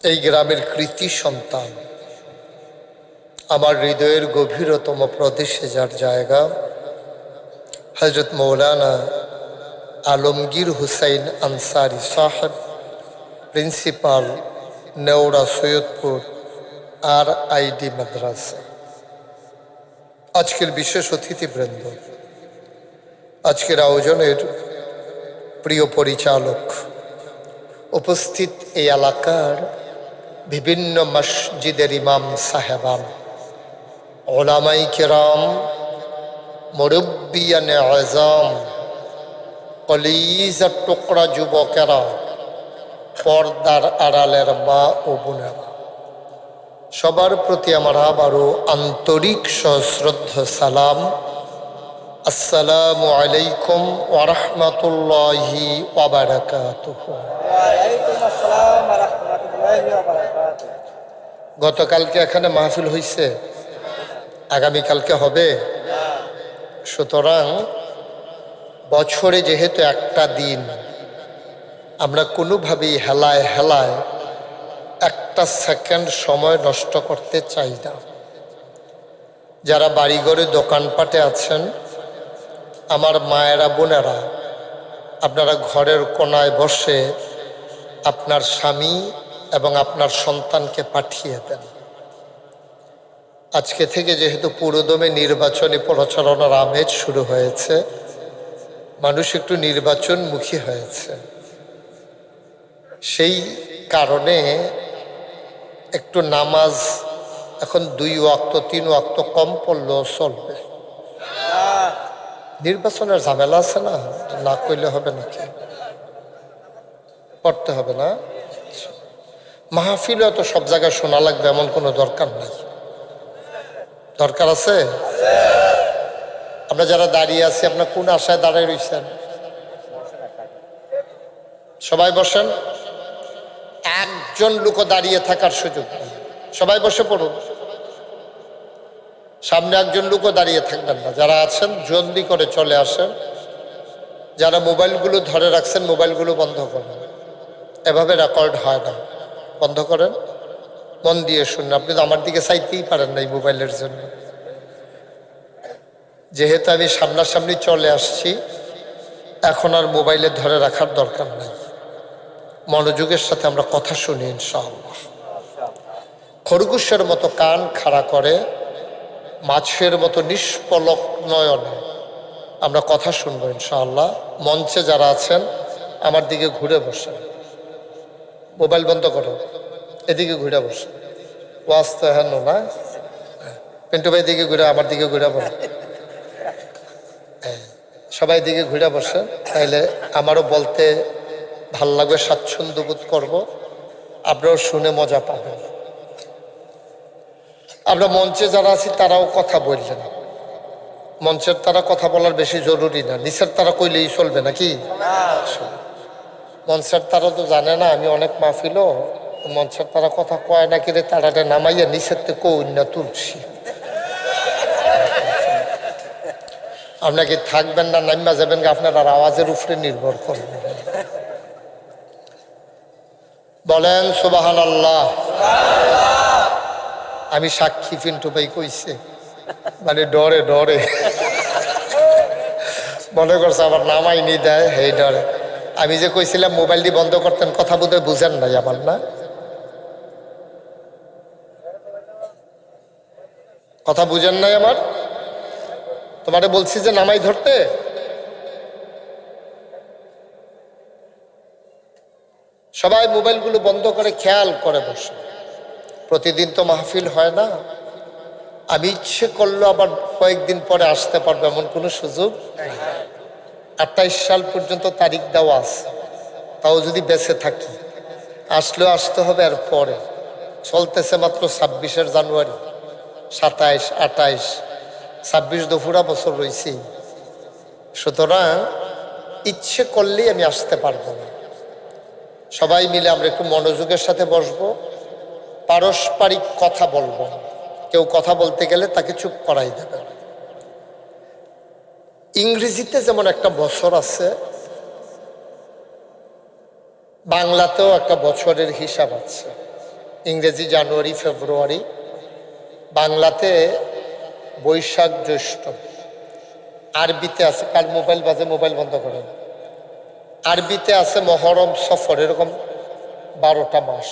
এই গ্রামের কৃতি সন্তান, আমার হৃদয়ের গভীরতম প্রদেশে যার জায়গা, হজরত মৌলানা আলমগীর হুসাইন আনসারি সাহেব, প্রিন্সিপাল নেওড়া সৈয়দপুর RID মাদ্রাসা। আজকের বিশেষ অতিথিবৃন্দ, আজকের আয়োজনের প্রিয় পরিচালক, উপস্থিত এই এলাকার বিভিন্ন মসজিদের ইমাম সাহেবান, ওলামাই কেরাম, মুরব্বিয়ানে আযম, কলিজার টুকরা যুবকেরা, পর্দার আড়ালের মা ও বোনেরা, সবার প্রতি আমার আবারও আন্তরিক সশ্রদ্ধ সালাম। আসসালামু আলাইকুম ওয়া রাহমাতুল্লাহি ওয়া বারাকাতুহু। ওয়ালাইকুম আসসালাম ওয়া রাহমাতুল্লাহি ওয়া বারাকাতুহু। গতকালকে এখানে মাহফিল হয়েছে, আগামীকালকে হবে। সুতরাং বছরে যেহেতু একটা দিন, আমরা কোনোভাবেই হেলায় হেলায় একটা সেকেন্ড সময় নষ্ট করতে চাই না। যারা বাড়িঘরে দোকানপাটে আছেন, আমার মায়েরা বোনেরা, আপনারা ঘরের কোনায় বসে আপনার স্বামী এবং আপনার সন্তানকে পাঠিয়ে দেন। আজকে থেকে যেহেতু পুরোদমে নির্বাচনী প্রচারণার আমেজ শুরু হয়েছে, মানুষ একটু নির্বাচনমুখী হয়েছে, সেই কারণে একটু নামাজ এখন 2 ওয়াক্ত 3 ওয়াক্ত কম পড়লেও চলবে। নির্বাচনের ঝামেলা আছে না, না করলে হবে নাকি? পড়তে হবে না। মাহফিলও তো সব জায়গায় শোনা লাগবে এমন কোনো দরকার নাই। দরকার আছে? আমরা যারা দাঁড়িয়ে আছি, আপনার কোন আশায় দাঁড়িয়ে রয়েছেন? সবাই বসেন। একজন লোকও দাঁড়িয়ে থাকার সুযোগ নেই, সবাই বসে পড়ুন। সামনে একজন লোকও দাঁড়িয়ে থাকবেন না। যারা আছেন জলদি করে চলে আসেন। যারা মোবাইলগুলো ধরে রাখছেন, মোবাইলগুলো বন্ধ করেন, এভাবে রেকর্ড হয় না, বন্ধ করেন। মন দিয়ে শুনুন। আপনি তো আমার দিকে চাইতেই পারেন না এই মোবাইলের জন্য। যেহেতু আমি সামনাসামনি চলে আসছি, এখন আর মোবাইলে ধরে রাখার দরকার নাই। মনোযোগের সাথে আমরা কথা শুনি ইনশাআল্লাহ। খরগোশের মতো কান খাড়া করে, মাছের মতো নিষ্পলক নয়নে আমরা কথা শুনবো ইনশাআল্লাহ। মঞ্চে যারা আছেন আমার দিকে ঘুরে বসেন, মোবাইল বন্ধ করো, এদিকে ঘুরে বসে। ওয়াজ তো হেন না, পিন্টু ভাই দিকে ঘুরে, আমার দিকে ঘুরে বসে, সবাই দিকে ঘুরে বসে। তাইলে আমারও বলতে ভাল লাগবে, স্বাচ্ছন্দ্য বোধ করবো, আপনারাও শুনে মজা পাবেন। আমরা মঞ্চে যারা আছি তারাও কথা বললেন। মঞ্চের তারা কথা বলার বেশি জরুরি না, নিচের তারা কইলেই চলবে নাকি? মঞ্চের তারা তো জানে না আমি অনেক মাহফিলও, মঞ্চের তারা কথা কয় না কিরে, তারাটা নামাইয়া নিচের থেকে কইনা তুলছি। আপনাকে থাকবেন না নাইমা যাবেন, আপনার আর আওয়াজের উপরে নির্ভর করবে। বলেন সুবহানাল্লাহ। আমি সাক্ষী, পিন্টু ভাই কইছে, মানে ডরে ডরে মনে করছে আবার নামাই নি দেয়, সেই ডরে। আমি যে কইছিলাম মোবাইলটি বন্ধ করতেন, কথা বোধহয় বুঝেন নাই আমার, না কথা বুঝেন নাই আমার। তোমারে বলছি যে নামাই ধরতে। সবাই মোবাইলগুলো বন্ধ করে খেয়াল করে বসে। প্রতিদিন তো মাহফিল হয় না, আমি ইচ্ছে করলো আবার কয়েকদিন পরে আসতে পারবো এমন কোনো সুযোগ নাই। 28 সাল পর্যন্ত তারিখ দেওয়া আছে, তাও যদি বেঁচে থাকি আসলেও আসতে হবে। আর পরে চলতেছে মাত্র 26 জানুয়ারি, 27, 28, 26 দুপুরা বছর রয়েছে। সুতরাং ইচ্ছে করলেই আমি আসতে পারবো না। সবাই মিলে আমরা একটু মনোযোগের সাথে বসবো, পারস্পরিক কথা বলবো। কেউ কথা বলতে গেলে তাকে চুপ করাই দেবে। ইংরেজিতে যেমন একটা বছর আছে, বাংলাতেও একটা বছরের হিসাব আছে। ইংরেজি জানুয়ারি, ফেব্রুয়ারি, বাংলাতে বৈশাখ, জ্যৈষ্ঠ। আরবিতে আছে, কাল মোবাইল বাজে, মোবাইল বন্ধ করেন। আরবিতে আছে মহরম, সফর, এরকম 12টা মাস।